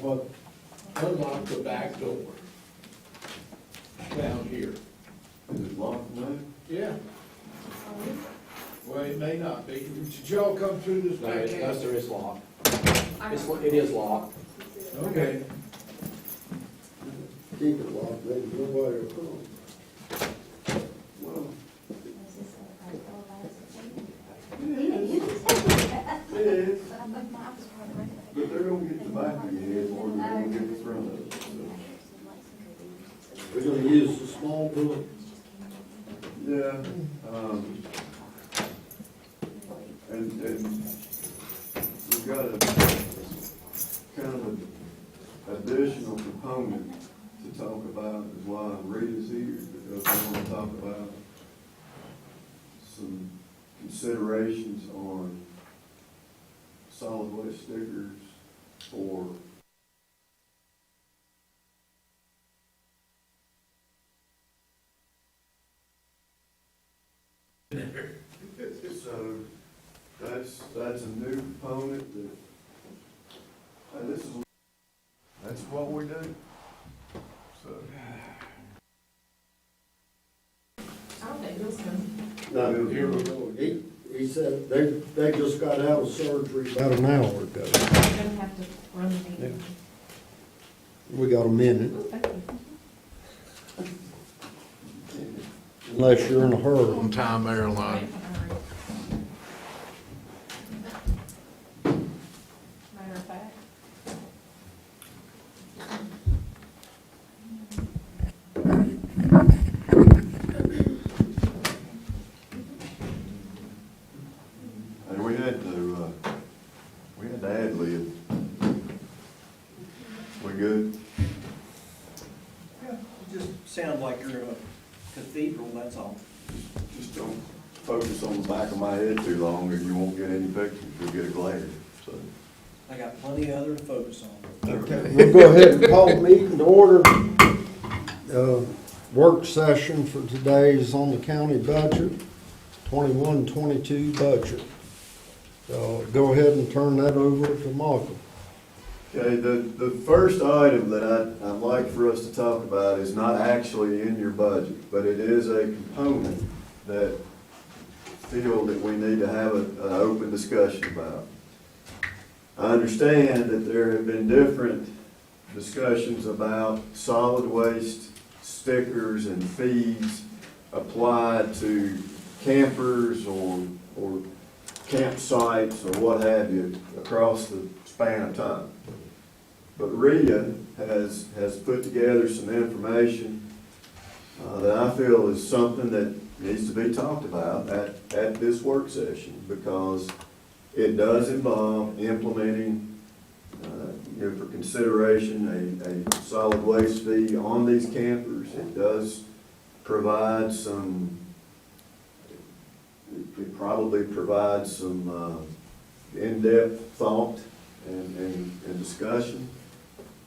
what, unlock the back door down here. Is it locked now? Yeah. Well, it may not be. Did y'all come through this No, back? yes, sir, it's locked. It is locked. Okay. Keep it locked, there's nobody will come. Well, It it is, but they're gonna get the back of your head more than they're gonna get the front of it, so. We're gonna use the small bullet. Yeah, and we've got a kind of an additional component to talk about is why Rita's here, because we want to talk about some considerations on solid waste stickers for so that's a new component that, and that's what we do. So, I don't think Bill's coming. No, Here we go. he said they just got out of surgery about an hour ago. We're gonna have to run the meeting. We got a minute, Ooh, thank you. unless you're in a hurry. On time airline. Matter of fact. and we had to ad lib. We good? Yeah, you just sound like you're in a cathedral, that's all. Just don't focus on the back of my head too long, or you won't get any pictures. You'll get a glare. So. I got plenty other to focus on. Okay, we'll go ahead and call the meeting to order. Work session for today is on the county budget, 21-22 budget. Go ahead and turn that over to Michael. Okay, the first item that I'd like for us to talk about is not actually in your budget, but it is a component that I feel that we need to have an open discussion about. I understand that there have been different discussions about solid waste stickers and fees applied to campers or campsites or what have you across the span of time. But Rita has put together some information that I feel is something that needs to be talked about at this work session, because it does involve implementing, for consideration, a solid waste fee on these campers. It does provide some, it probably provides some in-depth thought and discussion.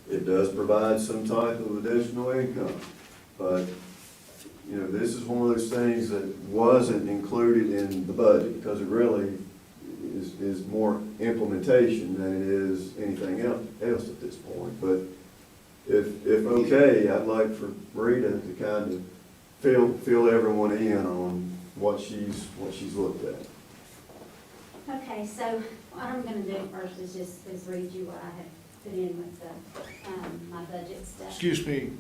It does provide some type of additional income, but this is one of those things that wasn't included in the budget because it really is more implementation than it is anything else at this point. But if okay, I'd like for Rita to kind of fill everyone in on what she's looked at. Okay, so what I'm gonna do first is read you what I have put in with my budget stuff. Excuse me,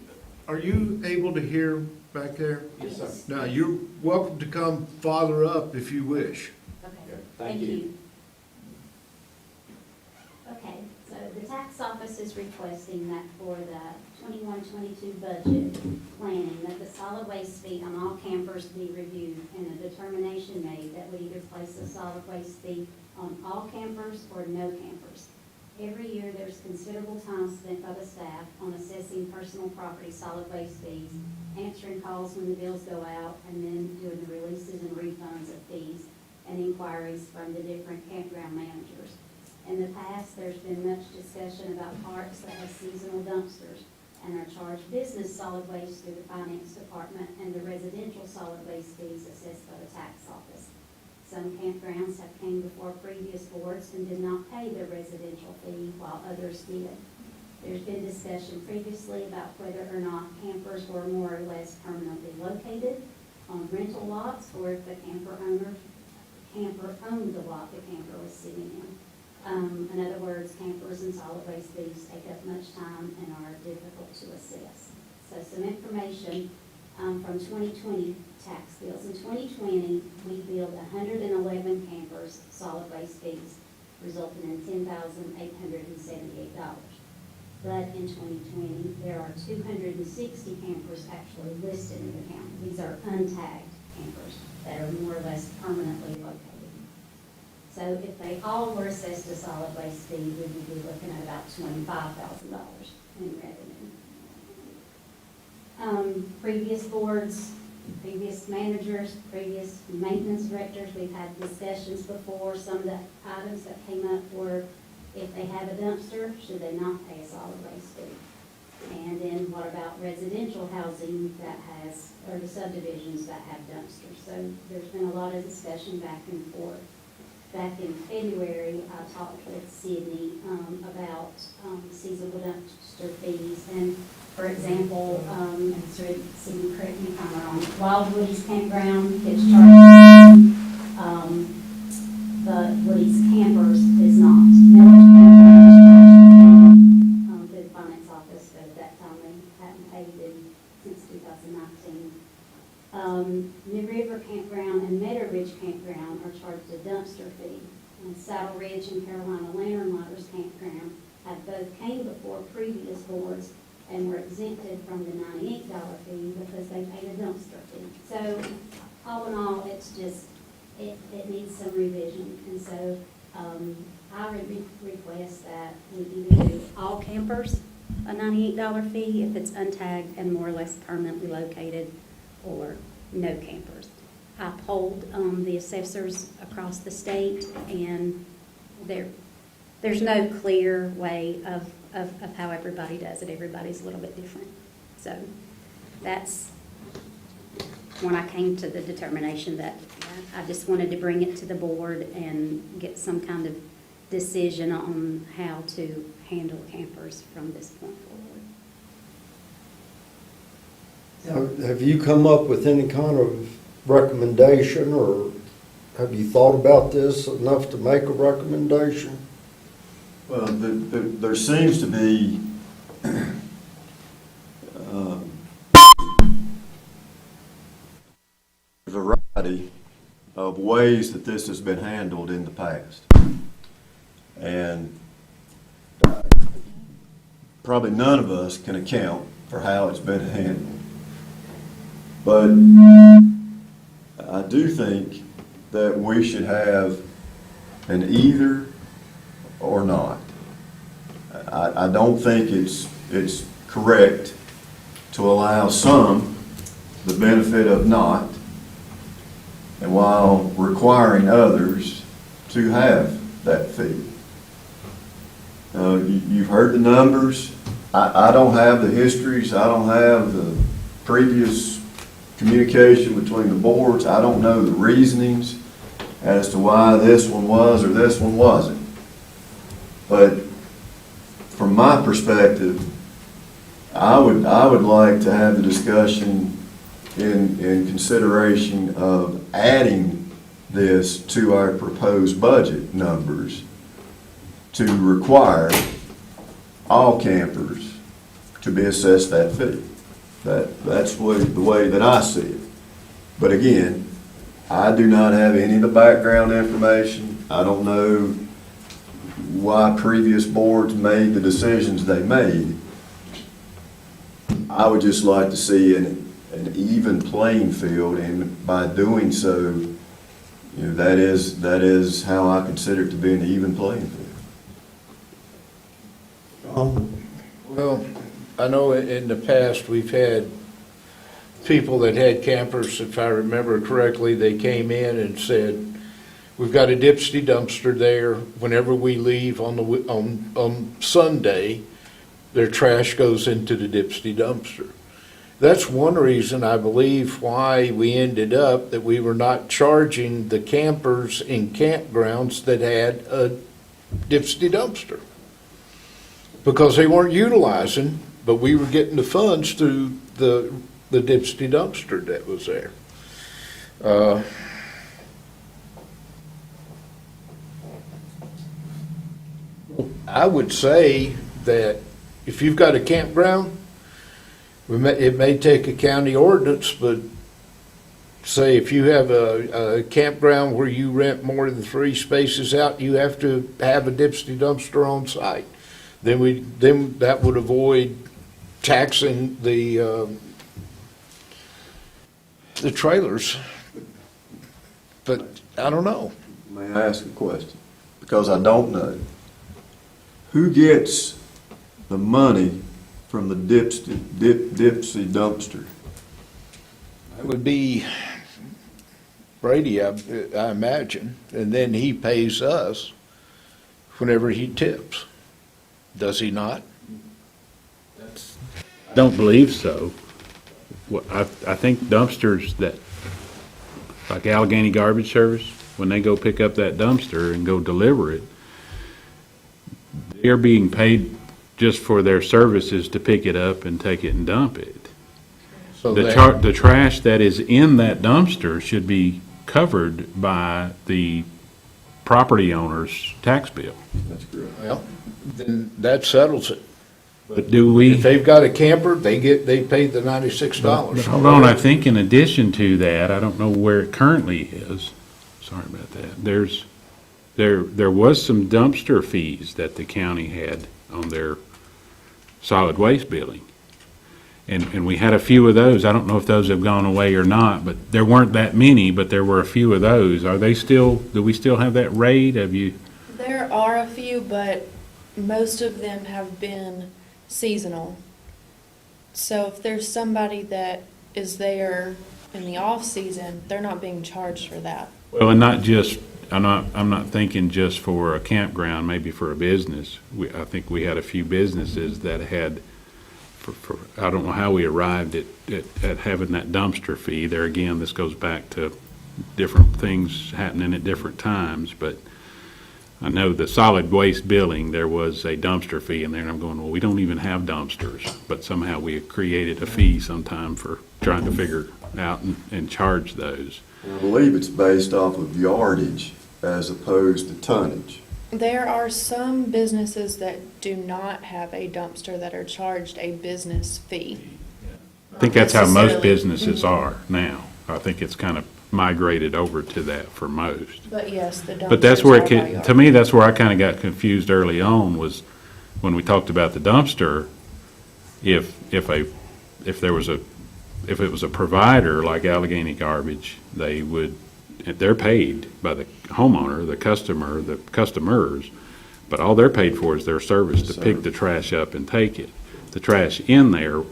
are you able to hear back there? Yes, sir. Now, you're welcome to come farther up if you wish. Okay, Thank you. Okay, so the tax office is requesting that for the 21-22 budget planning, that the solid waste fee on all campers be reviewed and a determination made that would either place a solid waste fee on all campers or no campers. Every year, there's considerable time spent by the staff on assessing personal property solid waste fees, answering calls when the bills go out, and then doing the releases and refunds of fees and inquiries from the different campground managers. In the past, there's been much discussion about parks that have seasonal dumpsters and are charged business solid waste through the finance department and the residential solid waste fees assessed by the tax office. Some campgrounds have came before previous boards and did not pay their residential fee while others did. There's been discussion previously about whether or not campers were more or less permanently located on rental lots, or if the camper owned the lot the camper was sitting in. In other words, campers and solid waste fees take up much time and are difficult to assess. So some information from 2020 tax bills. In 2020, we billed 111 campers solid waste fees, resulting in $10,878. But in 2020, there are 260 campers actually listed in the county. These are untagged campers that are more or less permanently located. So if they all were assessed a solid waste fee, we would be looking at about $25,000 in revenue. Previous boards, previous managers, previous maintenance directors, we've had discussions before. Some of the items that came up were, if they have a dumpster, should they not pay a solid waste fee? And then what about residential housing that has, or the subdivisions that have dumpsters? So there's been a lot of discussion back and forth. Back in February, I talked with Sydney about seasonal dumpster fees. And for example, and so Sydney, correct me if I'm wrong, Wild Woody's Campground gets charged, but Woody's Campers is not. Miller's Campground is charged to the finance office, but at that time they hadn't paid it since 2019. New River Campground and Meadow Ridge Campground are charged a dumpster fee. And Saddle Ridge and Carolina Lantern Lighters Campground have both came before previous boards and were exempted from the $98 fee because they paid a dumpster fee. So all in all, it's just, it needs some revision. And so I would request that we either do all campers a $98 fee if it's untagged and more or less permanently located, or no campers. I polled the assessors across the state, and there's no clear way of how everybody does it. Everybody's a little bit different. So that's when I came to the determination that I just wanted to bring it to the board and get some kind of decision on how to handle campers from this point forward. Have you come up with any kind of recommendation, or have you thought about this enough to make a recommendation? Well, there seems to be a variety of ways that this has been handled in the past. And probably none of us can account for how it's been handled. But I do think that we should have an either or not. I don't think it's correct to allow some the benefit of not, and while requiring others to have that fee. You've heard the numbers. I don't have the histories. I don't have the previous communication between the boards. I don't know the reasonings as to why this one was or this one wasn't. But from my perspective, I would like to have the discussion in consideration of adding this to our proposed budget numbers to require all campers to be assessed that fee. That's the way that I see it. But again, I do not have any of the background information. I don't know why previous boards made the decisions they made. I would just like to see an even playing field, and by doing so, that is how I consider it to be an even playing field. Well, I know in the past, we've had people that had campers, if I remember correctly, they came in and said, we've got a Dipsty dumpster there. Whenever we leave on Sunday, their trash goes into the Dipsty dumpster. That's one reason, I believe, why we ended up that we were not charging the campers in campgrounds that had a Dipsty dumpster. because they weren't utilizing, but we were getting the funds through the Dipsy dumpster that was there. I would say that if you've got a campground, it may take a county ordinance, but say if you have a campground where you rent more than 3 spaces out, you have to have a Dipsy dumpster on site. Then that would avoid taxing the trailers. But I don't know. May I ask a question? Because I don't know. Who gets the money from the Dipsy dumpster? It would be Brady, I imagine, and then he pays us whenever he tips. Does he not? Don't believe so. I think dumpsters that, like Alleghany Garbage Service, when they go pick up that dumpster and go deliver it, they're being paid just for their services to pick it up and take it and dump it. So The trash that is in that dumpster should be covered by the property owner's tax bill. That's correct. well, then that settles it. But do we? If they've got a camper, they pay the $96. But hold on, I think in addition to that, I don't know where it currently is, sorry about that, there was some dumpster fees that the county had on their solid waste billing. And we had a few of those, I don't know if those have gone away or not, but there weren't that many, but there were a few of those. Are they still, do we still have that rate? Have you? There are a few, but most of them have been seasonal. So if there's somebody that is there in the off-season, they're not being charged for that. Well, and not just, I'm not thinking just for a campground, maybe for a business. I think we had a few businesses that had, I don't know how we arrived at having that dumpster fee. There again, this goes back to different things happening at different times, but I know the solid waste billing, there was a dumpster fee in there, and I'm going, well, we don't even have dumpsters, but somehow we created a fee sometime for trying to figure out and charge those. And I believe it's based off of yardage as opposed to tonnage. There are some businesses that do not have a dumpster that are charged a business fee. I think that's how most Necessarily. businesses are now. I think it's kind of migrated over to that for most. But yes, the dumpsters But that's where are by to me, that's where I kind of got confused early on, was when we talked about the dumpster. If it was a provider like Alleghany Garbage, they're paid by the homeowner, the customer, the customers, but all they're paid for is their service to pick the trash up and take it. The trash in there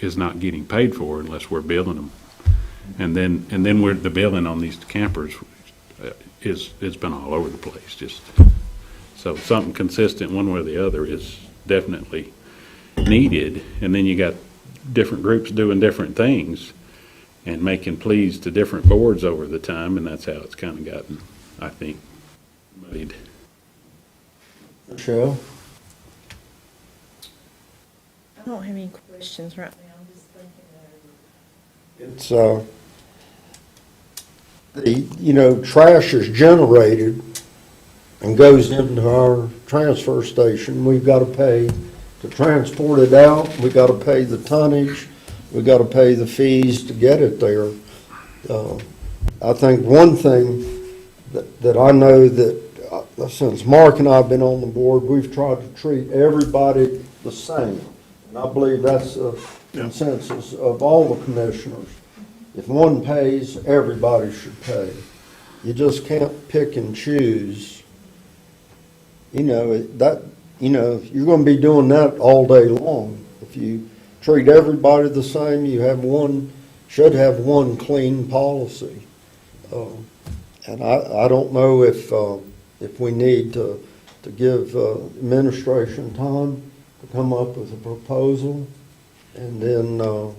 is not getting paid for unless we're billing them. And then the billing on these campers it's been all over the place, just so something consistent one way or the other is definitely needed. And then you got different groups doing different things and making pleas to different boards over the time, and that's how it's kind of gotten, I think, muddied. Michelle? I don't have any questions right now, I'm just thinking over. It's, trash is generated and goes into our transfer station. We've got to pay to transport it out. We've got to pay the tonnage. We've got to pay the fees to get it there. I think one thing that I know that since Mark and I have been on the board, we've tried to treat everybody the same. And I believe that's a consensus of all the commissioners. If one pays, everybody should pay. You just can't pick and choose. You're going to be doing that all day long. If you treat everybody the same, should have one clean policy. And I don't know if we need to give administration time to come up with a proposal, and then I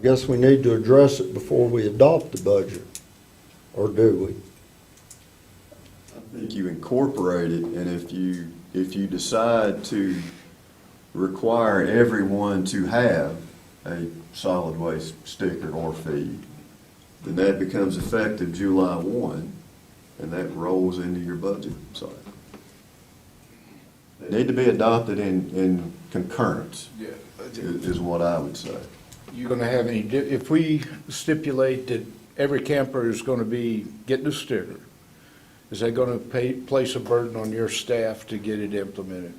guess we need to address it before we adopt the budget, or do we? I think you incorporate it, and if you if you decide to require everyone to have a solid waste sticker or fee, then that becomes effective July 1, and that rolls into your budget cycle. They need to be adopted in concurrence, is what I would say. You gonna have any, if we stipulate that every camper is gonna be getting a sticker, is that gonna place a burden on your staff to get it implemented?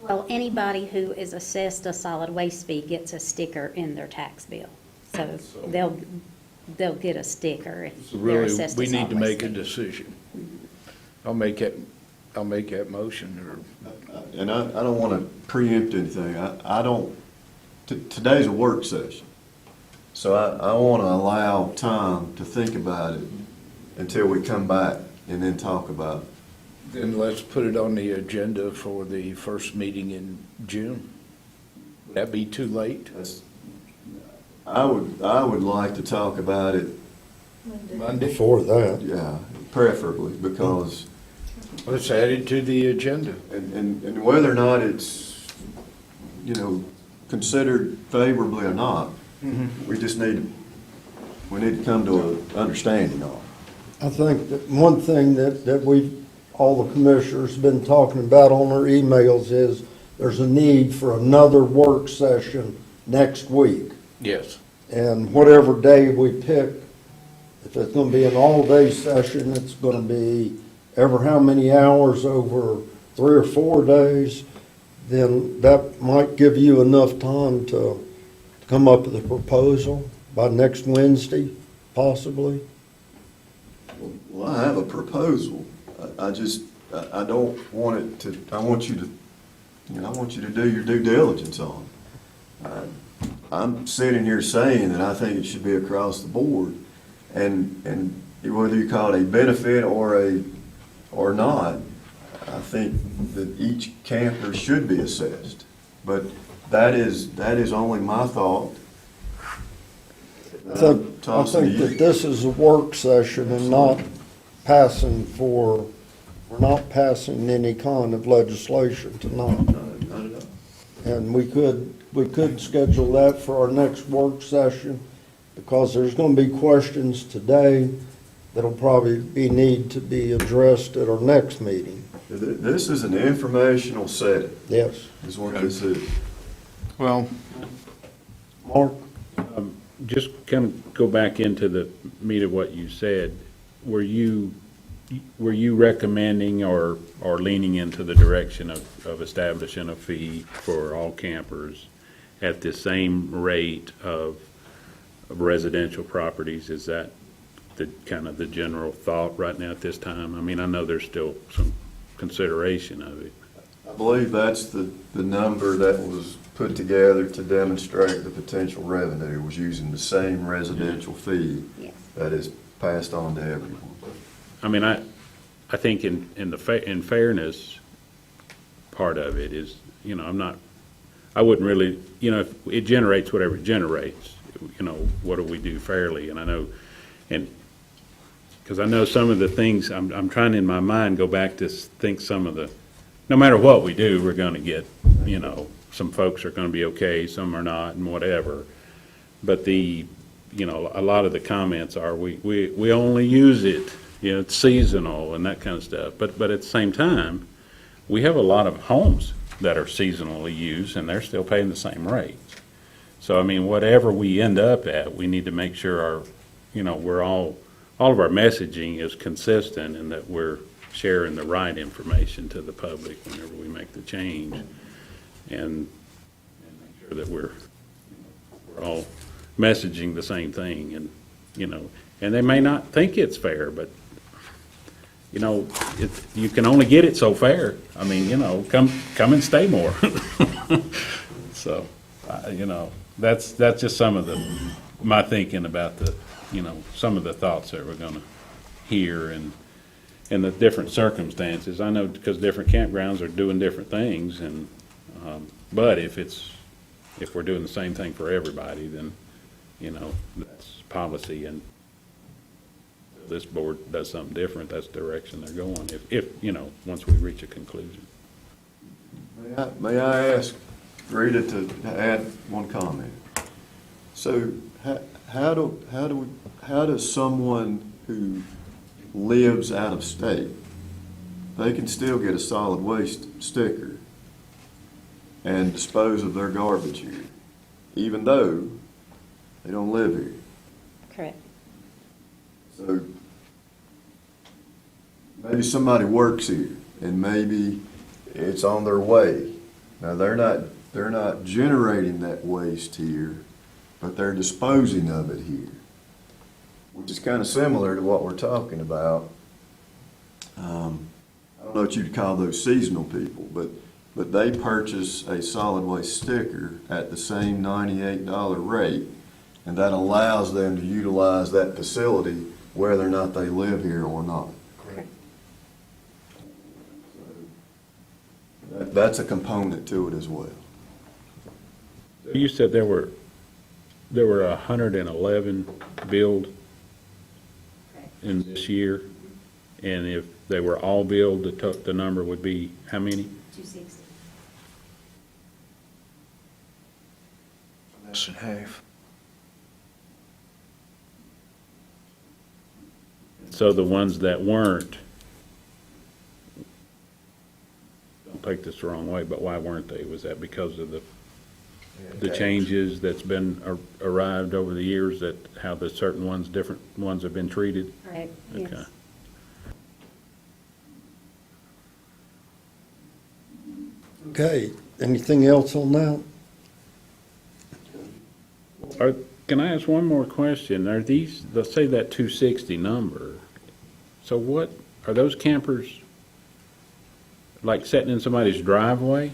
Well, anybody who is assessed a solid waste fee gets a sticker in their tax bill. So they'll get a sticker if So they're really, assessed a we need solid to waste make a fee. decision. I'll make that motion, or, And I don't want to preempt anything. I don't, today's a work session. So I want to allow time to think about it until we come back and then talk about it. then let's put it on the agenda for the first meeting in June. Would that be too late? I would like to talk about it, Monday? Before that, yeah, preferably, because, Let's add it to the agenda. and whether or not it's, considered favorably or not, we just need to come to an understanding on it. I think that one thing that we've, all the commissioners have been talking about on their emails is there's a need for another work session next week. Yes. And whatever day we pick, if it's gonna be an all-day session, it's gonna be ever how many hours over 3 or 4 days, then that might give you enough time to come up with a proposal by next Wednesday, possibly. Well, I have a proposal. I don't want it to, I want you to do your due diligence on it. I'm sitting here saying that I think it should be across the board, and whether you call it a benefit or not, I think that each camper should be assessed. But that is only my thought. I think that this is a work session and not we're not passing any kind of legislation tonight. Not at all. And we could schedule that for our next work session, because there's gonna be questions today that'll probably need to be addressed at our next meeting. This is an informational setting, Yes. is what this is. Well, Mark? Just kind of go back into the meat of what you said. Were you recommending or leaning into the direction of establishing a fee for all campers at the same rate of residential properties? Is that the kind of the general thought right now at this time? I mean, I know there's still some consideration of it. I believe that's the number that was put together to demonstrate the potential revenue, was using the same residential fee Yes. that is passed on to everyone. I mean, I think in fairness, part of it is, I wouldn't really, if it generates whatever it generates, what do we do fairly? And I know, because I know some of the things, I'm trying in my mind go back to think some of the, no matter what we do, we're gonna get, some folks are gonna be okay, some are not, and whatever. But a lot of the comments are, we only use it, it's seasonal and that kind of stuff. But at the same time, we have a lot of homes that are seasonally used, and they're still paying the same rates. So, I mean, whatever we end up at, we need to make sure we're all of our messaging is consistent, and that we're sharing the right information to the public whenever we make the change, and make sure that we're all messaging the same thing. And and they may not think it's fair, but you can only get it so fair. I mean, come and stay more. So, that's just some of my thinking about some of the thoughts that we're going to hear, and the different circumstances. I know, because different campgrounds are doing different things, and but if we're doing the same thing for everybody, then that's policy, and this board does something different, that's the direction they're going, if, once we reach a conclusion. May I ask Rita to add one comment? So how does someone who lives out of state, they can still get a solid waste sticker and dispose of their garbage here, even though they don't live here? Correct. So maybe somebody works here and maybe it's on their way. Now, they're not generating that waste here, but they're disposing of it here, which is kind of similar to what we're talking about. I don't know what you'd call those seasonal people, but they purchase a solid waste sticker at the same $98 rate, and that allows them to utilize that facility whether or not they live here or not. Correct. That's a component to it as well. You said there were 111 billed in this year, and if they were all billed, the number would be how many? 260. Less than half. So the ones that weren't, don't take this the wrong way, but why weren't they? Was that because of the changes that's been arrived over the years, that how the certain ones, different ones have been treated? Correct, Okay. yes. Okay, anything else on that? Can I ask one more question? Are these, let's say that 260 number, so what, are those campers like sitting in somebody's driveway?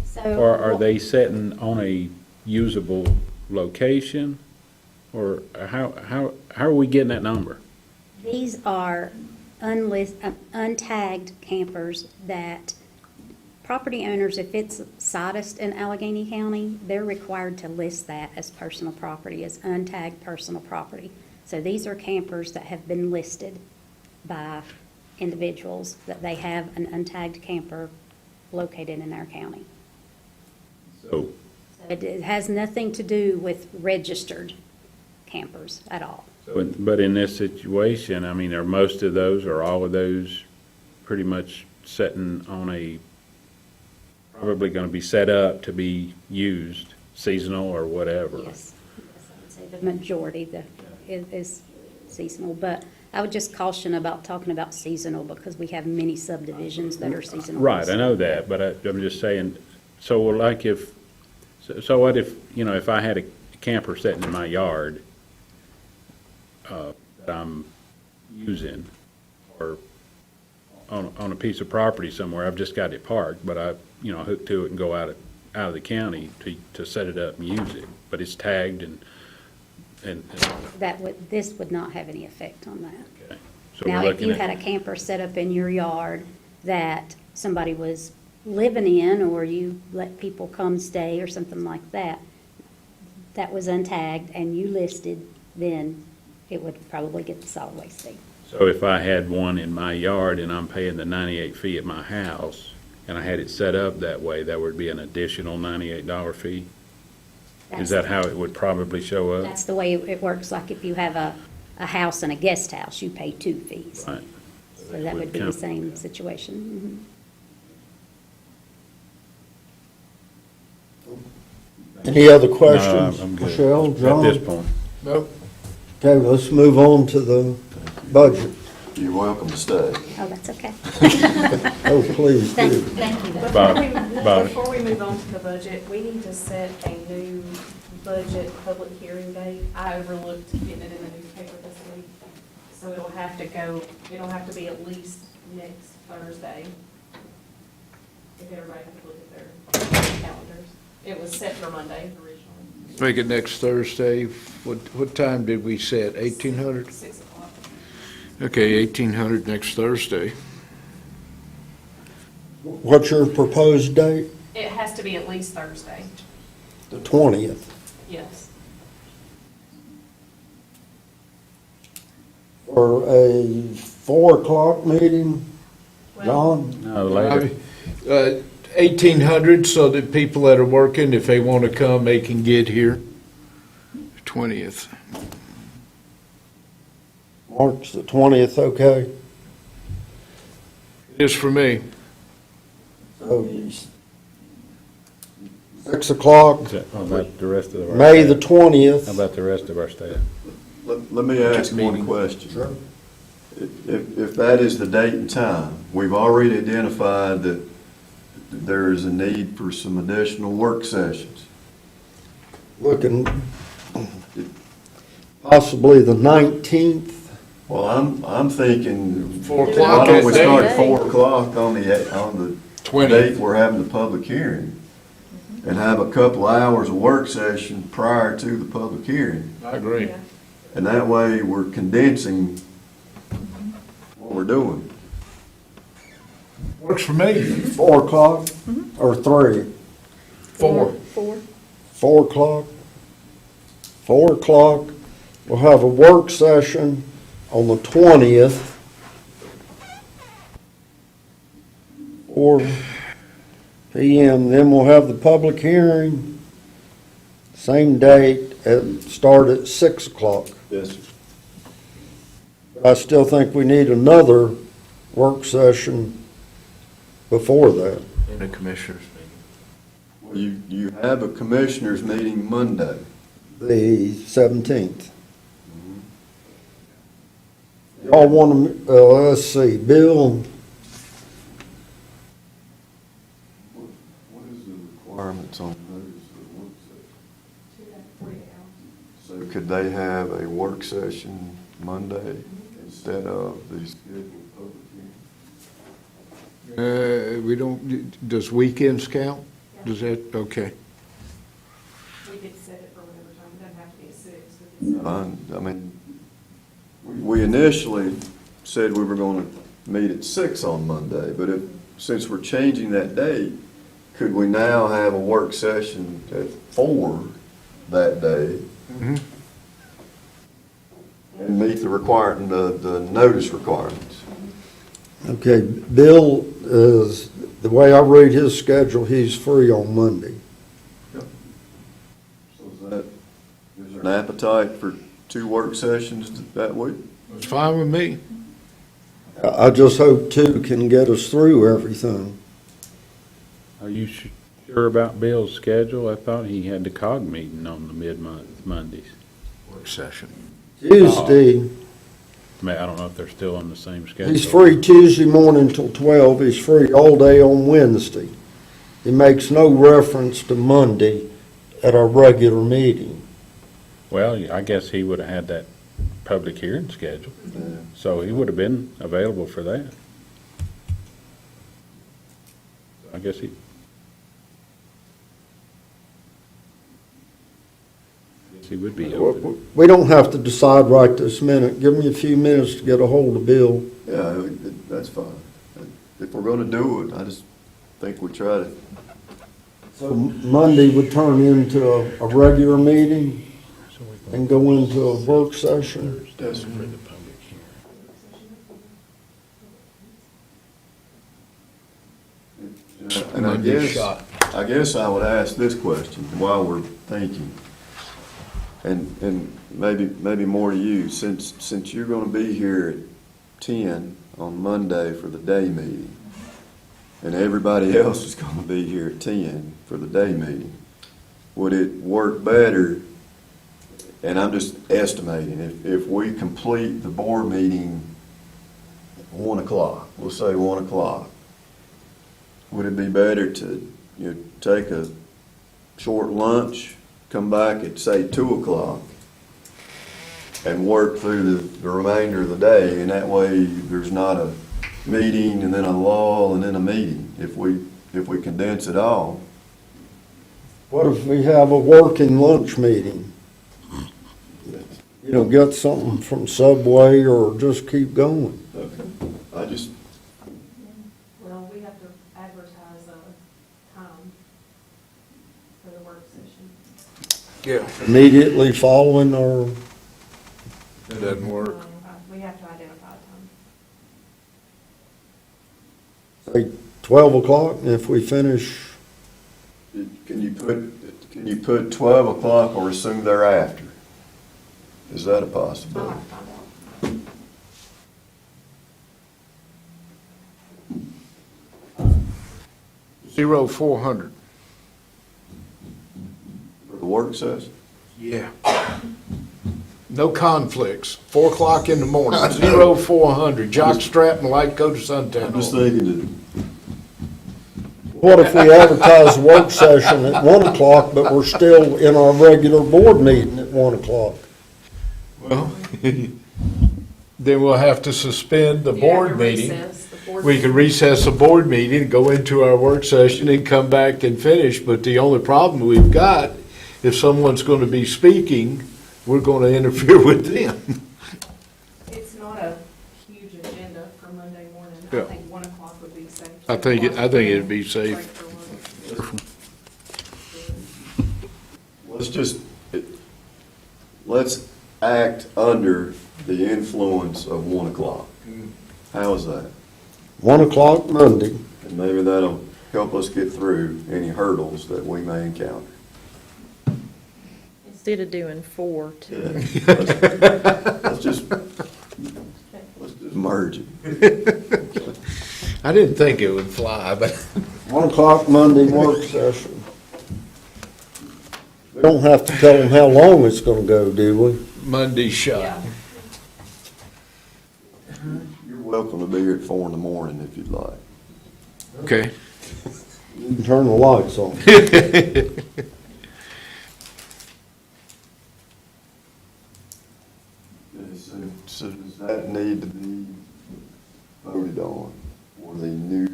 So. Or are they sitting on a usable location? Or how are we getting that number? These are untagged campers that property owners, if it's situs in Alleghany County, they're required to list that as personal property, as untagged personal property. So these are campers that have been listed by individuals that they have an untagged camper located in our county. So, It has nothing to do with registered campers at all. but in this situation, I mean, are most of those, or all of those pretty much sitting on a, probably going to be set up to be used, seasonal or whatever? Yes, I would say the majority is seasonal, but I would just caution about talking about seasonal because we have many subdivisions that are seasonal. Right, I know that, but I'm just saying, so like so what if, if I had a camper sitting in my yard that I'm using, or on a piece of property somewhere, I've just got it parked, but I, hook to it and go out of the county to set it up and use it, but it's tagged and This would not have any effect on that. okay. So Now, we're if you looking had at, a camper set up in your yard that somebody was living in, or you let people come stay or something like that, that was untagged and you listed, then it would probably get the solid waste fee. so if I had one in my yard and I'm paying the 98 fee at my house, and I had it set up that way, that would be an additional $98 fee? Is that how it would probably show up? That's the way it works, like if you have a house and a guest house, you pay 2 fees. Right. So that would be the same situation. Any other No, questions? I'm good. Michelle, At John? this point. Nope. Okay, let's move on to the budget. You're welcome to stay. Mhm. Oh, that's okay. Oh, please Thank do. you. Bobby. Before we move on to the budget, we need to set a new budget public hearing date. I overlooked getting it in the newspaper this week, so it'll have to be at least next Thursday. If everybody can look at their calendars. It was set for Monday originally. Make it next Thursday. What time did we set? 1800? 6 o'clock. Okay, 1800 next Thursday. What's your proposed date? It has to be at least Thursday, The 20th. yes. For a 4 o'clock meeting, John? No, later. 1800, so that people that are working, if they want to come, they can get here. 20th. March the 20th, okay? It is for me. So, 6 o'clock, How about the rest of our May the staff? 20th. How about the rest of our staff? Let me ask one question. If that is the date and time, we've already identified that there is a need for some additional work sessions. Looking possibly the 19th. Well, I'm thinking. 4 Why o'clock don't we that start day? at 4 o'clock on the 20th. date we're having the public hearing? And have a couple hours of work session prior to the public hearing. I agree. Yeah. And that way, we're condensing what we're doing. Works for me. 4 o'clock or 3? 4. 4 o'clock? 4 o'clock, we'll have a work session on the 20th. 4 PM, then we'll have the public hearing, same date, start at 6 o'clock. Yes. I still think we need another work session before that. In the commissioners meeting. You have a commissioners meeting Monday. The 17th. Y'all want to, let's see, Bill, What is the requirements on notice for work session? So could they have a work session Monday instead of the scheduled public hearing? We don't, does weekends count? Does that, okay. We could set it for whatever time, it doesn't have to be at 6. We could set it- I mean, we initially said we were going to meet at 6 on Monday, but since we're changing that date, could we now have a work session at 4 that day? Mhm. And meet the notice requirements? okay, Bill is, the way I read his schedule, he's free on Monday. So is there an appetite for 2 work sessions that week? It's fine with me. I just hope 2 can get us through everything. Are you sure about Bill's schedule? I thought he had the COG meeting on the mid-month Mondays. Work session. Tuesday, I mean, I don't know if they're still on the same schedule. he's free Tuesday morning till 12, he's free all day on Wednesday. He makes no reference to Monday at our regular meeting. Well, I guess he would have had that public hearing scheduled, Yeah. so he would have been available for that. I guess he would be open. We don't have to decide right this minute. Give me a few minutes to get a hold of Bill. Yeah, that's fine. If we're going to do it, I just think we try to. So Monday would turn into a regular meeting and go into a work session. Yes. And I guess I would ask this question while we're thinking, and maybe more to you, since you're gonna be here at 10 on Monday for the day meeting, and everybody else is gonna be here at 10 for the day meeting, would it work better, and I'm just estimating, if we complete the board meeting 1 o'clock, we'll say 1 o'clock, would it be better to, take a short lunch, come back at, say, 2 o'clock, and work through the remainder of the day, and that way there's not a meeting and then a lull and then a meeting, if we condense it all? What if we have a working lunch meeting? Get something from Subway or just keep going. Okay. I just, Well, we have to advertise a time for the work session. Yeah, Immediately following our, it doesn't work. We have to identify a time. Say 12 o'clock, and if we finish, Can you put 12 o'clock or assume thereafter? Is that a I'll possibility? have to find out. 0400. For the work session? Yeah. No conflicts. 4 o'clock in the morning, 0400. Jock strap and light go to sundown. I'm just thinking what if we advertise a work session at 1 o'clock, but we're still in our regular board meeting at 1 o'clock? Well, then we'll have to suspend the Yeah, board to meeting. recess the board We can recess the board meeting, go into our work session and come back and finish, but the only problem we've got, if someone's going to be speaking, we're going to interfere with them. It's not a huge agenda for Monday morning. Yeah. I think 1 o'clock would be safe. I think it'd be safe. Break for lunch. let's act under the influence of 1 o'clock. How's that? 1 o'clock Monday. And maybe that'll help us get through any hurdles that we may encounter. Instead of doing 4 to. Yeah. Let's just merge it. I didn't think it would fly, but 1 o'clock Monday work session. We don't have to tell them how long it's gonna go, do we? Monday's shot. Yeah. You're welcome to be here at 4 in the morning if you'd like. Okay. You can turn the lights on. So does that need to be voted on for the new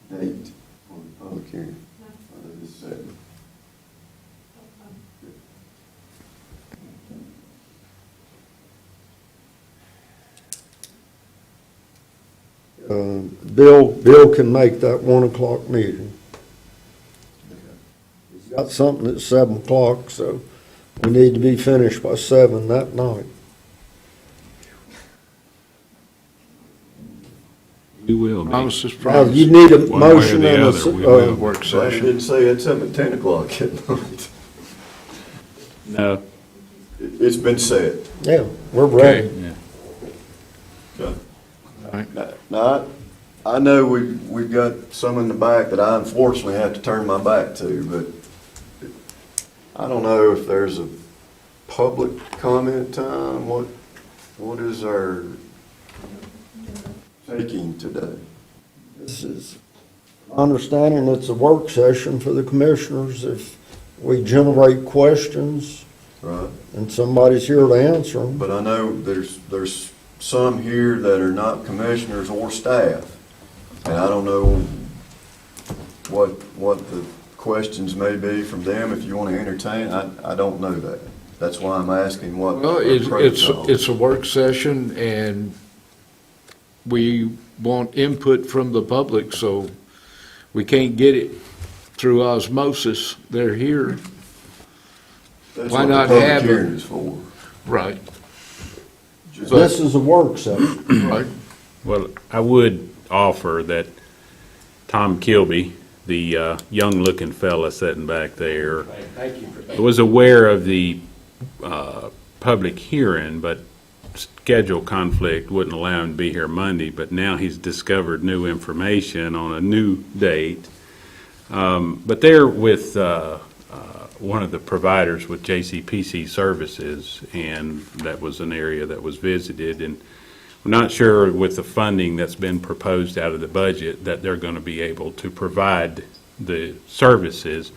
date for the public hearing? Or they just said, Bill can make that 1 o'clock meeting. He's got something at 7 o'clock, so we need to be finished by 7 that night. We will be. I was Now, surprised. you need a One way or motion the and other, we will. Work Brady session. didn't say it's at 10 o'clock at night. No. It's been said. Yeah, we're Okay. ready. Yeah. Okay. Right. Now, I know we've got some in the back that I unfortunately have to turn my back to, but I don't know if there's a public comment time. What is our taking today? This is, my understanding it's a work session for the commissioners. If we generate questions Right? and somebody's here to answer them. But I know there's some here that are not commissioners or staff. And I don't know what the questions may be from them if you want to entertain. I don't know that. That's why I'm asking what. Well, it's a work session, and we want input from the public, so we can't get it through osmosis. They're here. That's why what the not public have hearing it? is for. Right. This is a work session. Right. Well, I would offer that Tom Kilby, the young-looking fella sitting back there, was aware of the public hearing, but schedule conflict wouldn't allow him to be here Monday, but now he's discovered new information on a new date. But they're with one of the providers with JCPC services, and that was an area that was visited, and we're not sure with the funding that's been proposed out of the budget that they're going to be able to provide the services.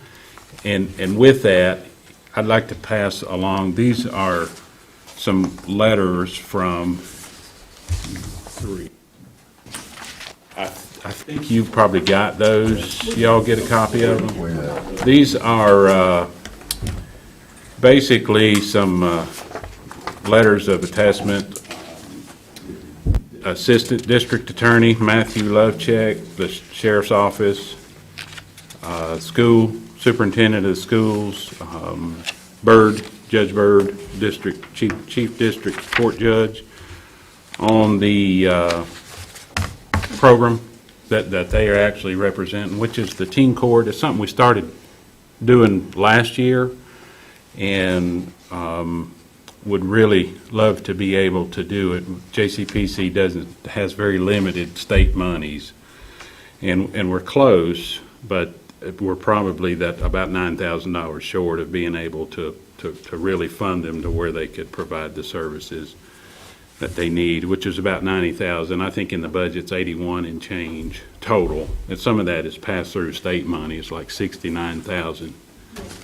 And with that, I'd like to pass along, these are some letters from three. I think you've probably got those. Y'all get a copy of them? These are basically some letters of attachment. Assistant District Attorney Matthew Lovecheck, the Sheriff's Office, School Superintendent of the Schools, Judge Byrd, Chief District Court Judge, Sparta, District Attorney, Sparta, District Attorney, Matthew Lovecheck, the Sheriff's Office, School Superintendent of the Schools, Byrd, Judge Byrd, District Chief District Court Judge, on the program that they are actually representing, which is the teen court. It's something we started doing last year, and would really love to be able to do it. JCPC has very limited state monies, and we're close, but we're probably about $9,000 short of being able to really fund them to where they could provide the services that they need, which is about $90,000. I think in the budget's 81 and change total, and some of that is passed through state money. It's like 69,000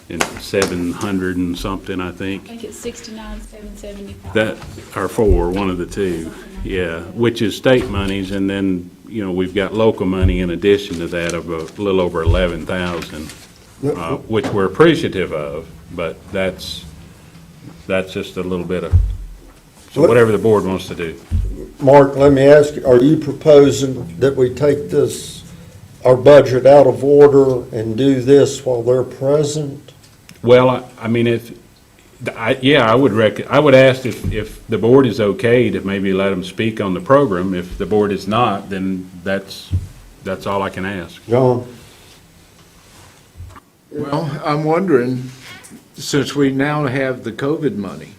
and 700 and something, I think. I think it's 69,775. That are for one of the two, yeah, which is state monies, and then, you know, we've got local money in addition to that of a little over 11,000, which we're appreciative of, but that's just a little bit of, so whatever the board wants to do. Mark, let me ask you, are you proposing that we take our budget out of order and do this while they're present? Well, I mean, I would ask if the board is okay to maybe let them speak on the program. If the board is not, then that's all I can ask. John? Well, I'm wondering, since we now have the COVID money,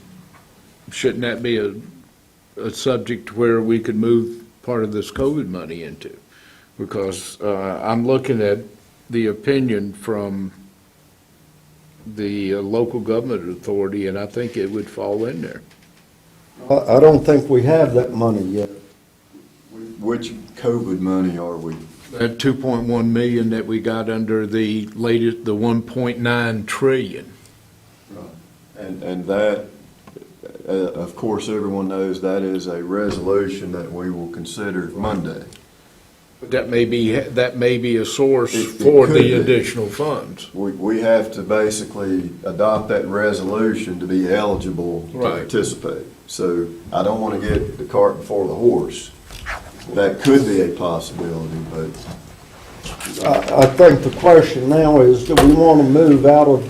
shouldn't that be a subject where we could move part of this COVID money into? Because I'm looking at the opinion from the local government authority, and I think it would fall in there. I don't think we have that money yet. Which COVID money are we? That 2.1 million that we got under the latest, the 1.9 trillion. And that, of course, everyone knows that is a resolution that we will consider Monday. That may be a source It for could the be. additional funds. We have to basically adopt that resolution to be eligible to Right. participate. So I don't want to get the cart before the horse. That could be a possibility, but I think the question now is, do we want to move out of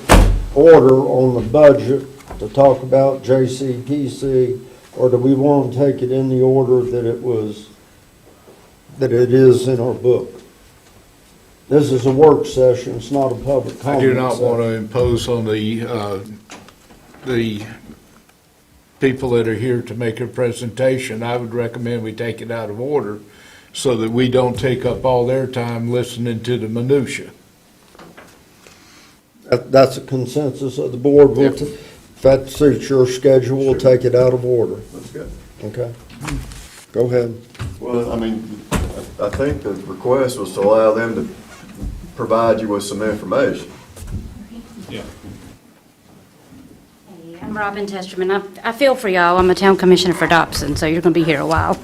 order on the budget to talk about JCPC, or do we want to take it in the order that it is in our book? This is a work session, it's not a public I comment do not session. want to impose on the people that are here to make a presentation. I would recommend we take it out of order so that we don't take up all their time listening to the minutia. That's a consensus of the board. If that suits your schedule, we'll take it out of order. that's good. Okay? Go ahead. Well, I mean, I think the request was to allow them to provide you with some information. Yeah. Hey, I'm Robin Testerman. I feel for y'all. I'm a town commissioner for Dobson, so you're going to be here a while.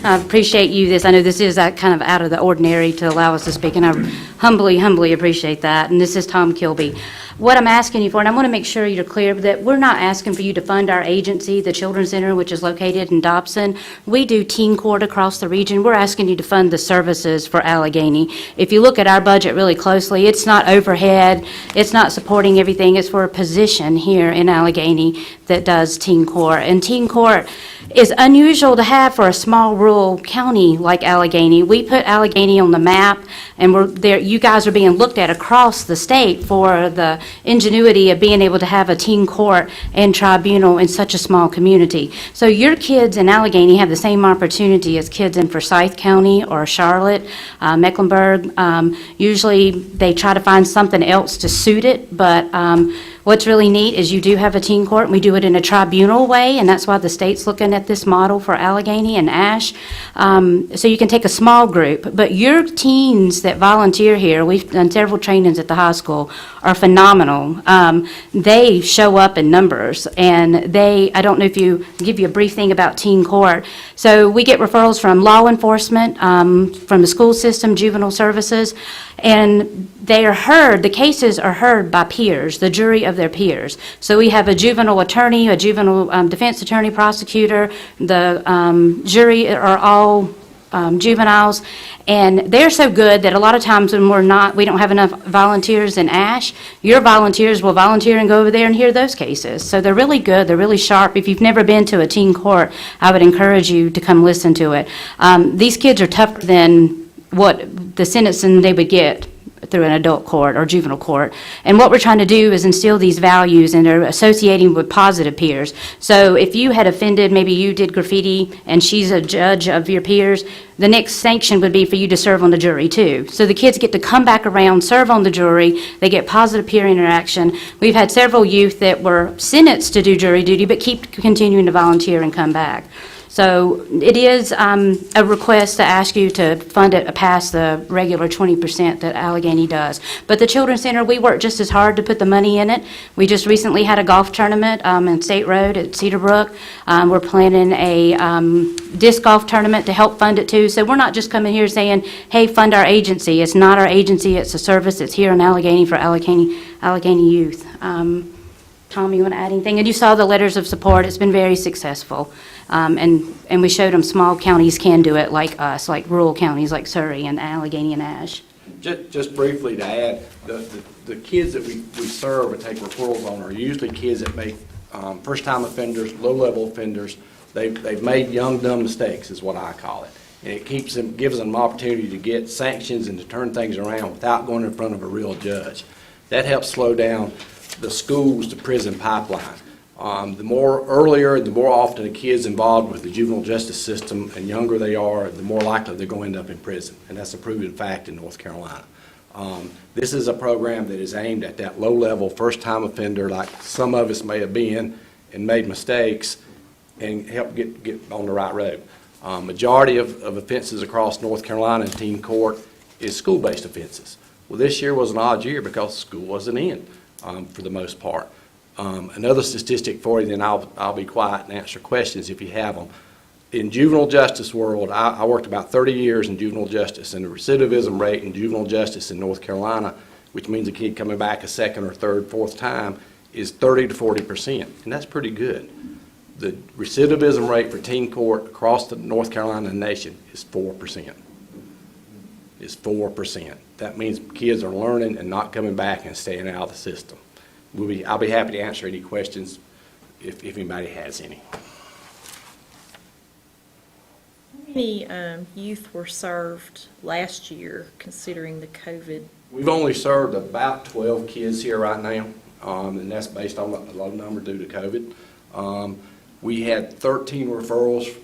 I appreciate you. I know this is kind of out of the ordinary to allow us to speak, and I humbly appreciate that. And this is Tom Kilby. What I'm asking you for, and I want to make sure you're clear, that we're not asking for you to fund our agency, the Children's Center, which is located in Dobson. We do teen court across the region. We're asking you to fund the services for Alleghany. If you look at our budget really closely, it's not overhead, it's not supporting everything, it's for a position here in Alleghany that does teen court. And teen court is unusual to have for a small rural county like Alleghany. We put Alleghany on the map, and we're there. You guys are being looked at across the state for the ingenuity of being able to have a teen court and tribunal in such a small community. So your kids in Alleghany have the same opportunity as kids in Forsyth County or Charlotte, Mecklenburg. Usually they try to find something else to suit it, but what's really neat is you do have a teen court, and we do it in a tribunal way, and that's why the state's looking at this model for Alleghany and Ash. So you can take a small group, but your teens that volunteer here, we've done several trainings at the high school, are phenomenal. They show up in numbers, and I don't know if you give you a brief thing about teen court. So we get referrals from law enforcement, from the school system, juvenile services, and they are heard, the cases are heard by peers, the jury of their peers. So we have a juvenile attorney, a juvenile defense attorney, prosecutor, the jury are all juveniles, and they're so good that a lot of times when we don't have enough volunteers in Ash, your volunteers will volunteer and go over there and hear those cases. So they're really good, they're really sharp. If you've never been to a teen court, I would encourage you to come listen to it. These kids are tougher than what the sentencing they would get through an adult court or juvenile court. And what we're trying to do is instill these values, and they're associating with positive peers. So if you had offended, maybe you did graffiti, and she's a judge of your peers, the next sanction would be for you to serve on the jury too. So the kids get to come back around, serve on the jury, they get positive peer interaction. We've had several youth that were sentenced to do jury duty, but keep continuing to volunteer and come back. So it is a request to ask you to fund it past the regular 20% that Alleghany does. But the Children's Center, we work just as hard to put the money in it. We just recently had a golf tournament in State Road at Cedar Brook. We're planning a disc golf tournament to help fund it too. So we're not just coming here saying, hey, fund our agency. It's not our agency, it's a service that's here in Alleghany for Alleghany youth. Tom, you want to add anything? And you saw the letters of support. It's been very successful. And we showed them small counties can do it like us, like rural counties like Surrey and Alleghany and Ash. Just briefly to add, the kids that we serve and take referrals on are usually kids that make first-time offenders, low-level offenders. They've made young, dumb mistakes, is what I call it. And it gives them an opportunity to get sanctions and to turn things around without going in front of a real judge. That helps slow down the schools to prison pipeline. The more earlier, the more often a kid's involved with the juvenile justice system and younger they are, the more likely they're going to end up in prison. And that's a proven fact in North Carolina. This is a program that is aimed at that low-level first-time offender like some of us may have been and made mistakes and help get on the right road. Majority of offenses across North Carolina in teen court is school-based offenses. Well, this year was an odd year because school wasn't in for the most part. Another statistic for you, then I'll be quiet and answer questions if you have them. In juvenile justice world, I worked about 30 years in juvenile justice, and the recidivism rate in juvenile justice in North Carolina, which means a kid coming back a second or third, fourth time, is 30 to 40%, and that's pretty good. The recidivism rate for teen court across the North Carolina nation is 4%. Is 4%. That means kids are learning and not coming back and staying out of the system. I'll be happy to answer any questions if anybody has any. How many youth were served last year, considering the COVID? We've only served about 12 kids here right now, and that's based on a low number due to COVID. We had 13 referrals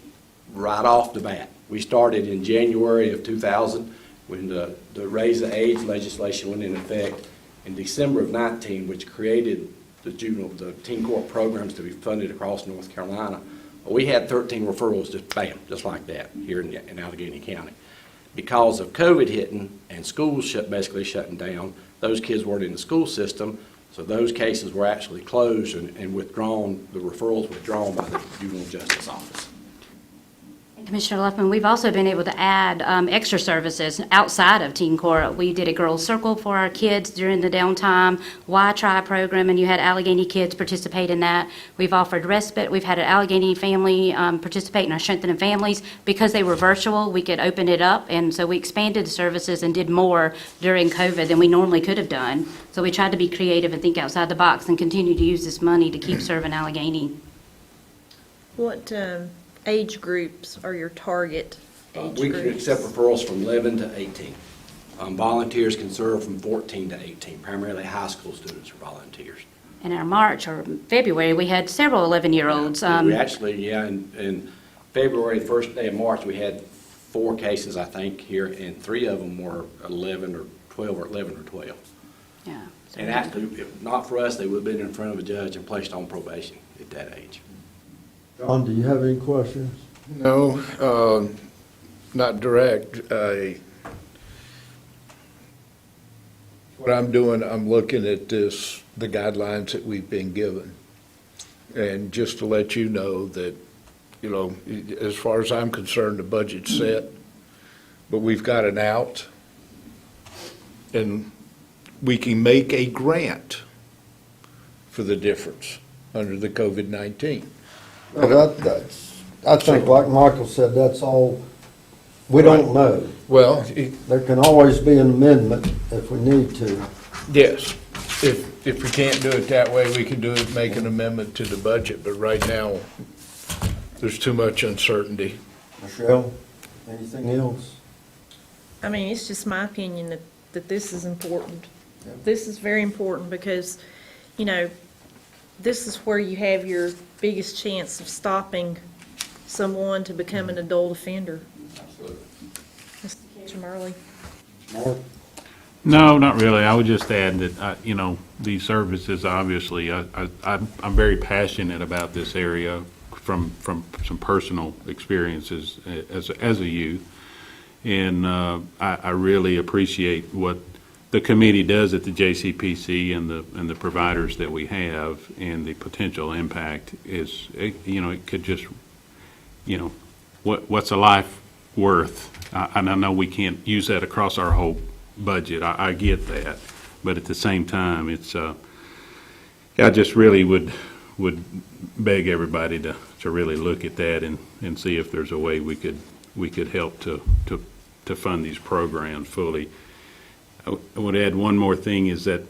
right off the bat. We started in January of 2000 when the raise the age legislation went into effect. In December of 19, which created the teen court programs to be funded across North Carolina, we had 13 referrals just bam, just like that here in Alleghany County. Because of COVID hitting and schools basically shutting down, those kids weren't in the school system, so those cases were actually closed and withdrawn, the referrals withdrawn by the Juvenile Justice Office. Commissioner Luffman, we've also been able to add extra services outside of teen court. We did a girls' circle for our kids during the downtime, Y-Try program, and you had Alleghany kids participate in that. We've offered respite. We've had an Alleghany family participate in our Strengthening Families. Because they were virtual, we could open it up, and so we expanded the services and did more during COVID than we normally could have done. So we tried to be creative and think outside the box and continue to use this money to keep serving Alleghany. What age groups are your target age We groups? can accept referrals from 11 to 18. Volunteers can serve from 14 to 18. Primarily high school students are volunteers. In our March or February, we had several 11-year-olds. We actually, in February, the first day of March, we had 4 cases, I think, here, and 3 of them were 11 or 12 or 11 or 12. Yeah. So And actually, if not for us, they would have been in front of a judge and placed on probation at that age. John, do you have any questions? No, not direct. What I'm doing, I'm looking at the guidelines that we've been given. And just to let you know that, as far as I'm concerned, the budget's set, but we've got an out, and we can make a grant for the difference under the COVID-19. I think, like Michael said, that's all We don't know. Well, There can always be an amendment if we need to. yes, if we can't do it that way, we can do it, make an amendment to the budget, but right now, there's too much uncertainty. Michelle, anything else? I mean, it's just my opinion that this is important. Yeah. This is very important because, you know, this is where you have your biggest chance of stopping someone to become an adult offender. Absolutely. Just catch them early. Mark? No, not really. I would just add that, you know, these services, obviously, I'm very passionate about this area from some personal experiences as a youth. And I really appreciate what the committee does at the JCPC and the providers that we have, and the potential impact is, you know, it could just, you know, what's a life worth? And I know we can't use that across our whole budget. I get that, but at the same time, it's I just really would beg everybody to really look at that and see if there's a way we could help to fund these programs fully. I would add one more thing, is that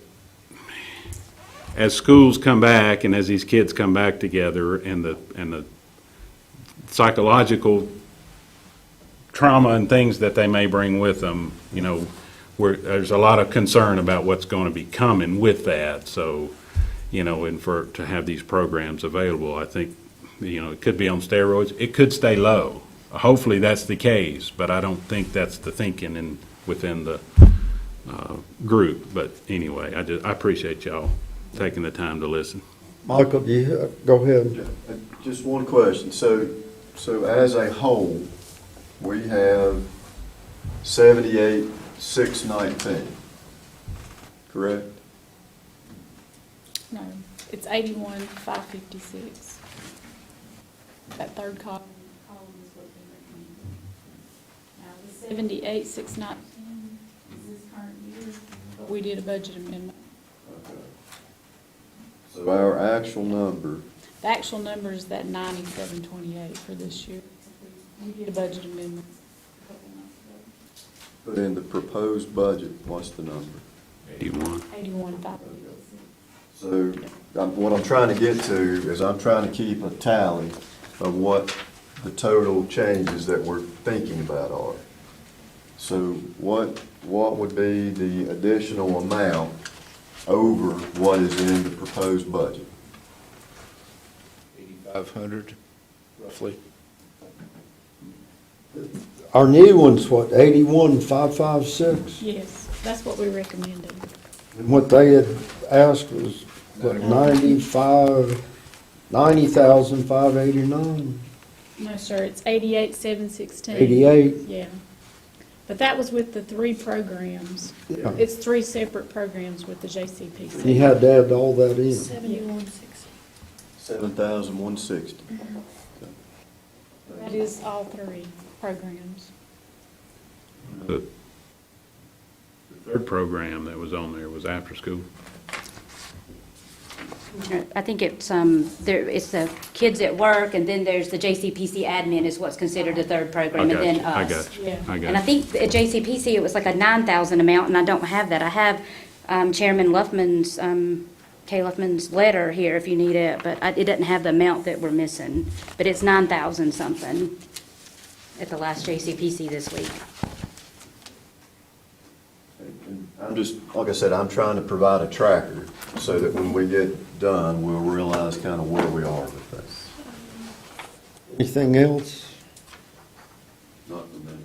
as schools come back and as these kids come back together, and the psychological trauma and things that they may bring with them, you know, there's a lot of concern about what's going to be coming with that. So, you know, and to have these programs available, I think, you know, it could be on steroids. It could stay low. Hopefully that's the case, but I don't think that's the thinking within the group. But anyway, I appreciate y'all taking the time to listen. Michael, go ahead. Just one question. So as a whole, we have 78,619, correct? No, it's 81,556. That third column is what they recommend. Now, the 78,619 is this current year, but we did a budget amendment. Okay. So our actual number, The actual number is that 9728 for this year. We did a budget amendment a couple months ago. but in the proposed budget, what's the number? 81. 81,556. So what I'm trying to get to is I'm trying to keep a tally of what the total changes that we're thinking about are. So what would be the additional amount over what is in the proposed budget? 8,500, roughly. Our new one's what, 81,556? Yes, that's what we recommended. And what they had asked was, what, 90,589? No, sir, it's 88,716. 88? Yeah. But that was with the 3 programs. Yeah. It's 3 separate programs with the JCPC. You had to add all that in. 7160. 7,160. That is all 3 programs. The third program that was on there was after school. I think it's the kids at work, and then there's the JCPC admin is what's considered the third program, and then us. I got you. Yeah. And I think at JCPC, it was like a 9,000 amount, and I don't have that. I have Chairman Luffman's, Kay Luffman's letter here if you need it, but it doesn't have the amount that we're missing. But it's 9,000 something at the last JCPC this week. And I'm just, like I said, I'm trying to provide a tracker so that when we get done, we'll realize kind of where we are with this. Anything else? Not for me.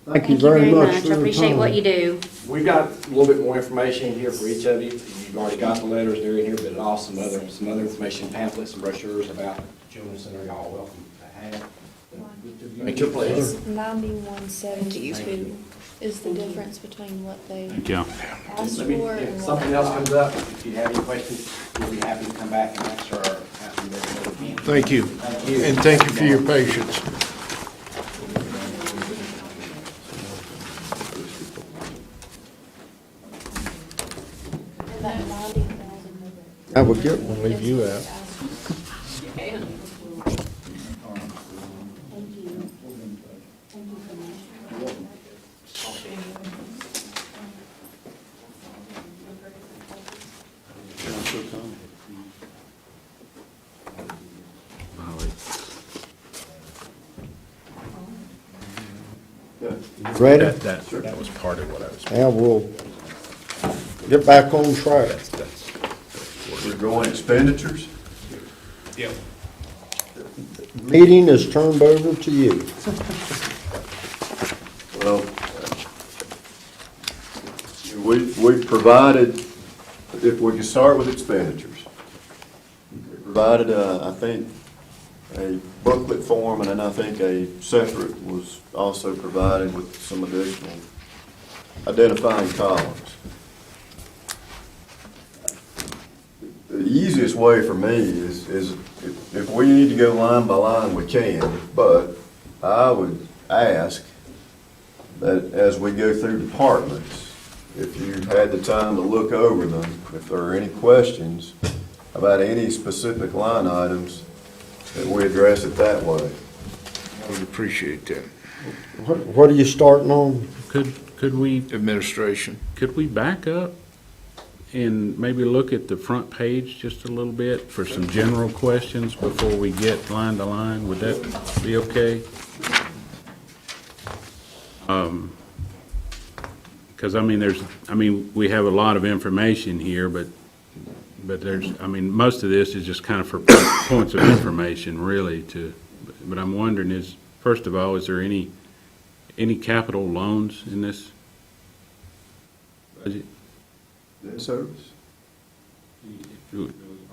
Thank you very much for I your appreciate what you time. do. We've got a little bit more information here for each of you. You've already got the letters, they're in here, but also some other information, pamphlets and brochures about the Children's Center. Y'all are welcome to have. Make your place. 9172 is the difference between what they Thank you. asked Let me, for if and what something they else got. comes up, if you have any questions, we'll be happy to come back and answer or ask them again. Thank you. Thank you. And thank you for your patience. And that 90,000. I would get one. Leave you out. Thank you. Thank you so much. Ready? That was part of what I was. Now we'll get back on track. We're going expenditures? Meeting is turned over to you. Well, we provided, if we can start with expenditures. We provided, I think, a booklet form, and then I think a separate was also provided with some additional identifying columns. The easiest way for me is if we need to go line by line, we can, but I would ask that as we go through departments, if you had the time to look over them, if there are any questions about any specific line items, that we address it that way. I would appreciate that. What are you starting on? Could we Administration. back up and maybe look at the front page just a little bit for some general questions before we get line to line? Would that be okay? Because, we have a lot of information here, but most of this is just kind of for points of information, really, but I'm wondering first of all, is there any capital loans in this budget? Debt service? We're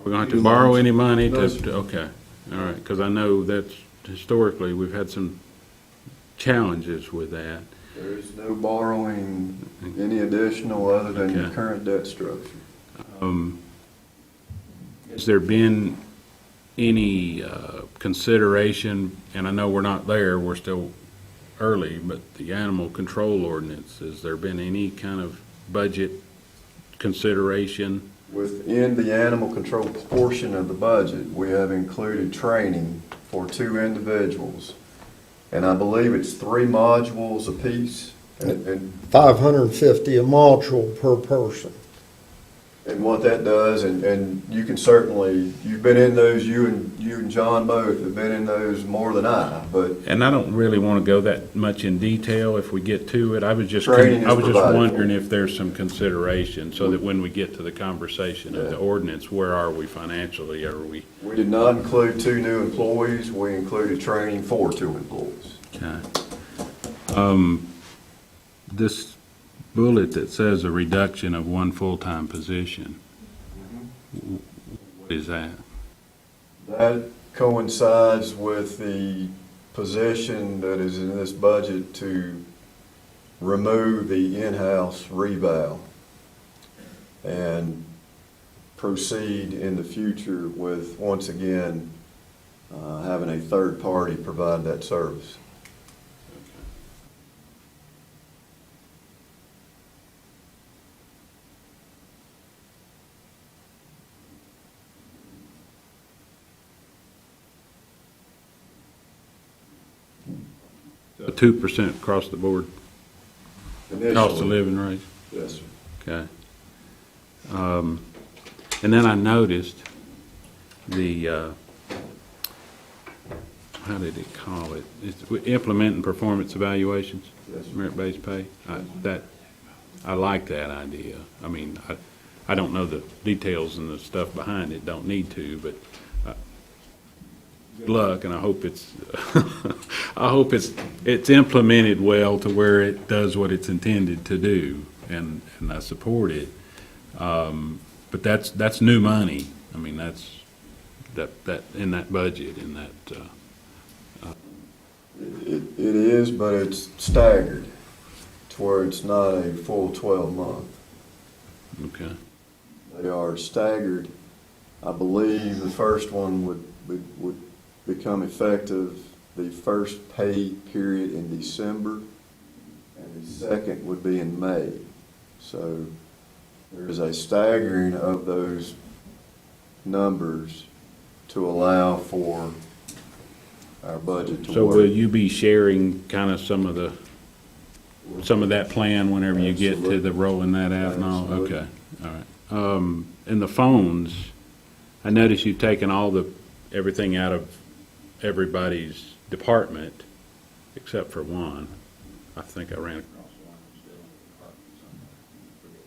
going to have to borrow any money No, to, sir. okay, all right, because I know that's, historically, we've had some challenges with that. There is no borrowing any additional other than the Okay. current debt structure. Has there been any consideration, and I know we're not there, we're still early, but the animal control ordinance, has there been any kind of budget consideration? Within the animal control portion of the budget, we have included training for 2 individuals. And I believe it's 3 modules apiece. And 550 a module per person. what that does, and you can certainly, you've been in those, you and John both have been in those more than I, but And I don't really want to go that much in detail if we get to it. I was just Training is provided. wondering if there's some consideration, so that when we get to the conversation of the ordinance, where are we financially? Are we? we did not include 2 new employees. We included training for 2 employees. Okay. This bullet that says a reduction of 1 full-time position, what is that? That coincides with the position that is in this budget to remove the in-house reval and proceed in the future with, once again, having a third party provide that service. A 2% across the board cost of Initially, living raise? yes, sir. Okay. And then I noticed how did it call it? It's implementing performance evaluations, Yes, sir. merit-based pay. I like that idea. I don't know the details and the stuff behind it, don't need to, but good luck, and I hope it's implemented well to where it does what it's intended to do, and I support it. But that's new money. That's that in that budget, in that. It is, but it's staggered to where it's not a full 12 month. Okay. They are staggered. I believe the first one would become effective the first pay period in December, and the second would be in May. So there is a staggering of those numbers to allow for our budget to So work. will you be sharing kind of some of that plan whenever you get to the Absolutely. rolling that out and all? Absolutely. Okay, all right. And the phones, I noticed you've taken everything out of everybody's department except for one. I think I ran across one still in the department somewhere. I forget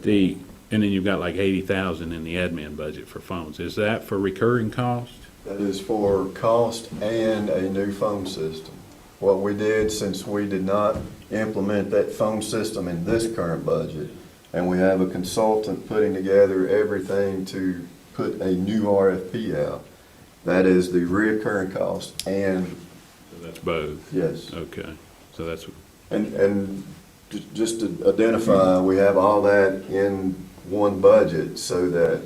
which one. And then you've got like 80,000 in the admin budget for phones. Is that for recurring cost? That is for cost and a new phone system. What we did, since we did not implement that phone system in this current budget, and we have a consultant putting together everything to put a new RFP out, that is the reoccurring cost and, So that's both? yes. Okay, so that's, And just to identify, we have all that in one budget so that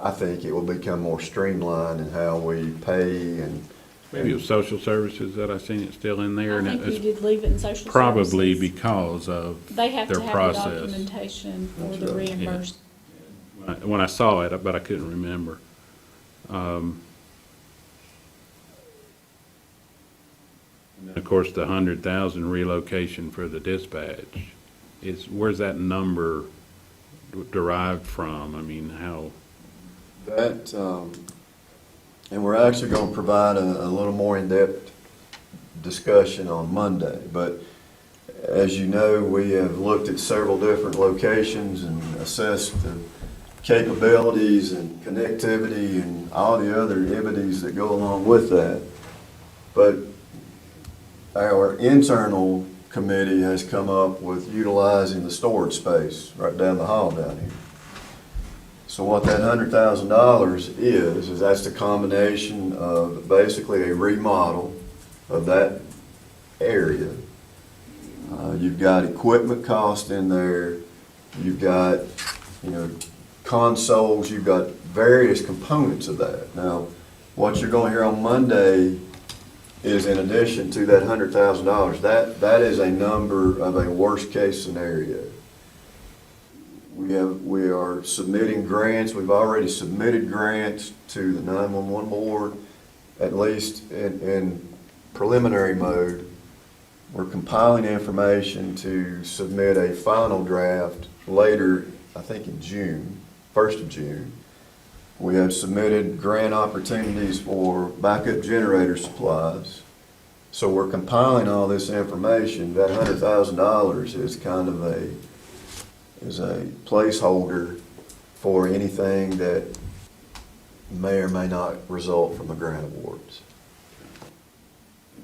I think it will become more streamlined in how we pay and. maybe it was social services that I seen it still in there. I and think it's you did leave it in social services. probably because of They have their to have the process. documentation for That's the right. reimbursement. When I saw it, but I couldn't remember. And then, of course, the 100,000 relocation for the dispatch where's that number derived from? I mean, how? That, and we're actually going to provide a little more in-depth discussion on Monday. But as you know, we have looked at several different locations and assessed the capabilities and connectivity and all the other abilities that go along with that. But our internal committee has come up with utilizing the storage space right down the hall down here. So what that $100,000 is that's the combination of basically a remodel of that area. You've got equipment cost in there. You've got, consoles. You've got various components of that. Now, what you're going to hear on Monday is in addition to that $100,000. That is a number of a worst case scenario. We are submitting grants. We've already submitted grants to the 911 board, at least in preliminary mode. We're compiling information to submit a final draft later, I think in June, 1st of June. We have submitted grant opportunities for backup generator supplies. So we're compiling all this information. That $100,000 is kind of a placeholder for anything that may or may not result from the grant awards.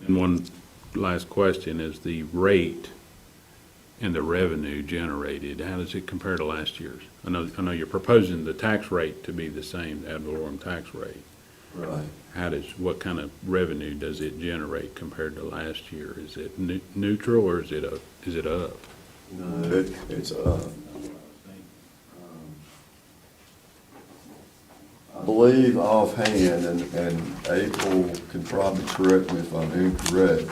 And one last question is the rate and the revenue generated. How does it compare to last year's? I know you're proposing the tax rate to be the same, the ad valorem tax rate. Right. What kind of revenue does it generate compared to last year? Is it neutral or is it up? No, it's I believe offhand, and April can probably correct me if I'm incorrect,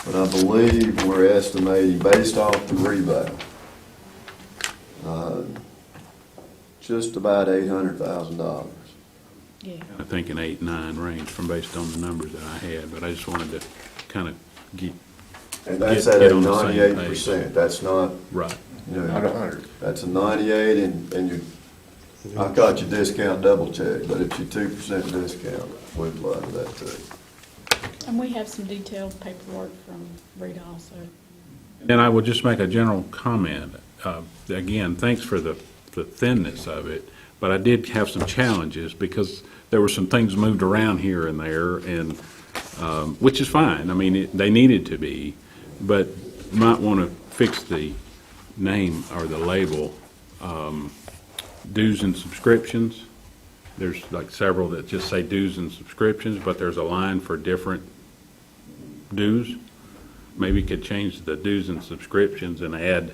but I believe we're estimating, based off the rebate, just about $800,000. Yeah. I think an 8-9 range based on the numbers that I had, but I just wanted to kind of get. And that's Get at a on the same 98%. That's not, Right. Not 100. That's a 98, and I got your discount double check, but it's your 2% discount. We'd apply that too. And we have some detailed paperwork from Rita also. And I would just make a general comment. Again, thanks for the thinness of it, but I did have some challenges because there were some things moved around here and there, and which is fine. I mean, they needed to be, but you might want to fix the name or the label, dues and subscriptions. There's like several that just say dues and subscriptions, but there's a line for different dues. Maybe you could change the dues and subscriptions and add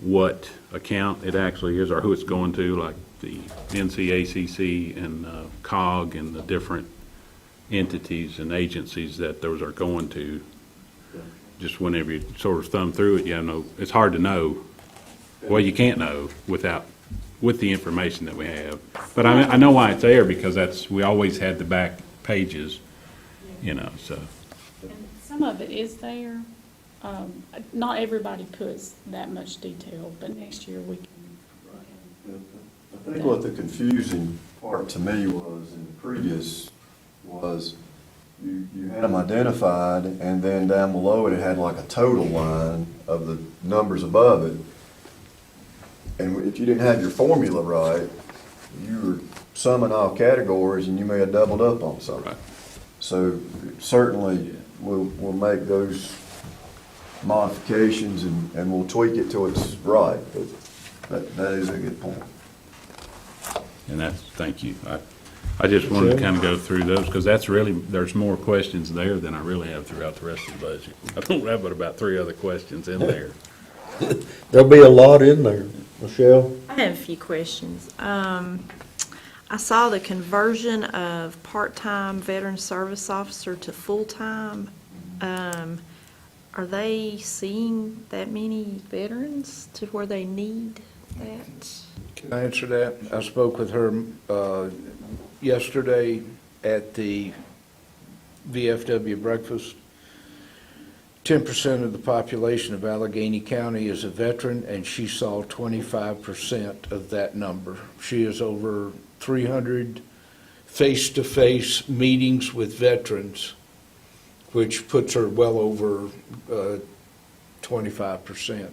what account it actually is or who it's going to, like the NCACC and COG and the different entities and agencies that those are going to. Just whenever you sort of thumb through it, it's hard to know. Well, you can't know with the information that we have. But I know why it's there because we always had the back pages, so. And some of it is there. Not everybody puts that much detail, but next year we can. I think what the confusing part to me was in the previous was you had them identified, and then down below it had like a total line of the numbers above it. And if you didn't have your formula right, you were summing all categories and you may have doubled up on something. Right. So certainly, we'll make those modifications and we'll tweak it till it's right, but that is a good point. And that's, thank you. I just wanted to kind of go through those, because that's really, there's more questions there than I really have throughout the rest of the budget. I don't have but about 3 other questions in there. There'll be a lot in there. Michelle? I have a few questions. I saw the conversion of part-time veteran service officer to full-time. Are they seeing that many veterans to where they need that? Can I answer that? I spoke with her yesterday at the VFW breakfast. 10% of the population of Alleghany County is a veteran, and she saw 25% of that number. She has over 300 face-to-face meetings with veterans, which puts her well over 25%.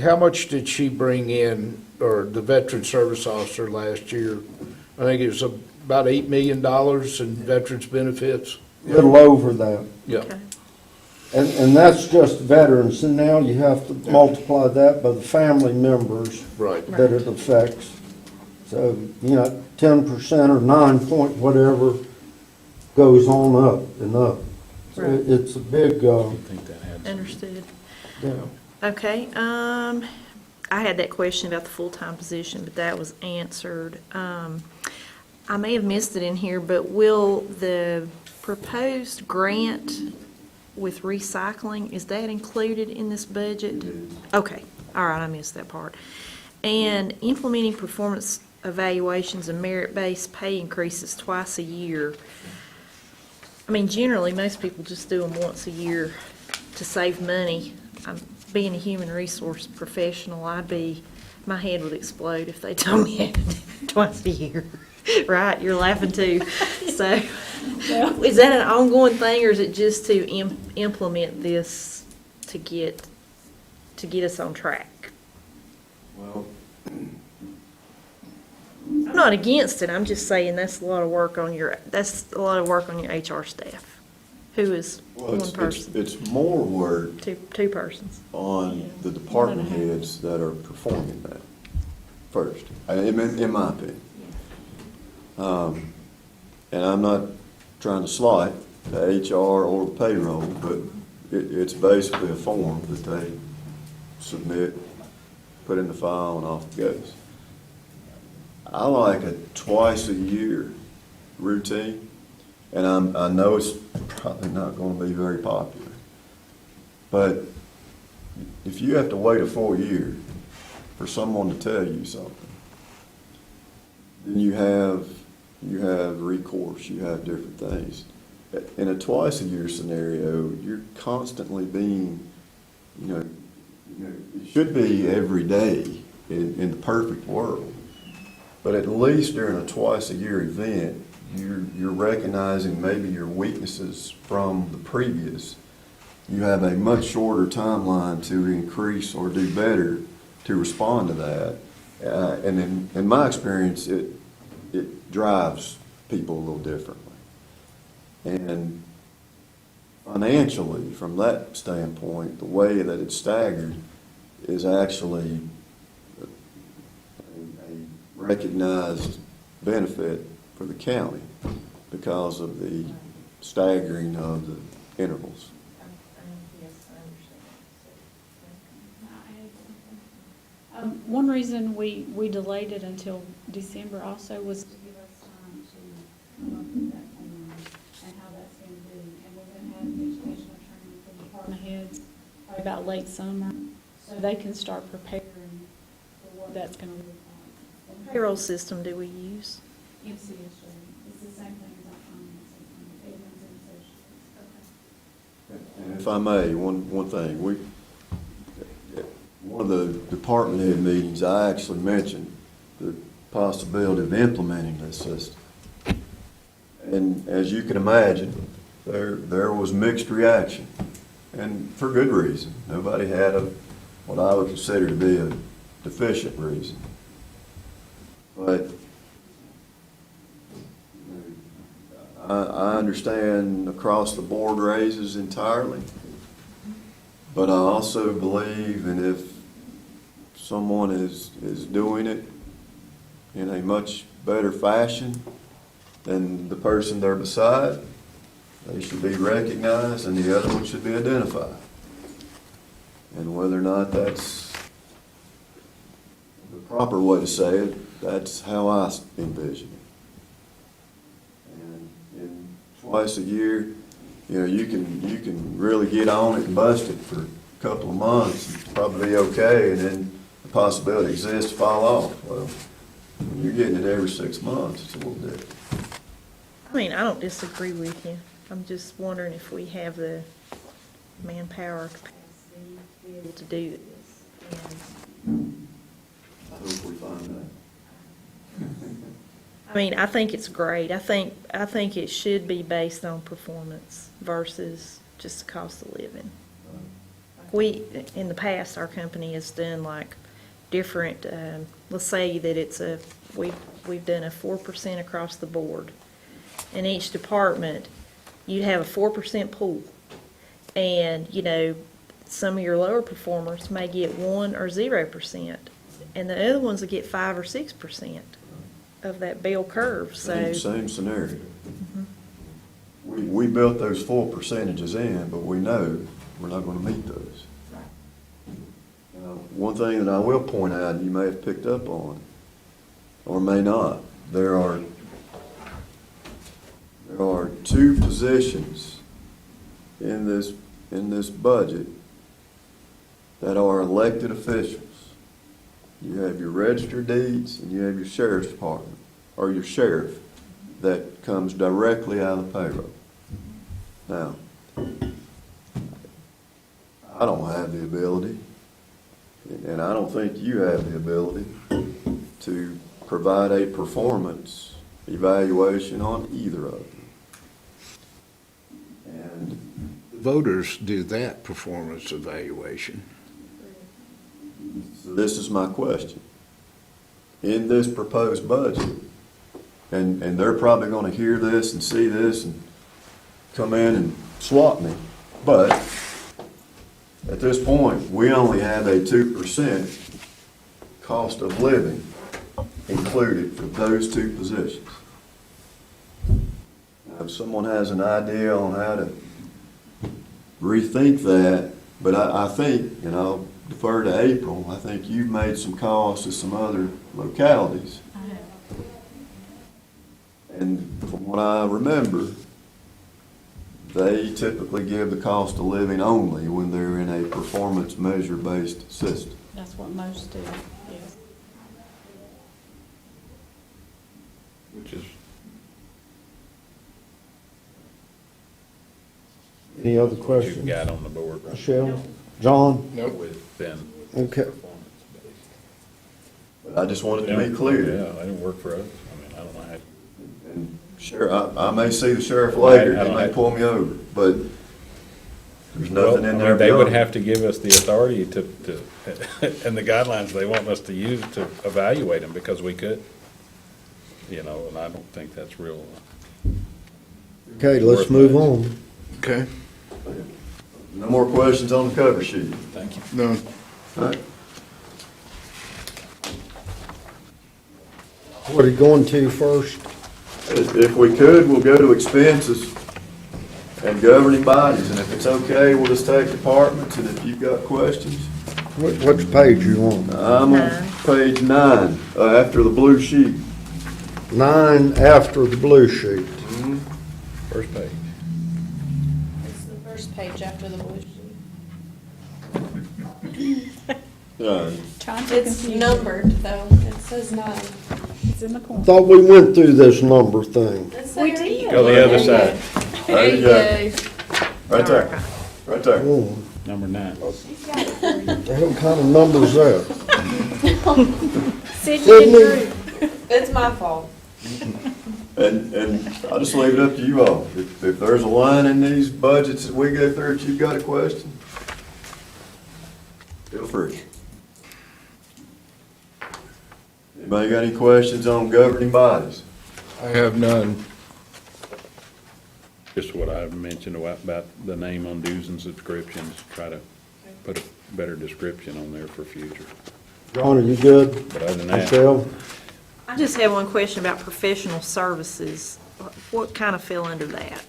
How much did she bring in, or the veteran service officer last year? I think it was about $8 million in veterans benefits. A little over that. Yeah. Okay. And that's just veterans, and now you have to multiply that by the family members Right. that it affects. So, 10% or 9 point whatever goes on up and up. So Right. it's a big, I think that adds. Understood. yeah. Okay, I had that question about the full-time position, but that was answered. I may have missed it in here, but will the proposed grant with recycling, is that included in this budget? Okay, all right, I missed that part. And implementing performance evaluations and merit-based pay increases twice a year. I mean, generally, most people just do them once a year to save money. Being a human resource professional, my head would explode if they told me I had to do it twice a year. Right, you're laughing too. So, is that an ongoing thing, or is it just to implement this to get us on track? Well, I'm not against it. I'm just saying that's a lot of work on your HR staff, who is well, one person, it's more work two persons. on the department heads that are performing that first, in my opinion. And I'm not trying to slight the HR or the payroll, but it's basically a form that they submit, put in the file, and off it goes. I like a twice a year routine, and I know it's probably not going to be very popular, but if you have to wait a full year for someone to tell you something, then you have recourse, you have different things. In a twice a year scenario, you're constantly being, it should be every day in the perfect world. But at least during a twice a year event, you're recognizing maybe your weaknesses from the previous. You have a much shorter timeline to increase or do better to respond to that. And in my experience, it drives people a little differently. And financially, from that standpoint, the way that it's staggered is actually a recognized benefit for the county because of the staggering of the intervals. One reason we delayed it until December also was to give us time to come up with that plan and how that's going to be. And we're going to have the educational training for the department heads probably about late summer, so they can start preparing for what that's going to look like. What payroll system do we use? MCSJ, it's the same thing as our finance system, Edmonds and Associates. And if I may, one thing, one of the department head meetings, I actually mentioned the possibility of implementing this system. And as you can imagine, there was mixed reaction, and for good reason. Nobody had what I would consider to be a deficient reason. But I understand across the board raises entirely, but I also believe, and if someone is doing it in a much better fashion than the person they're beside, they should be recognized and the other one should be identified. And whether or not that's the proper way to say it, that's how I envision it. And twice a year, you can really get on it and bust it for a couple of months, it's probably okay, and then the possibility exists to fall off. Well, when you're getting it every 6 months, it's a little different. I mean, I don't disagree with you. I'm just wondering if we have the manpower capacity to be able to do this. And, I hope we find that. I mean, I think it's great. I think it should be based on performance versus just the cost of living. In the past, our company has done like different, let's say that we've done a 4% across the board. In each department, you have a 4% pool. And, some of your lower performers may get 1 or 0%. And the other ones will get 5 or 6% of that bell curve, so. Same scenario. We built those full percentages in, but we know we're not going to meet those. One thing that I will point out, and you may have picked up on, or may not, there are 2 positions in this budget that are elected officials. You have your registered deeds and you have your sheriff's department, or your sheriff, that comes directly out of the payroll. Now, I don't have the ability, and I don't think you have the ability, to provide a performance evaluation on either of them. And Voters do that performance evaluation. so this is my question. In this proposed budget, and they're probably going to hear this and see this and come in and swat me, but at this point, we only have a 2% cost of living included for those 2 positions. Now, if someone has an idea on how to rethink that, but I think, and I'll defer to April, I think you've made some calls to some other localities. And from what I remember, they typically give the cost of living only when they're in a performance measure-based system. That's what most do, yes. Which is, Any other what you've questions? got on the board. Michelle? John? Within Okay. performance-based. But I just wanted to be clear. Yeah, that didn't work for us. I mean, I don't know how. And Sheriff, I may see the sheriff later, I he don't may have- pull me over, but there's Well, nothing I in mean, there they would beyond. have to give us the authority to, and the guidelines they want us to use to evaluate them, because we could, and I don't think that's real. Okay, let's move on. Okay. No more questions on the cover sheet. Thank you. No. All right. What are you going to first? If we could, we'll go to expenses and governing bodies, and if it's okay, we'll just take departments, and if you've got questions. Which page you on? I'm on page 9, after the blue sheet. 9 after the blue sheet. First page. It's the first page after the blue sheet. Trying to It's confuse you. numbered, though. It says 9. It's in the corner. Thought we went through this number thing. We did. Go the other side. There you go. Right there, right there. Oh, Number 9. the hell kind of number's that? Sydney Sydney? and Drew. It's my fault. And I'll just leave it up to you all. If there's a line in these budgets that we go through that you've got a question, feel free. Anybody got any questions on governing bodies? I have none. Just what I mentioned about the name on dues and subscriptions, try to put a better description on there for future. John, are you good? But other than that, Michelle? I just have one question about professional services. What kind of fell under that?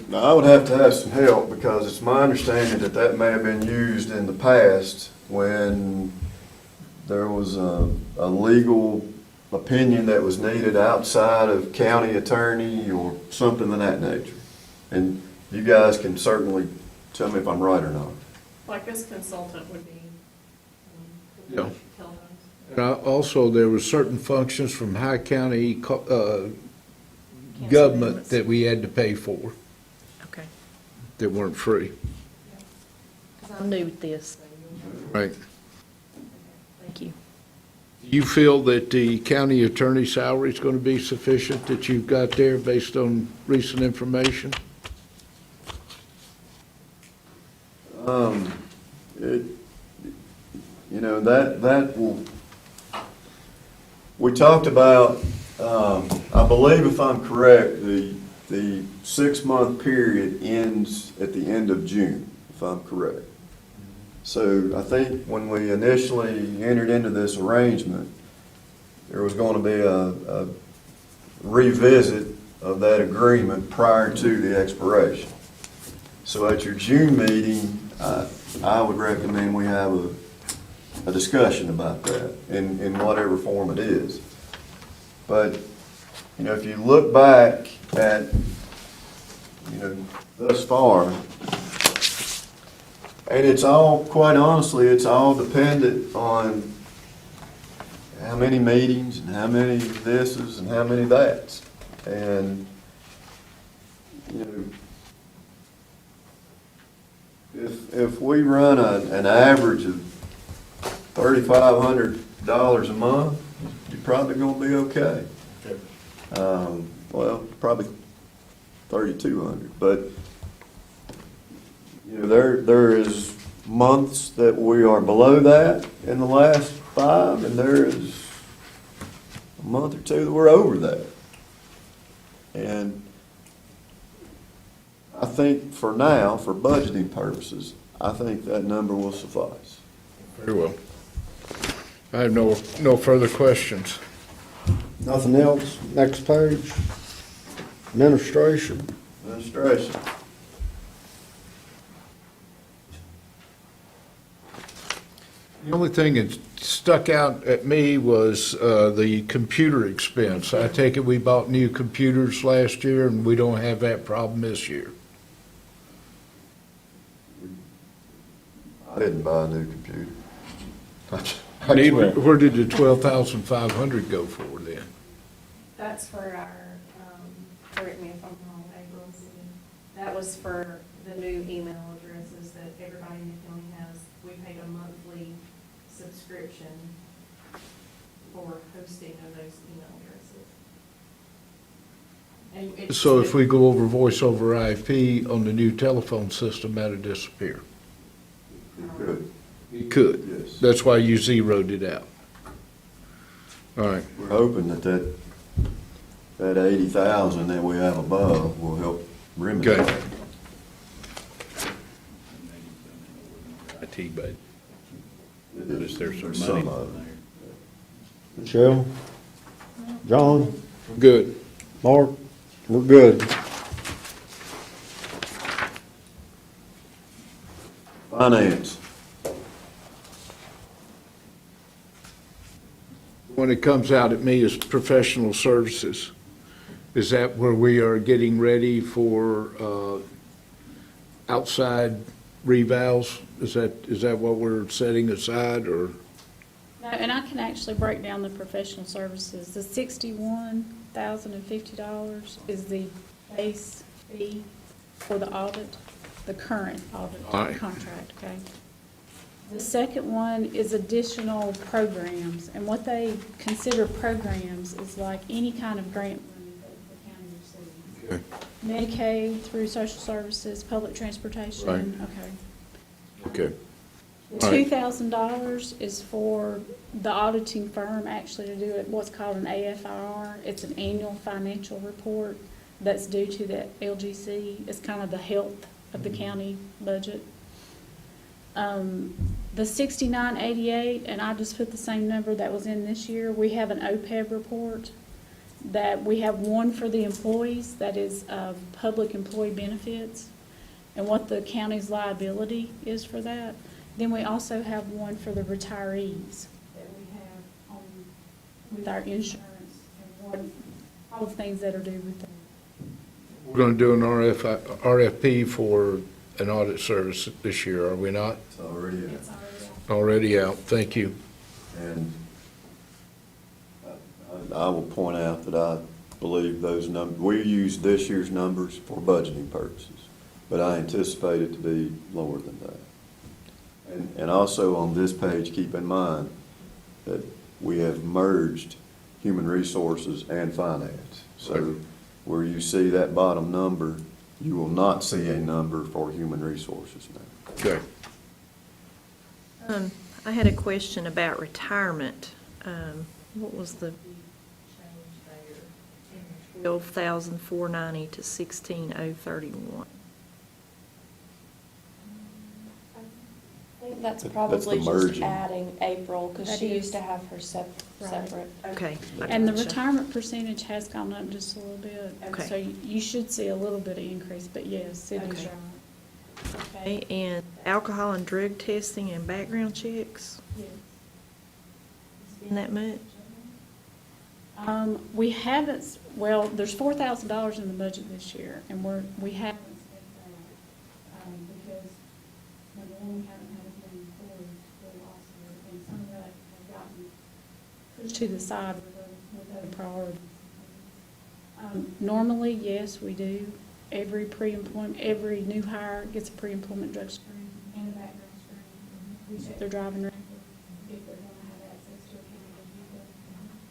Now, I would have to have some help because it's my understanding that that may have been used in the past when there was a legal opinion that was needed outside of county attorney or something of that nature. And you guys can certainly tell me if I'm right or not. Like this consultant would be. Yeah. And also, there were certain functions from High County government that we had to pay for Okay, that weren't free. because I'm new with this. Right. Thank you. You feel that the county attorney salary is going to be sufficient that you've got there based on recent information? That will, we talked about, I believe if I'm correct, the 6-month period ends at the end of June, if I'm correct. So I think when we initially entered into this arrangement, there was going to be a revisit of that agreement prior to the expiration. So at your June meeting, I would recommend we have a discussion about that in whatever form it is. But, if you look back at, thus far, and it's all, quite honestly, it's all dependent on how many meetings and how many thises and how many that's. And, if we run an average of $3,500 a month, you're probably gonna be okay. Well, probably 3,200, but there is months that we are below that in the last 5, and there is a month or 2 that we're over that. And I think for now, for budgeting purposes, I think that number will suffice. Very well. I have no further questions. Nothing else? Next page. Administration. Administration. The only thing that stuck out at me was the computer expense. I take it we bought new computers last year, and we don't have that problem this year. I didn't buy a new computer. Where did the $12,500 go for then? That's for our, correct me if I'm wrong, April, that was for the new email addresses that everybody in the county has. We paid a monthly subscription for hosting of those email addresses. And it's So if we go over voice over IP on the new telephone system, that'll disappear. It could. It could. Yes. That's why you zeroed it out. All right. We're hoping that 80,000 that we have above will help remedy Okay. that. IT budget. Notice there's There's some money some of in it. there. Michelle? John? Good. Mark? We're good. Finance. When it comes out at me as professional services, is that where we are getting ready for outside revals? Is that what we're setting aside, or? No, and I can actually break down the professional services. The $61,050 is the base fee for the audit, the current audit All right. contract, okay? The second one is additional programs, and what they consider programs is like any kind of grant money that the county receives. Medicaid through social services, public transportation, okay. Okay. All right. $2,000 is for the auditing firm actually to do it, what's called an AFIR. It's an annual financial report that's due to the LGC. It's kind of the health of the county budget. The 6988, and I just put the same number that was in this year, we have an OPEB report that we have one for the employees, that is public employee benefits, and what the county's liability is for that. Then we also have one for the retirees that we have with our insurance and all the things that are due with that. We're going to do an RFP for an audit service this year, are we not? It's already in. It's already Already out, thank you. And I will point out that I believe those numbers, we use this year's numbers for budgeting purposes, but I anticipate it to be lower than that. And also on this page, keep in mind that we have merged human resources and finance. So where you see that bottom number, you will not see a number for human resources now. Okay. I had a question about retirement. What was the change there? 12,490 to 16,031. I think that's the probably just merging. adding April, because That she is. used to have her separate. Okay. I And the gotcha. retirement percentage has gone up just a little bit. And Okay. so you should see a little bit of increase, but yes, it is Okay. right. Okay, and alcohol and drug testing and background checks, Yes. isn't that much? We haven't, well, there's $4,000 in the budget this year, and we haven't spent that, because, number one, we haven't had as many employees for last year, and some of that has gotten pushed to the side with other priorities. Normally, yes, we do. Every new hire gets a pre-employment drug screen and a background screen. We check their driving record, if they're gonna have access to a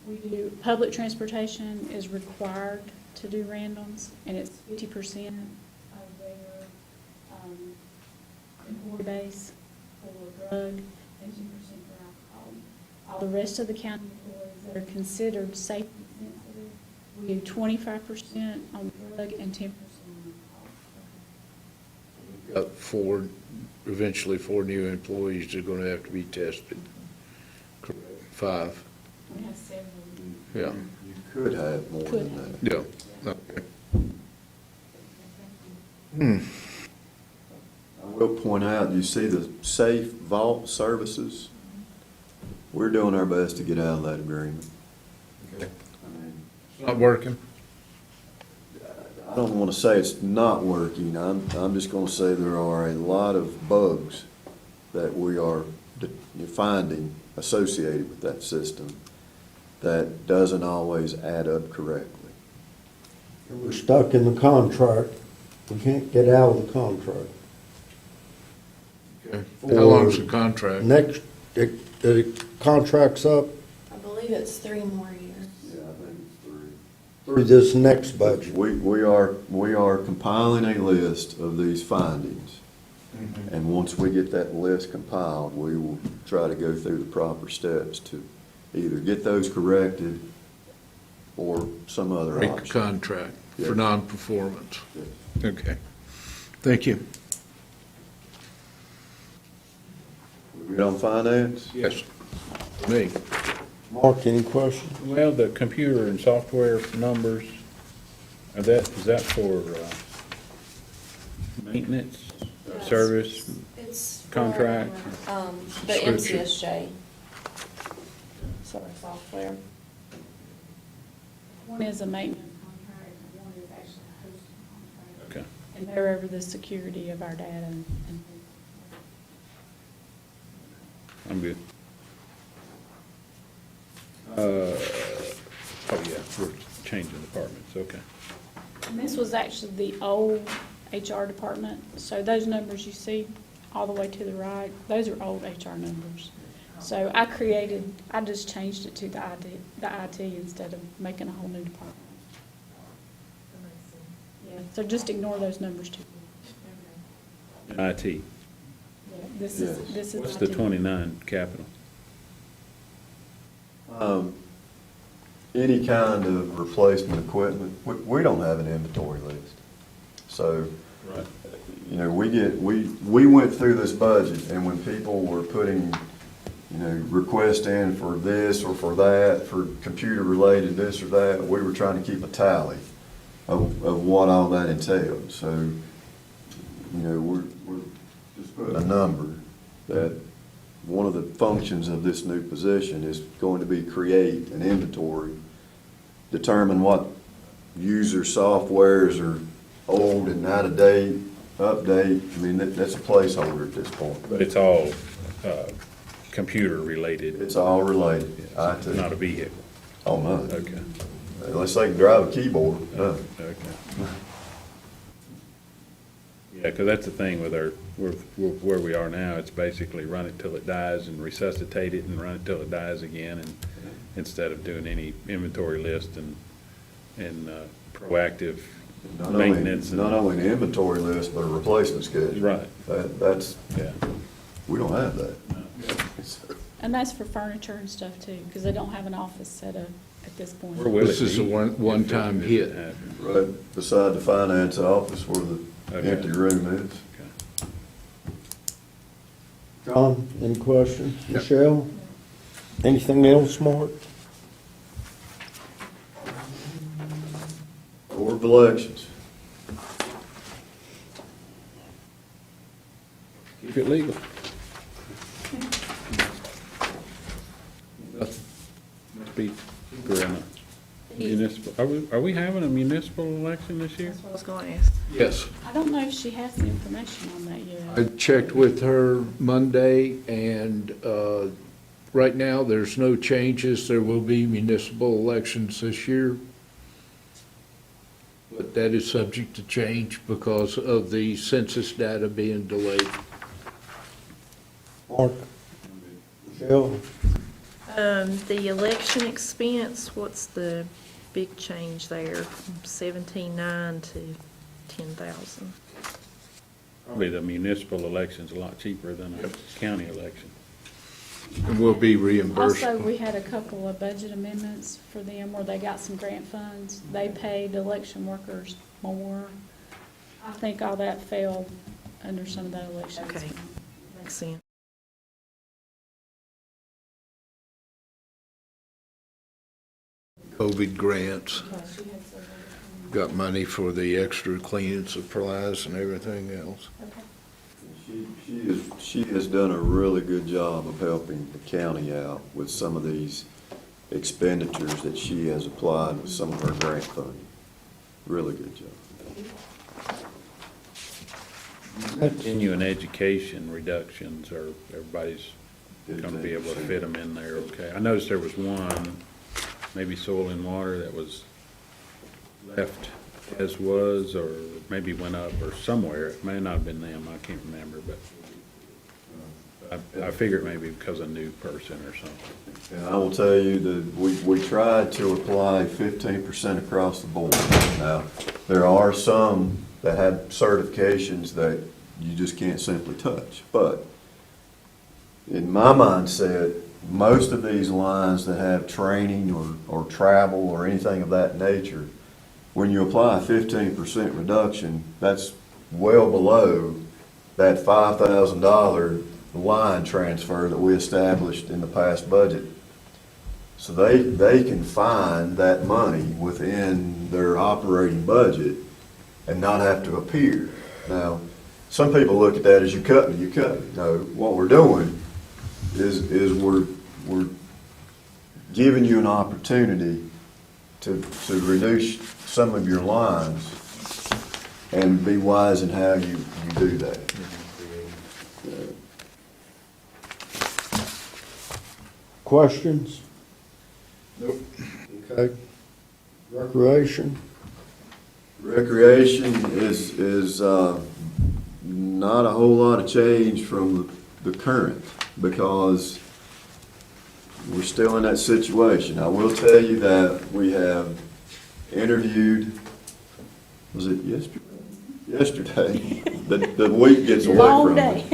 county vehicle. We do, public transportation is required to do randoms, and it's 50% of their, employee base for drug and 2% for alcohol. All the rest of the county employees that are considered safety sensitive, we do 25% on drug and 10% on alcohol. Got eventually four new employees that are going to have to be tested. Correct. 5, We have several. yeah, You could have more than that. yeah. Okay. I will point out, you see the safe vault services? We're doing our best to get out of that agreement. Okay. I mean, It's not working? I don't want to say it's not working. I'm just going to say there are a lot of bugs that we are finding associated with that system that doesn't always add up correctly. We're stuck in the contract. We can't get out of the contract. Okay. How long's the contract? Next, the contract's up I believe it's 3 more years. Yeah, I think it's 3. through this next budget. We are compiling a list of these findings. And once we get that list compiled, we will try to go through the proper steps to either get those corrected or some other Break the option. contract Yeah. for non-performance. Yes. Okay. Thank you. We good on finance? Yes. Me. Mark, any questions? Well, the computer and software numbers, is that for maintenance, service? It's Contract. the Subscription. MCSJ. Sorry, software. One is a maintenance contract, and one is actually a hosting contract. Okay. And they're over the security of our data and I'm good. Oh, yeah, we're changing departments, okay. And this was actually the old HR department, so those numbers you see all the way to the right, those are old HR numbers. So I just changed it to the IT instead of making a whole new department. Yeah, so just ignore those numbers too. IT, Yeah, this is what's IT. the 29 capital? Any kind of replacement equipment, we don't have an inventory list. So, Right. you know, we went through this budget, and when people were putting, you know, requests in for this or for that, for computer-related this or that, we were trying to keep a tally of what all that entailed. So, you know, we're just putting a number that one of the functions of this new position is going to be create an inventory, determine what user softwares are old and out of date, update. I mean, that's a placeholder at this point. But it's all computer related, It's all related, IT. not a vehicle. Oh, no. Okay. Unless they can drive a keyboard, no. Okay. Yeah, because that's the thing with where we are now, it's basically run it till it dies and resuscitate it and run it till it dies again, and instead of doing any inventory list and proactive maintenance. Not only an inventory list, but a replacement schedule. Right. That's, Yeah. we don't have that. And that's for furniture and stuff too, because they don't have an office set up at this point. Where will This it is a be one-time if it hit. happens? Right beside the finance office where the Okay. empty room is. Okay. John, any questions? Michelle? Anything else, Mark? Board of Elections. Keep it legal. Must be cheaper in a municipal. Are we having a municipal election this year? That's what I was going to ask. Yes. I don't know if she has the information on that I yet. checked with her Monday, and right now, there's no changes. There will be municipal elections this year. But that is subject to change because of the census data being delayed. Mark? Michelle? The election expense, what's the big change there from 17,900 to 10,000? Probably the municipal election's a lot cheaper than a county election. And we'll be reimbursed. Also, we had a couple of budget amendments for them where they got some grant funds. They paid election workers more. I think all that fell under some of that election. Okay. Makes sense. COVID grants, got money for the extra cleaning supplies and everything else. She has done a really good job of helping the county out with some of these expenditures that she has applied with some of her grant funding. Really good job. Continuing education reductions, or everybody's gonna be able to fit them in there, okay? I noticed there was one, maybe soil and water, that was left as was, or maybe went up or somewhere. It may not have been them, I can't remember, but I figure it may be because of a new person or something. And I will tell you that we tried to apply 15% across the board. Now, there are some that have certifications that you just can't simply touch. But in my mindset, most of these lines that have training or travel or anything of that nature, when you apply a 15% reduction, that's well below that $5,000 line transfer that we established in the past budget. So they can find that money within their operating budget and not have to appear. Now, some people look at that as you cut me. No, what we're doing is we're giving you an opportunity to reduce some of your lines and be wise in how you do that. Questions? Nope. Okay. Recreation? Recreation is not a whole lot of change from the current, because we're still in that situation. I will tell you that we have interviewed, was it yesterday? Yesterday. The week gets away from me.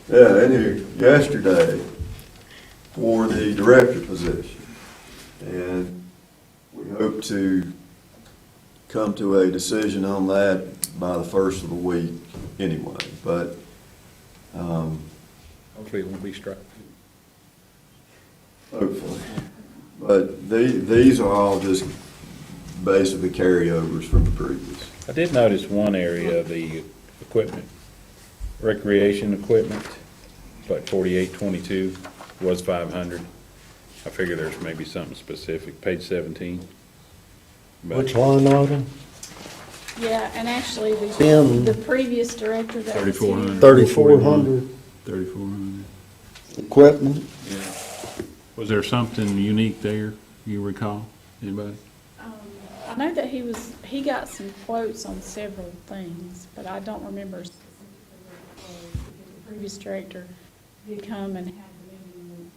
Yeah, interviewed yesterday for the director position. And we hope to come to a decision on that by the first of the week anyway, but, Hopefully it won't be struck. hopefully. But these are all just basically carryovers from the previous. I did notice one area of the equipment, recreation equipment, like 4822 was 500. I figure there's maybe something specific, page 17. But- Which line item? Yeah, and actually, Ten. the previous director that was here. 3,400. 3,400 3,400. equipment. Was there something unique there, you recall? Anybody? I know that he got some quotes on several things, but I don't remember specifically what it was, because the previous director did come and have the meeting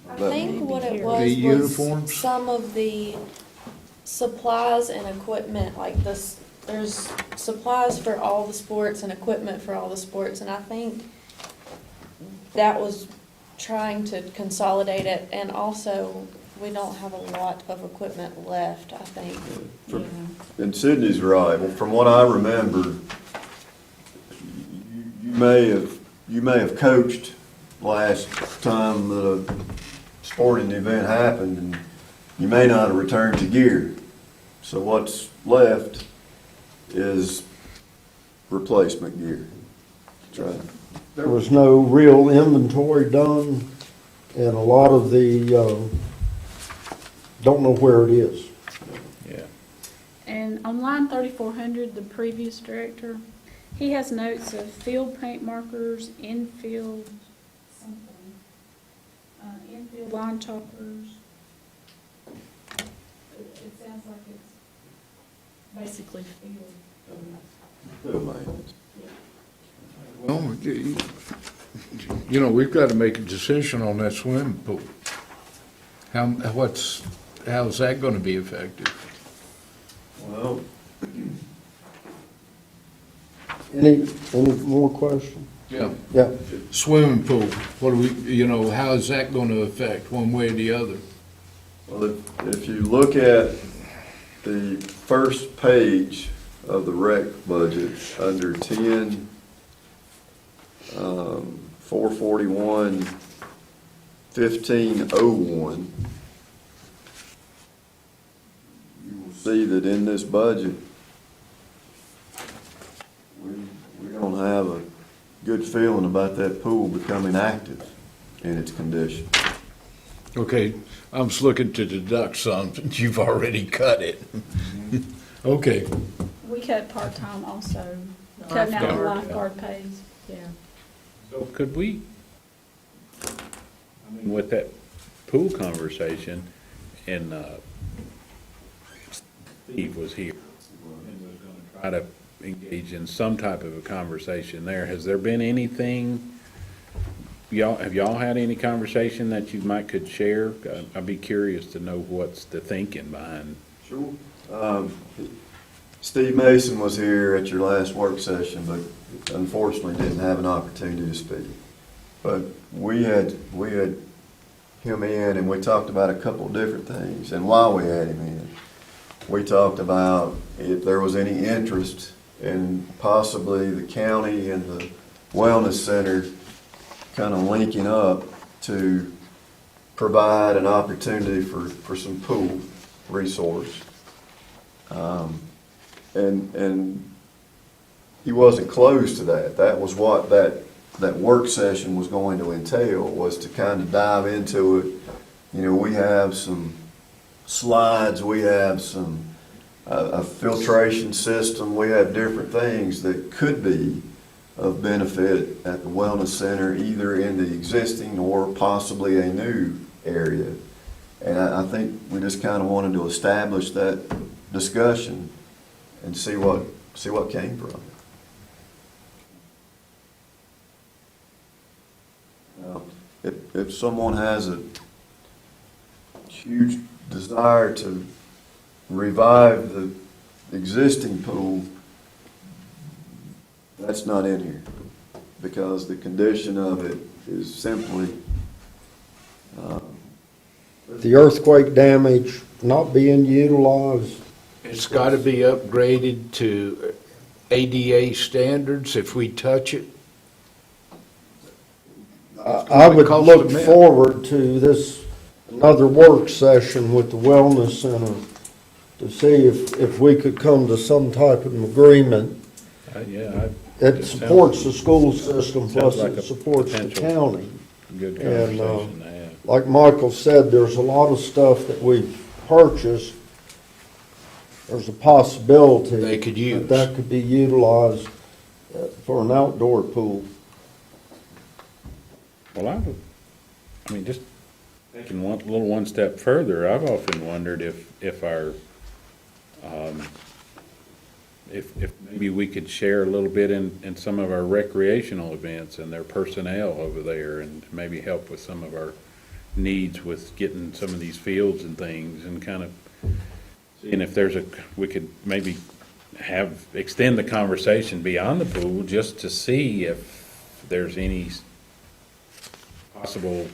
with them. I think what it The was uniforms? some of the supplies and equipment, like this, there's supplies for all the sports and equipment for all the sports, and I think that was trying to consolidate it, and also, we don't have a lot of equipment left, I think. And Sydney's right. Well, from what I remember, you may have coached last time the sporting event happened, and you may not have returned to gear. So what's left is replacement gear. That's right. There was no real inventory done, and a lot of the, don't know where it is. Yeah. And on line 3,400, the previous director, he has notes of field paint markers, infield something, infield line choppers. It sounds like it's basically field. Field maintenance. Well, you know, we've got to make a decision on that swimming pool. How's that going to be effective? Well, Any more questions? Yeah. Yeah. Swimming pool, what do we, you know, how is that going to affect one way or the other? well, if you look at the first page of the rec budget, under 10, 441, 1501, you will see that in this budget, we don't have a good feeling about that pool becoming active in its condition. Okay, I'm just looking to deduct something, you've already cut it. Okay, We cut part-time also, cutting out the lifeguard pays, yeah. So could we, with that pool conversation, and Steve was here, and was going to try to engage in some type of a conversation there. Has there been anything, have y'all had any conversation that you might could share? I'd be curious to know what's the thinking behind. Sure. Steve Mason was here at your last work session, but unfortunately didn't have an opportunity to speak. But we had him in, and we talked about a couple of different things. And while we had him in, we talked about if there was any interest in possibly the county and the wellness center kind of linking up to provide an opportunity for some pool resource. And he wasn't close to that. That was what that work session was going to entail, was to kind of dive into it. You know, we have some slides, we have some a filtration system, we have different things that could be of benefit at the wellness center, either in the existing or possibly a new area. And I think we just kind of wanted to establish that discussion and see what see what came from it. Now, if someone has a huge desire to revive the existing pool, that's not in here, because the condition of it is simply, The earthquake damage not being utilized, It's got to be upgraded to ADA standards if we touch it. I would Cost look a mint. forward to this, another work session with the Wellness Center to see if we could come to some type of agreement. Yeah, It supports the school system, plus Sounds like it a supports the potential- county. good And, conversation to have. Like Michael said, there's a lot of stuff that we've purchased. There's a possibility. They could use. That could be utilized for an outdoor pool. Well, I mean, just taking one step further, I've often wondered if our, if maybe we could share a little bit in some of our recreational events and their personnel over there, and maybe help with some of our needs with getting some of these fields and things, and kind of seeing if we could maybe extend the conversation beyond the pool, just to see if there's any possible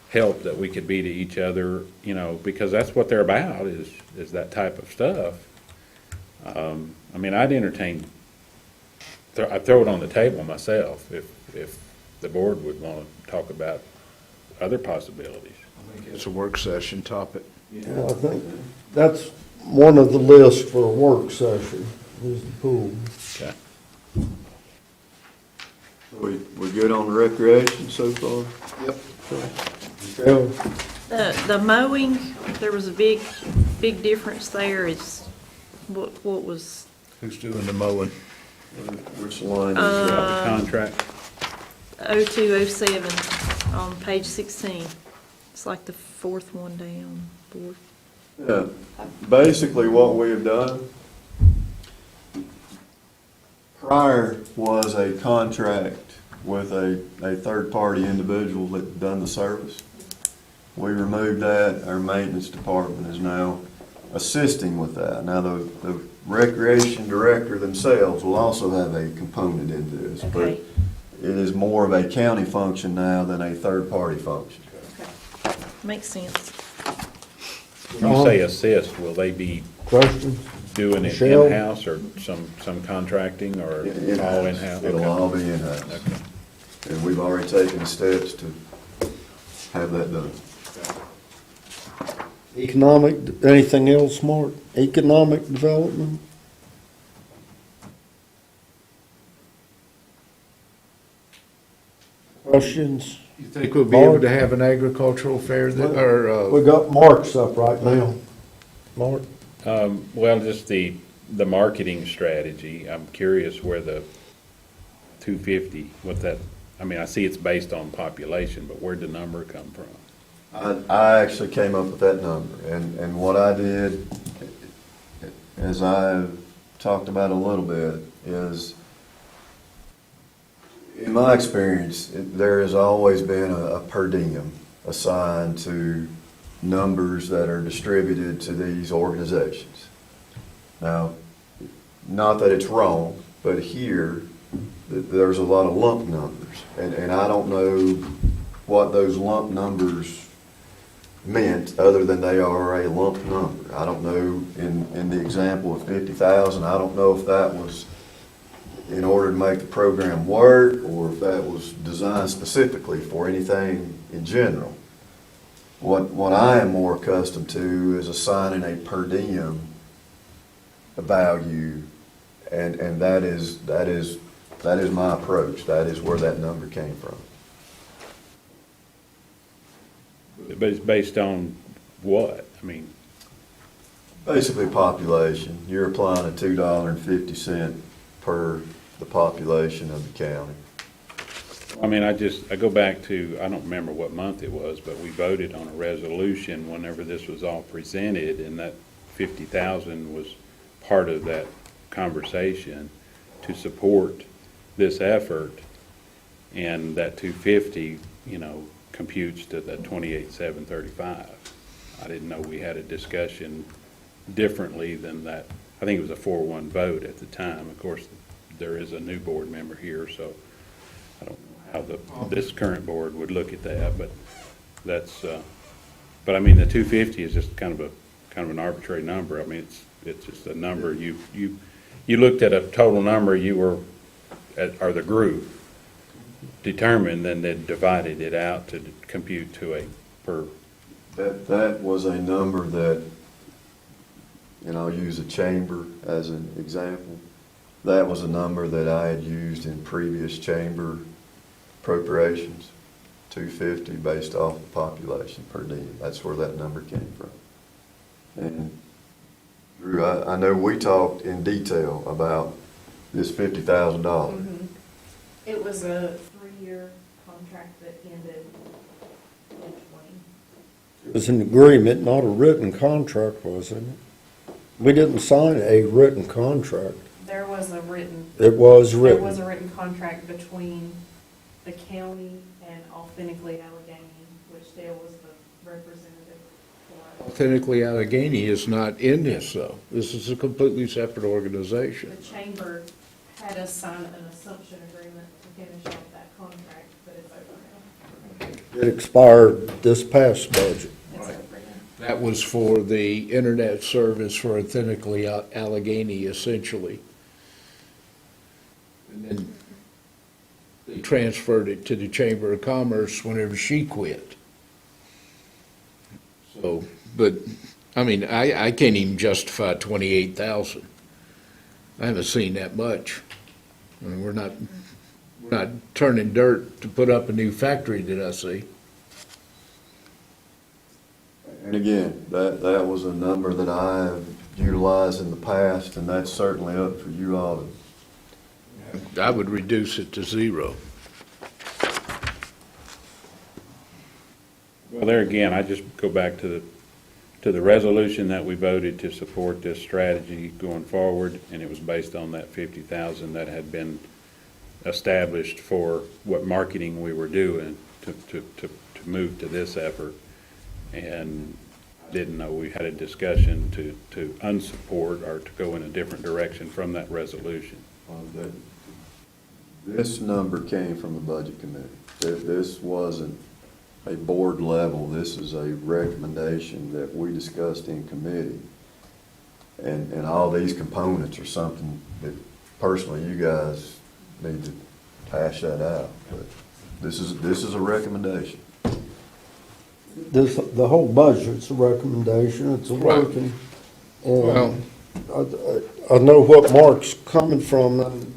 help that we could be to each other, because that's what they're about, is that type of stuff. I mean, I'd I'd throw it on the table myself if the board would want to talk about other possibilities. I think it's a work session topic. Yeah, I think that's one of the lists for a work session, is the pool. Okay. we're good on the recreation so far? Yeah. The mowing, there was a big difference there. Is what was, Who's doing the mowing? Which line is Uh, that? The contract, 0207 on page 16. It's like the fourth one down, board. Yeah, basically what we have done prior was a contract with a third-party individual that done the service. We removed that. Our maintenance department is now assisting with that. Now, the recreation director themselves will also have a component in this, but Okay. it is more of a county function now than a third-party function. Makes sense. when you say assist, will they be Questions? doing it Michelle? in-house, or some contracting, or all in-house? It'll Okay. all be in-house. Okay. And we've already taken steps to have that done. Anything else, Mark? Economic development? Questions? You think we'll be able to have an agricultural fair We got Mark's up right now. Mark? Well, just the marketing strategy, I'm curious where the 250, what that, I mean, I see it's based on population, but where'd the number come from? I actually came up with that number, and what I did, as I talked about a little bit, is, in my experience, there has always been a per diem assigned to numbers that are distributed to these organizations. Now, not that it's wrong, but here, there's a lot of lump numbers, and I don't know what those lump numbers meant, other than they are a lump number. I don't know, in the example of 50,000, I don't know if that was in order to make the program work, or if that was designed specifically for anything in general. What I am more accustomed to is assigning a per diem value, and that is my approach. That is where that number came from. But it's based on what? I mean, Basically population. You're applying a $2.50 per the population of the county. I mean, I go back to, I don't remember what month it was, but we voted on a resolution whenever this was all presented, and that 50,000 was part of that conversation to support this effort, and that 250, computes to the 28,735. I didn't know we had a discussion differently than that. I think it was a 4-1 vote at the time. Of course, there is a new board member here, so I don't know how this current board would look at that, but that's, but I mean, the 250 is just kind of an arbitrary number. I mean, it's just a number. You looked at a total number or the group determined, then they divided it out to compute to a per. That was a number that, and I'll use a chamber as an example. That was a number that I had used in previous chamber appropriations, 250 based off the population per diem. That's where that number came from. And Drew, I know we talked in detail about this $50,000. It was a 3-year contract that ended in 20. It was an agreement, not a written contract, wasn't it? We didn't sign a written contract. There was a written. It was written. There was a written contract between the county and Authentically Alleghany, which Dale was the representative for. Authentically Alleghany is not in this, though. This is a completely separate organization. The chamber had us sign an assumption agreement to finish off that contract, but it's over now. It expired this past budget. It's over now. That was for the internet service for Authentically Alleghany, essentially. And then they transferred it to the Chamber of Commerce whenever she quit. So, but, I mean, I can't even justify 28,000. I haven't seen that much. I mean, we're not turning dirt to put up a new factory that I see. And again, that was a number that I have utilized in the past, and that's certainly up for you all to. I would reduce it to 0. Well, there again, I just go back to the resolution that we voted to support this strategy going forward, and it was based on that 50,000 that had been established for what marketing we were doing to move to this effort. And didn't know we had a discussion to unsupport or to go in a different direction from that resolution. This number came from the budget committee. This wasn't a board level. This is a recommendation that we discussed in committee. And all these components are something that personally you guys need to hash that out. But this is a recommendation. The whole budget's a recommendation, it's a working. Well, I know what Mark's coming from, and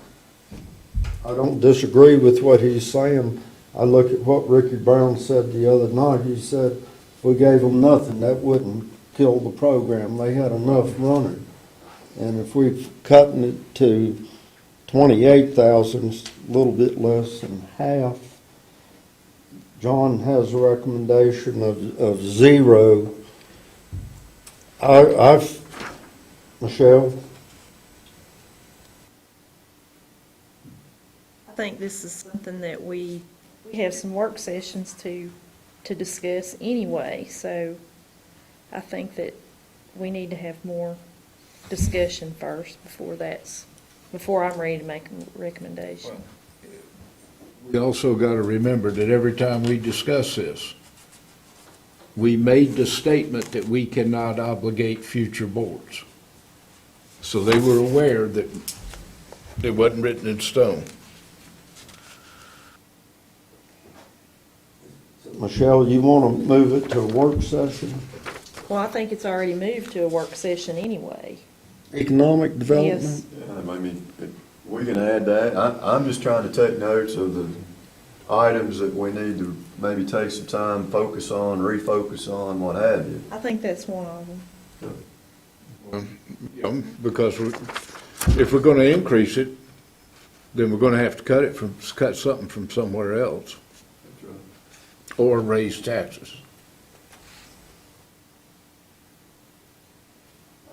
I don't disagree with what he's saying. I look at what Ricky Brown said the other night. He said, if we gave them nothing, that wouldn't kill the program. They had enough running. And if we're cutting it to 28,000, a little bit less than half. John has a recommendation of 0. Michelle? I think this is something that we have some work sessions to discuss anyway, so I think that we need to have more discussion first before I'm ready to make a recommendation. we also got to remember that every time we discuss this, we made the statement that we cannot obligate future boards. So they were aware that it wasn't written in stone. Michelle, you want to move it to a work session? Well, I think it's already moved to a work session anyway. Economic development? Yes. I mean, we can add that. I'm just trying to take notes of the items that we need to maybe take some time, focus on, refocus on, what have you. I think that's one of them. Because if we're going to increase it, then we're going to have to cut something from somewhere else. Or raise taxes.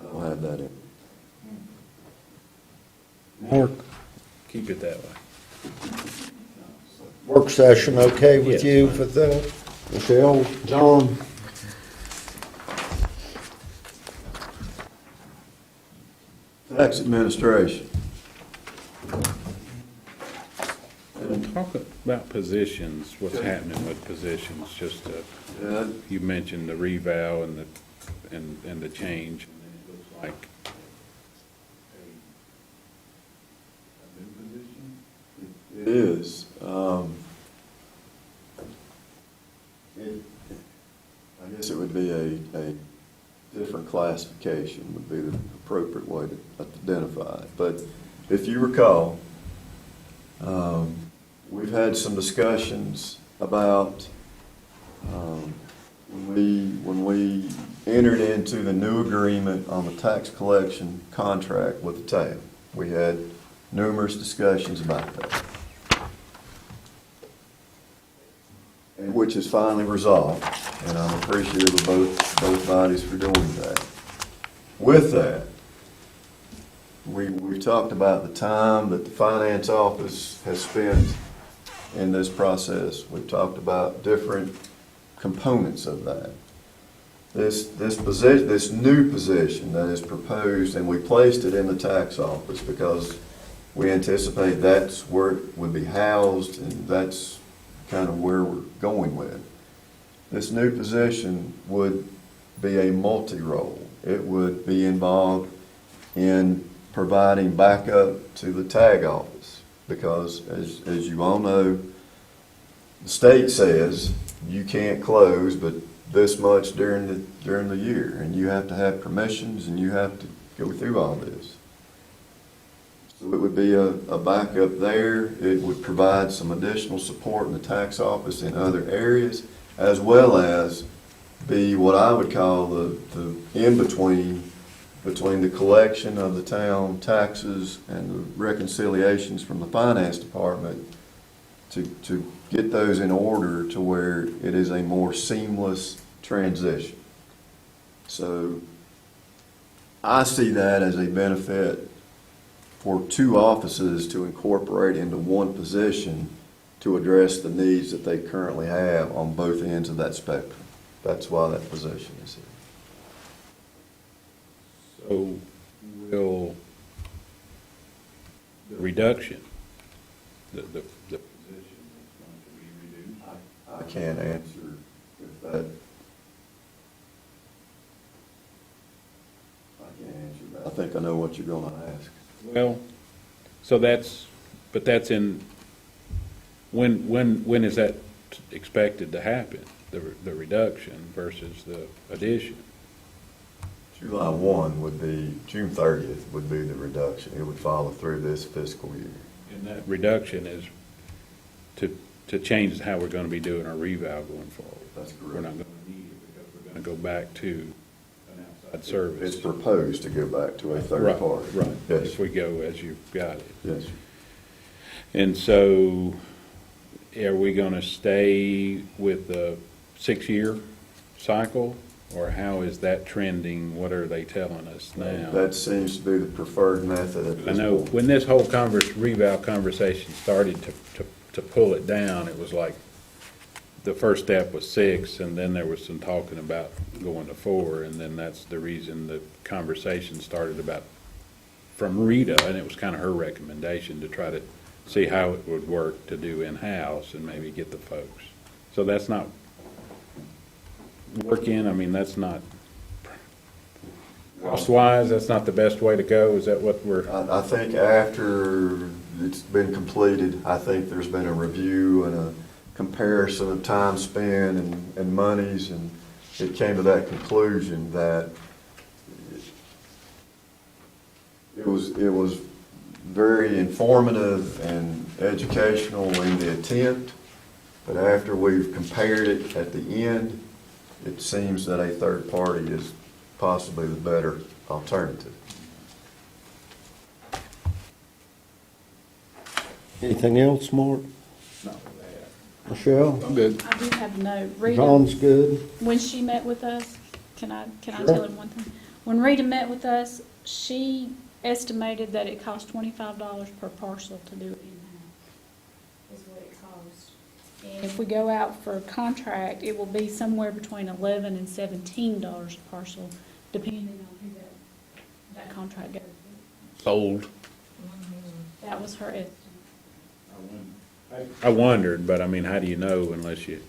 I don't have that in. Mark, Keep it that way. work session okay with Yes. you for that? Michelle, John? Tax administration. Talk about positions, what's happening with positions, just, Yeah, you mentioned the revow and the change, and then it looks like a new position? it is. I guess it would be a different classification would be the appropriate way to identify it. But if you recall, we've had some discussions about when we entered into the new agreement on the tax collection contract with the town. We had numerous discussions about that, and which is finally resolved, and I'm appreciative of both bodies for doing that. With that, we talked about the time that the finance office has spent in this process. We've talked about different components of that. This new position that is proposed, and we placed it in the tax office because we anticipate that's where it would be housed, and that's kind of where we're going with. This new position would be a multi-role. It would be involved in providing backup to the tag office because, as you all know, the state says you can't close but this much during the year, and you have to have permissions and you have to go through all this. So it would be a backup there. It would provide some additional support in the tax office in other areas, as well as be what I would call the in-between between the collection of the town taxes and the reconciliations from the finance department to get those in order to where it is a more seamless transition. So I see that as a benefit for two offices to incorporate into one position to address the needs that they currently have on both ends of that spectrum. That's why that position is here. So will the reduction, the position is going to be reduced? I can't answer if that. I can't answer that. I think I know what you're going to ask. Well, so but that's in, when is that expected to happen? The reduction versus the addition? July 1 would be, June 30th would be the reduction. It would follow through this fiscal year. And that reduction is to change how we're going to be doing our revow going forward. That's correct. We're not going to need it because we're going to go back to an outside service. It's proposed to go back to a third Right, party. right. Yes. If we go as you've got it. Yes. And so are we going to stay with the 6-year cycle? Or how is that trending? What are they telling us now? That seems to be the preferred method at I this know point. when this whole revow conversation started to pull it down, it was like the first step was 6, and then there was some talking about going to 4, and then that's the reason the conversation started about from Rita, and it was kind of her recommendation to try to see how it would work to do in-house and maybe get the folks. So that's not working, I mean, that's not, cost-wise, that's not the best way to go, is that what we're? I think after it's been completed, I think there's been a review and a comparison of time spent and monies, and it came to that conclusion that it was very informative and educational in the attempt, but after we've compared it at the end, it seems that a third party is possibly the better alternative. Anything else, Mark? Not with that. Michelle? I'm good. I do have a note. Rita, John's good? when she met with us, can I Sure. tell her one thing? When Rita met with us, she estimated that it costs $25 per parcel to do it in-house, is what it costs. And if we go out for a contract, it will be somewhere between $11 and $17 a parcel, depending on who that contract goes with. Sold. That was her estimate. I wondered, but I mean, how do you know unless you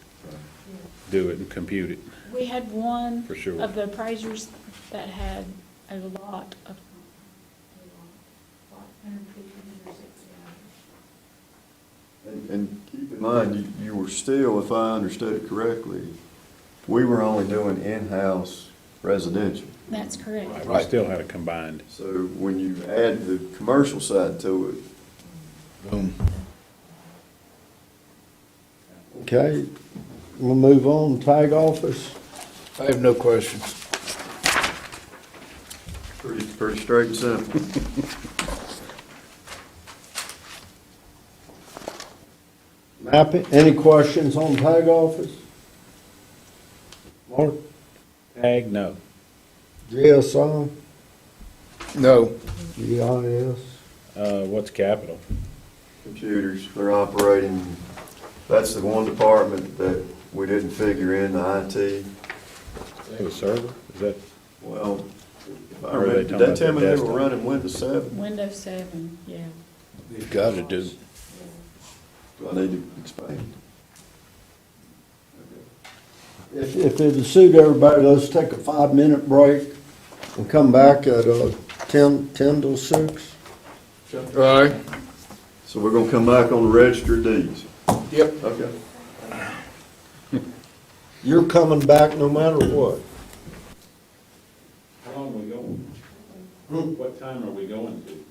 do it and compute it? We had one For sure. of the appraisers that had a lot of, like 150, 160 hours. And keep in mind, you were still, if I understood it correctly, we were only doing in-house residential. That's correct. We still had a combined. So when you add the commercial side to it, Boom. Okay, we'll move on, tag office. I have no questions. pretty straight and simple. Mapping, any questions on tag office? Mark? Tag, no. GSI, No. GIS, What's capital? Computers, they're operating, that's the one department that we didn't figure in, the IT. The server, is that? Well, if I Or are they remember, talking did that about tell me the they were desktop? running Windows 7? Windows 7, yeah. You've got to do. Do I need to expand? if it'll suit everybody, let's take a 5-minute break and come back at 10 till 6. All right. So we're gonna come back on the register of deeds? Yep. Okay. You're coming back no matter what. How long are we going? What time are we going to?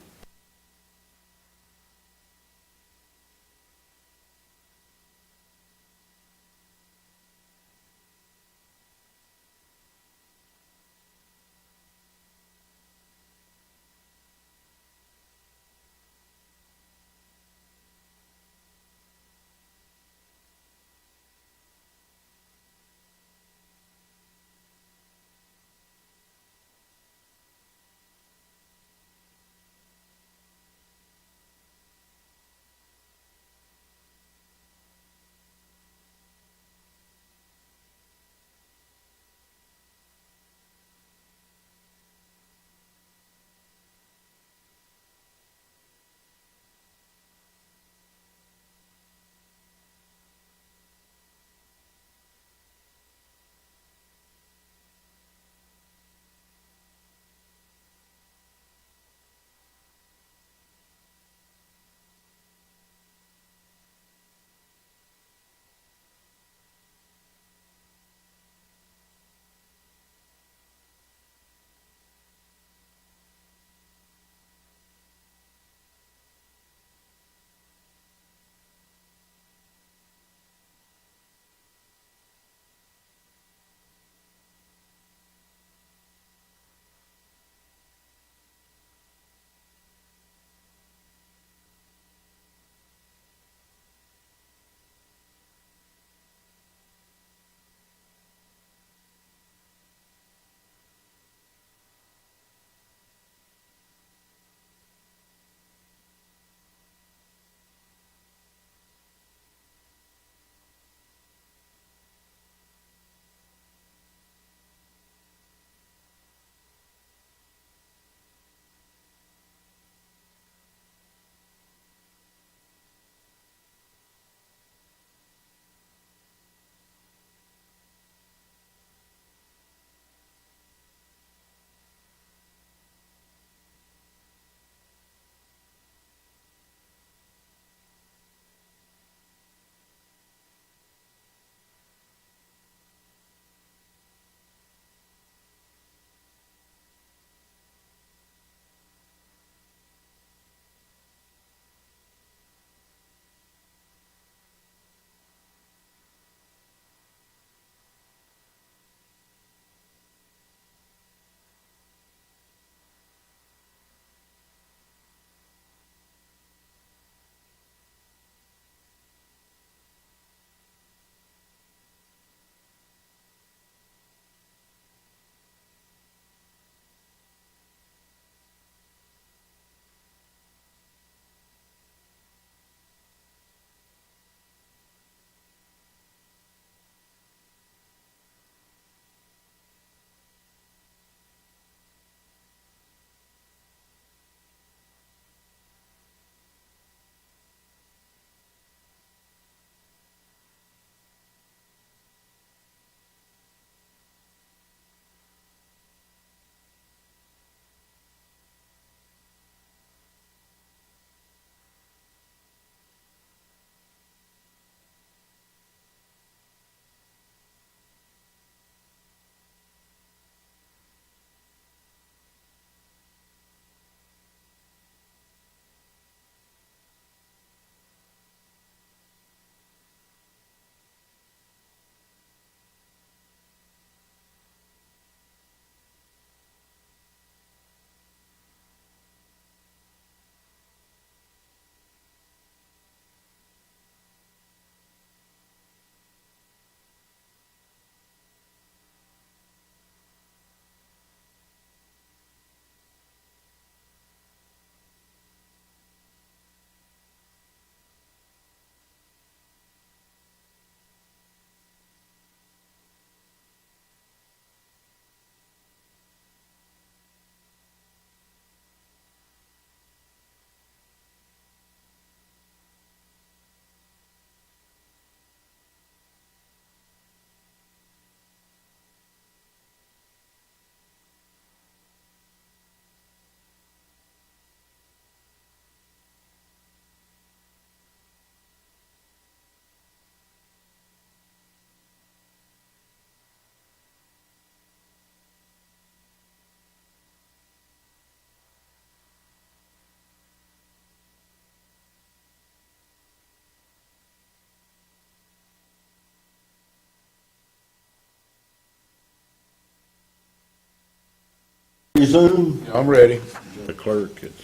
Resume. I'm ready. The clerk, it's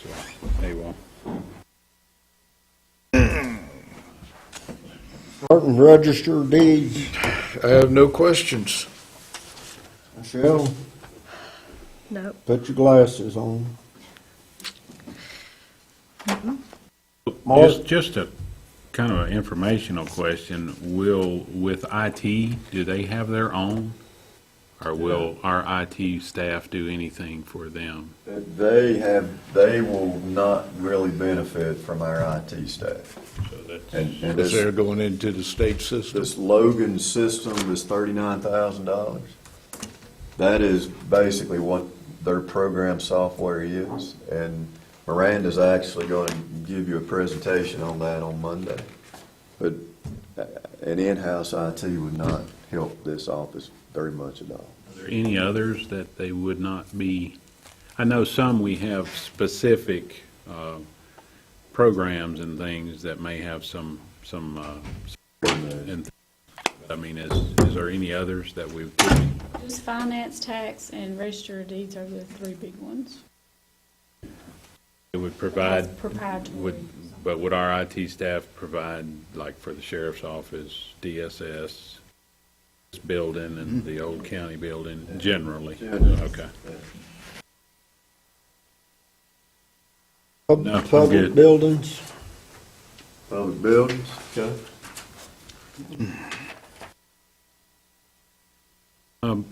AWOL. Starting register deeds. I have no questions. Michelle, Nope. put your glasses on. Mark? Just a kind of an informational question. With IT, do they have their own? Or will our IT staff do anything for them? They will not really benefit from our IT staff. So that's, And Because they're this, going into the state system. this Logan system is $39,000. That is basically what their program software is. And Miranda's actually going to give you a presentation on that on Monday. But an in-house IT would not help this office very much at all. are there any others that they would not be? I know some we have specific programs and things that may have some and I mean, is there any others that we could? Just finance, tax, and register of deeds are the three big ones. It would provide, That's proprietary. but would our IT staff provide, like for the sheriff's office, DSS, this building and the old county building generally? Generally. Okay. Public No, I'm good. buildings. Public buildings, okay?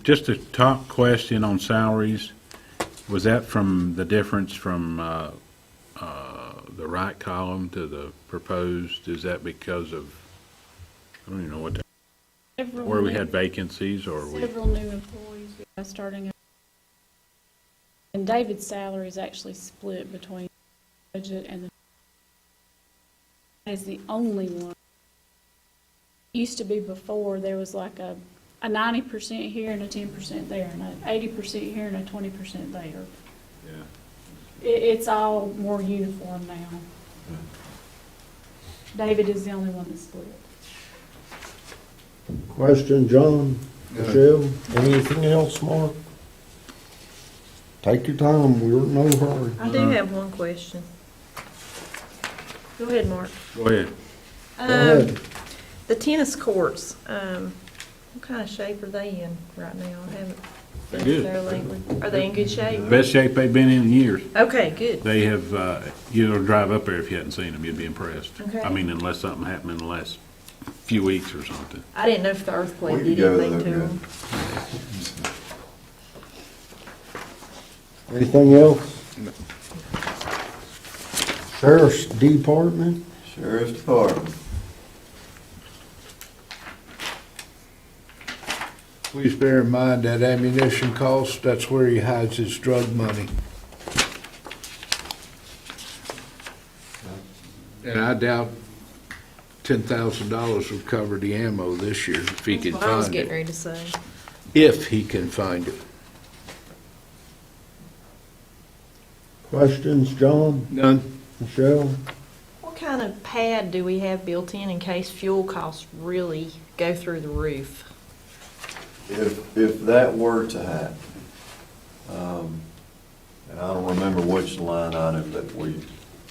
Just a top question on salaries. Was that from the difference from the right column to the proposed? Is that because of, I don't even know what, Several where we new- had vacancies or we? Several new employees starting. And David's salary is actually split between budget and is the only one. Used to be before, there was like a 90% here and a 10% there, and a 80% here and a 20% there. Yeah. It's all more uniform now. David is the only one that's split. Question, John, Michelle, anything else, Mark? Take your time, we're in no hurry. I do have one question. Go ahead, Mark. Go ahead. Go ahead. The tennis courts, what kind of shape are they in right now? I haven't They're good. necessarily. Are they in good shape? Best shape they've been in years. Okay, good. They have, you know, drive up there if you hadn't seen them, you'd be impressed. Okay. I mean, unless something happened in the last few weeks or something. I didn't know if the earthquake We did can go anything to there, them. Anything else? Sheriff's Department? Sheriff's Department. Please bear in mind that ammunition cost, that's where he hides his drug money. And I doubt $10,000 would cover the ammo this year if he can That's what I was find getting it. ready to say. If he can find it. Questions, John, None? Michelle? What kind of pad do we have built in case fuel costs really go through the roof? If that were to happen, and I don't remember which line item that we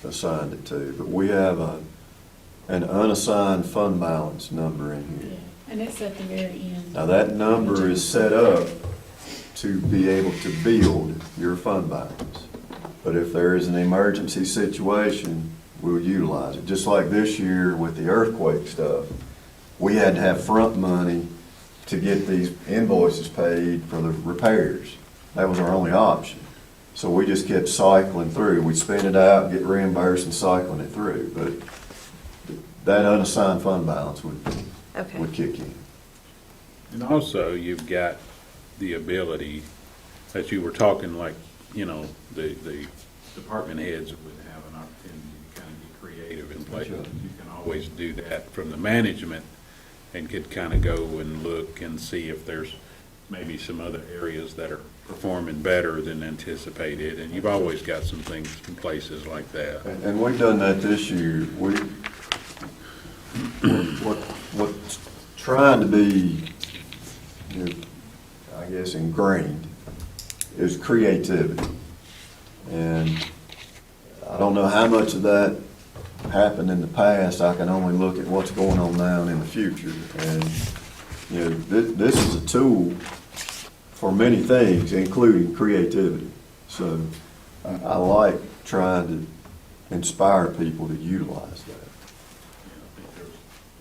assigned it to, but we have an unassigned fund balance number in here. And it's at the very end. Now, that number is set up to be able to build your fund balance. But if there is an emergency situation, we'll utilize it. Just like this year with the earthquake stuff, we had to have front money to get these invoices paid for the repairs. That was our only option. So we just kept cycling through. We'd spend it out, get reimbursed, and cycling it through. But that unassigned fund balance would Okay. kick in. And also, you've got the ability, that you were talking like, you know, the department heads would have an opportunity to kind of get creative in places. You can always do that from the management and could kind of go and look and see if there's maybe some other areas that are performing better than anticipated. And you've always got some things in places like that. And we've done that this year. What's trying to be, I guess, ingrained is creativity. And I don't know how much of that happened in the past. I can only look at what's going on now and in the future. And, you know, this is a tool for many things, including creativity. So I like trying to inspire people to utilize that.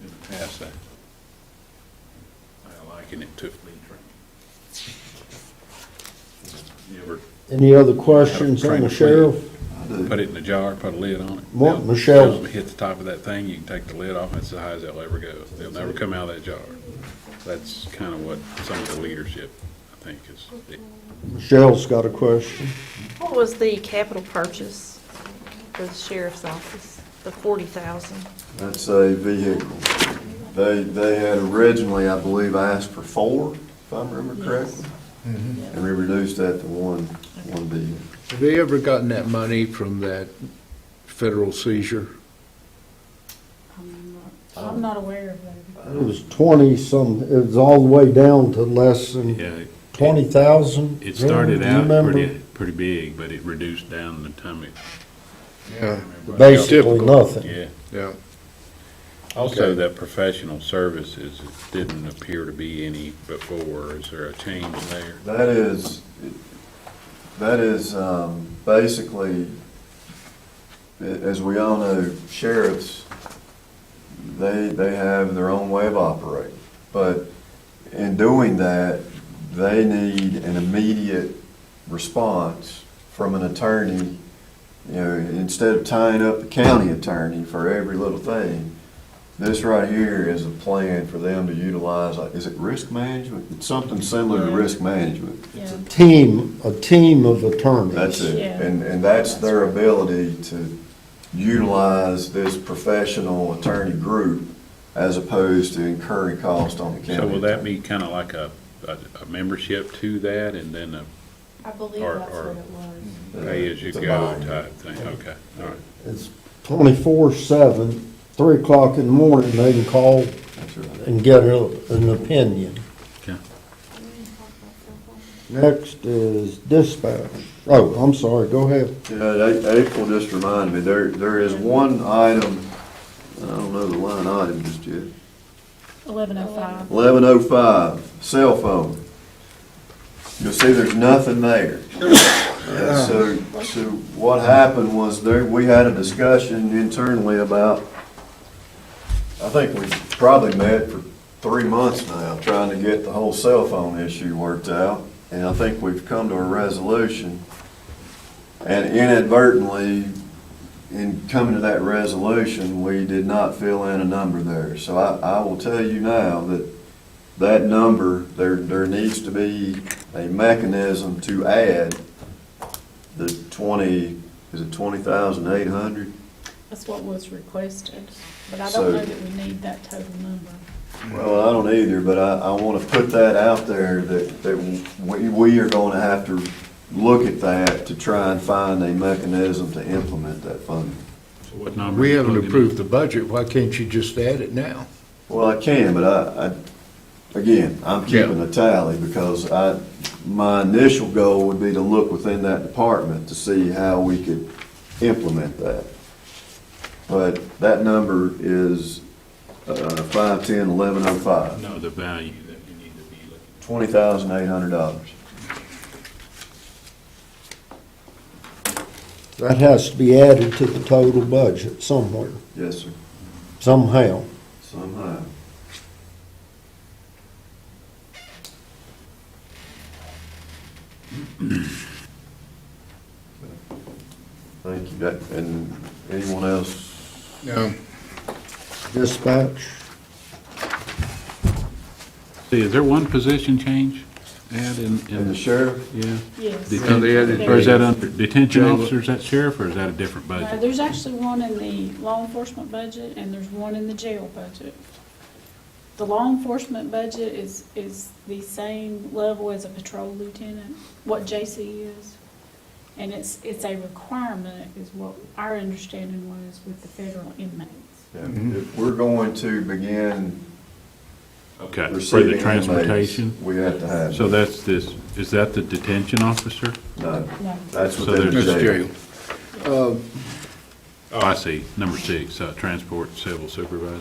In the past, I liken it to fleet training. You ever Any other questions on the sheriff? put it in a jar, put a lid on it? What, They'll- Michelle? they'll Hit the top of that thing, you can take the lid off, and it's as high as they'll ever go. They'll never come out of that jar. That's kind of what some of the leadership, I think, is. Michelle's got a question. What was the capital purchase for the sheriff's office, the 40,000? That's a vehicle. They had originally, I believe, asked for 4, if I remember correctly. And we reduced that to one vehicle. Have they ever gotten that money from that federal seizure? I'm not aware of that. It was 20-some, it was all the way down to less than Yeah, 20,000. it started Do you out remember? pretty big, but it reduced down the time it. Yeah. Basically nothing. Yeah. Yeah. Also, Okay. that professional services, it didn't appear to be any before. Is there a change there? That is basically, as we all know, sheriffs, they have their own way of operating. But in doing that, they need an immediate response from an attorney. You know, instead of tying up the county attorney for every little thing, this right here is a plan for them to utilize, like, is it risk management? It's something similar to risk management. Yeah. A team of attorneys. That's it. Yeah. And that's their ability to utilize this professional attorney group as opposed to incurring cost on the county. So will that attorney. be kind of like a membership to that and then a I believe Or- that's or- what it was. pay-as-you-go It's a type thing? Okay, all right. It's 24/7, 3 o'clock in the morning, they can call That's right. and get an opinion. Okay. Next is dispatch. Oh, I'm sorry, go ahead. Yeah, April just reminded me, there is one item, I don't know the line item just yet. 1105. 1105, cell phone. You'll see there's nothing there. So what happened was we had a discussion internally about, I think we probably met for 3 months now, trying to get the whole cell phone issue worked out. And I think we've come to a resolution. And inadvertently, in coming to that resolution, we did not fill in a number there. So I will tell you now that number, there needs to be a mechanism to add the 20,800? That's what was requested, but I So- don't know that we need that total number. Well, I don't either, but I want to put that out there that we are going to have to look at that to try and find a mechanism to implement that funding. So what number? We are you haven't plugging in? approved the budget, why can't you just add it now? Well, I can, but again, I'm keeping a tally because my initial goal would be to look within that department to see how we could implement that. But that number is 510-1105, No, the value that you need to be looking $20,800. That has to be added to the total budget somewhere, Yes, sir, somehow. somehow. Thank you. And anyone else? No. Dispatch. See, is there one position change add in And the sheriff? yeah? Yes. No, they added- There Or is that is. under detention Jail. officers, that sheriff, or is that a different budget? There's actually one in the law enforcement budget, and there's one in the jail budget. The law enforcement budget is the same level as a patrol lieutenant, what JC is. And it's a requirement, is what our understanding was with the federal inmates. Yeah. If we're going to begin Okay, for receiving the inmates, transportation? we have to have. So that's this Is that the detention officer? No, that's So within the there's- jail. Oh, I see, number 6, transport civil supervisor.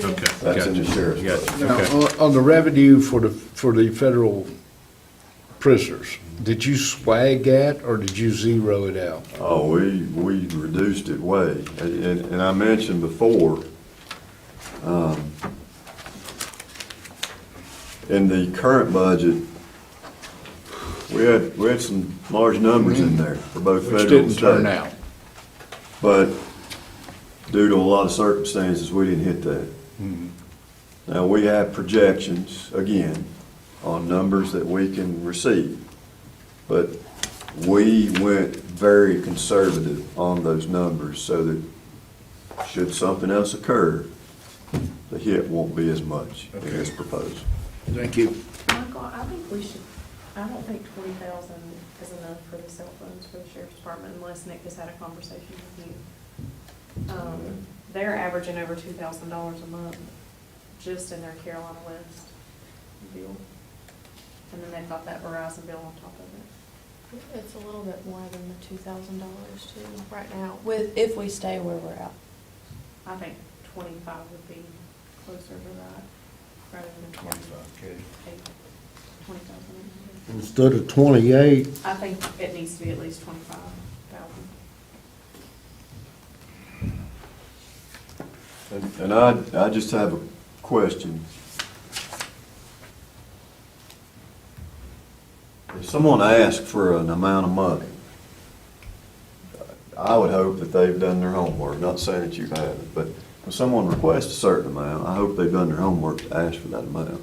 Okay, That's in the gotcha. sheriff's Gotcha. budget. Now, Okay. on the revenue for the federal prisoners, did you swag that, or did you zero it out? Oh, we reduced it way, and I mentioned before, in the current budget, we had some large numbers in there for both Which federal and didn't turn state. out. But due to a lot of circumstances, we didn't hit that. Now, we have projections, again, on numbers that we can receive. But we went very conservative on those numbers so that should something else occur, the hit won't be as much as proposed. Thank you. Michael, I think I don't think 20,000 is enough for the cell phones for the sheriff's department unless Nick has had a conversation with you. They're averaging over $2,000 a month just in their Carolina West bill. And then they've got that Verizon bill on top of it. It's a little bit more than the $2,000 too, right now, if we stay where we're at. I think 25 would be closer to that rather than 20,000. Instead of 28, I think it needs to be at least 25,000. And I just have a question. If someone asks for an amount of money, I would hope that they've done their homework, not saying that you haven't, but when someone requests a certain amount, I hope they've done their homework to ask for that amount.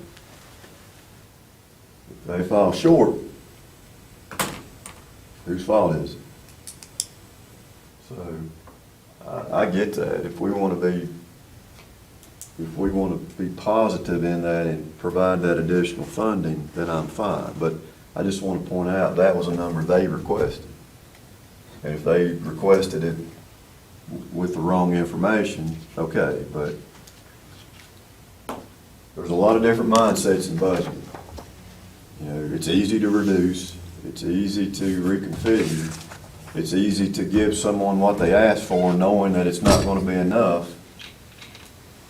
If they fall short, whose fault is it? So, I get that. If we want to be positive in that and provide that additional funding, then I'm fine. But I just want to point out, that was a number they requested. And if they requested it with the wrong information, okay, but there's a lot of different mindsets in budgeting. You know, it's easy to reduce, it's easy to reconfigure, it's easy to give someone what they asked for knowing that it's not going to be enough.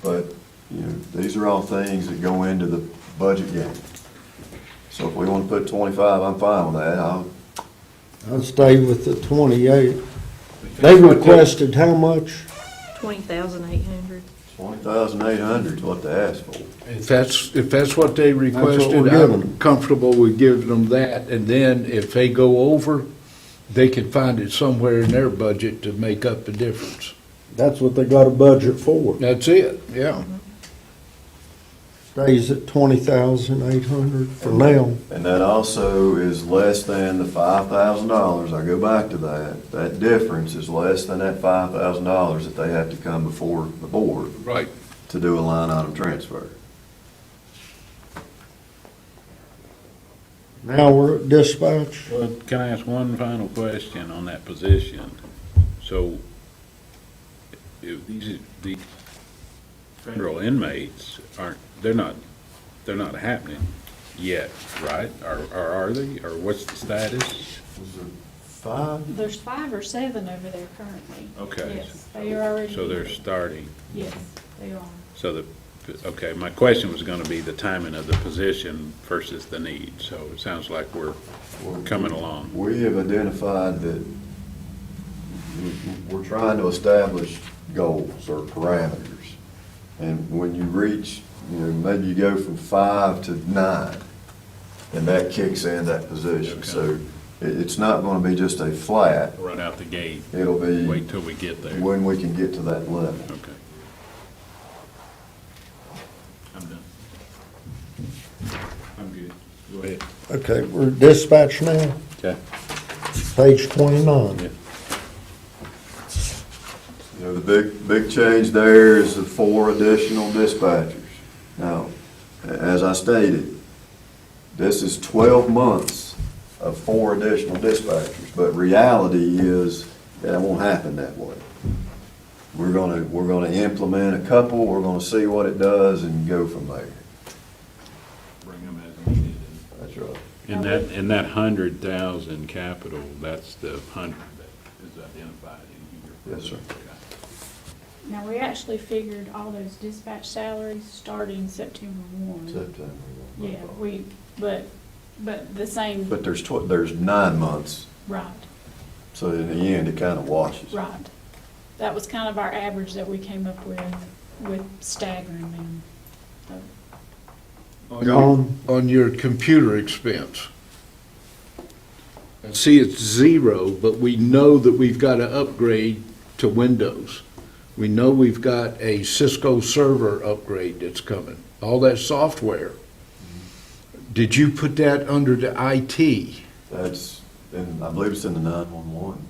But, you know, these are all things that go into the budget game. So if we want to put 25, I'm fine with that. I'd stay with the 28. They requested how much? 20,800. 20,800 is what they asked for. If that's what they what requested, we're giving I'm them. comfortable with giving them that. And then if they go over, they can find it somewhere in their budget to make up the difference. That's what they got a budget for. That's it, yeah. Stays at 20,800 for now. And that also is less than the $5,000. I go back to that. That difference is less than that $5,000 that they have to come before the board Right. to do a line item transfer. Now we're at dispatch. Well, can I ask one final question on that position? So, if these federal inmates they're not happening yet, right? Or are they? Or what's the status? Was there 5? There's 5 or 7 over there currently. Okay. Yes, they are already. So they're starting. Yes, they are. So okay, my question was gonna be the timing of the position versus the need. So it sounds like we're coming along. We have identified that we're trying to establish goals or parameters. And when you reach, you know, maybe you go from 5 to 9, and that kicks in that position. Okay. So it's not going to be just a flat. Right out the gate. It'll be Wait till we get there. when we can get to that level. Okay. I'm done. I'm good. Go ahead. Okay, we're at dispatch now, Okay. page 29. Yeah. You know, the big change there is the 4 additional dispatchers. Now, as I stated, this is 12 months of 4 additional dispatchers, but reality is that won't happen that way. We're gonna implement a couple, we're gonna see what it does and go from there. Bring them as needed. That's right. And that 100,000 capital, that's the 100 that is identified in here. Yes, sir. Now, we actually figured all those dispatch salaries starting September 1. September. Yeah, but the same, But there's 9 months, right, so in the end, it kind of washes. right. That was kind of our average that we came up with staggering them. So, On your computer expense. See, it's 0, but we know that we've got to upgrade to Windows. We know we've got a Cisco server upgrade that's coming, all that software. Did you put that under the IT? That's, and I believe it's in the 911.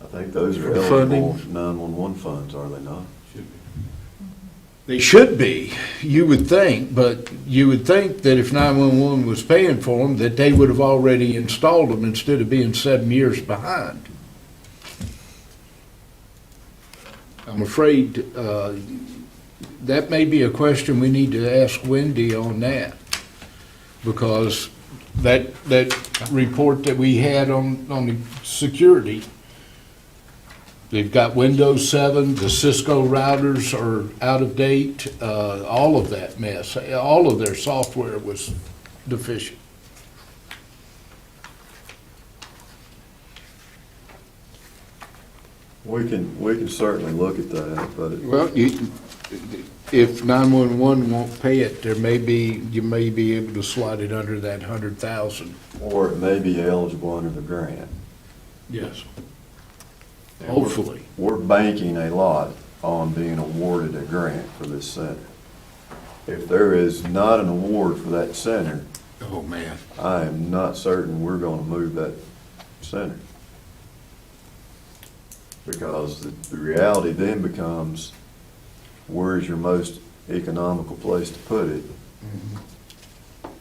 I think those are For funding? eligible 911 funds, are they not? They should be, you would think, but you would think that if 911 was paying for them, that they would have already installed them instead of being 7 years behind. I'm afraid that may be a question we need to ask Wendy on that, because that report that we had on the security, they've got Windows 7, the Cisco routers are out of date, all of that mess, all of their software was deficient. We can certainly look at that, but Well, if 911 won't pay it, you may be able to slide it under that 100,000. or it may be eligible under the grant. Yes. Hopefully. We're banking a lot on being awarded a grant for this center. If there is not an award for that center, Oh, man. I am not certain we're gonna move that center. Because the reality then becomes, where's your most economical place to put it?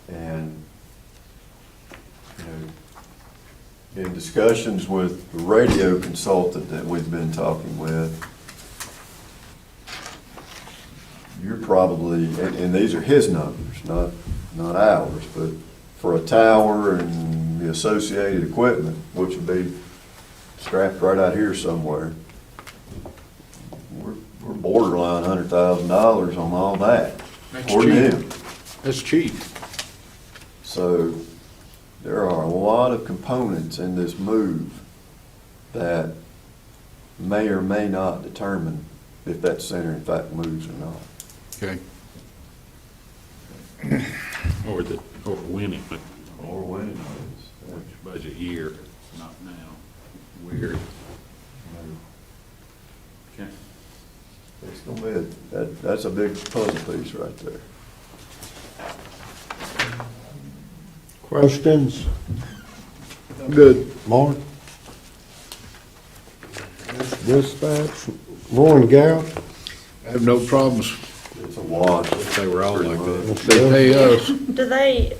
And, you know, in discussions with the radio consultant that we've been talking with, you're probably, and these are his numbers, not ours, but for a tower and the associated equipment, which would be strapped right out here somewhere, we're borderline $100,000 on all that. That's According to cheap. him. That's cheap. So there are a lot of components in this move that may or may not determine if that center in fact moves or not. Okay. Or winning, but Or when it which budget year, not now. Weird. Okay. It's gonna be, that's a big puzzle piece right there. Questions? Good. Mark? Dispatch, Lauren Gap? I have no problems. It's a wash. They were all like that. They pay us. Do they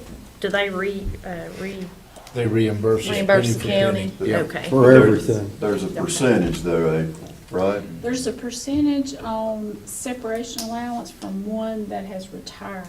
They reimburse us. reimburse the penny for county? penny. Yeah. Okay. For everything. There's a percentage though, April, right? there's a percentage on separation allowance from one that has retired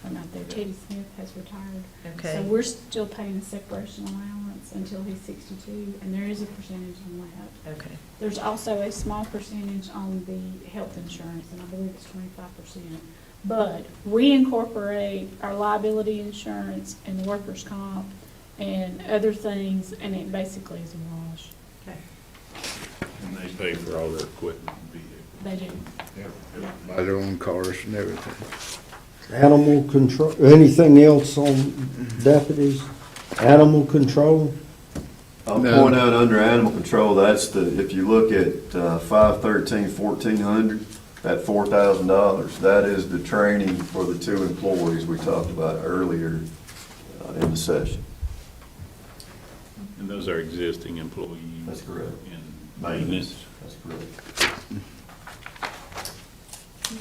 from out there. Teddy Smith has retired. Okay. So we're still paying the separation allowance until he's 62, and there is a percentage on that. Okay. There's also a small percentage on the health insurance, and I believe it's 25%. But we incorporate our liability insurance and the workers' comp and other things, and it basically is a wash. And they pay for all their equipment and vehicles. They do. Buy their own cars and everything. Animal control, anything else on deputies? Animal control? I'll No. point out under animal control, that's if you look at 513-1400, that $4,000, that is the training for the 2 employees we talked about earlier in the session. And those are existing employees. That's correct. In maintenance. That's correct.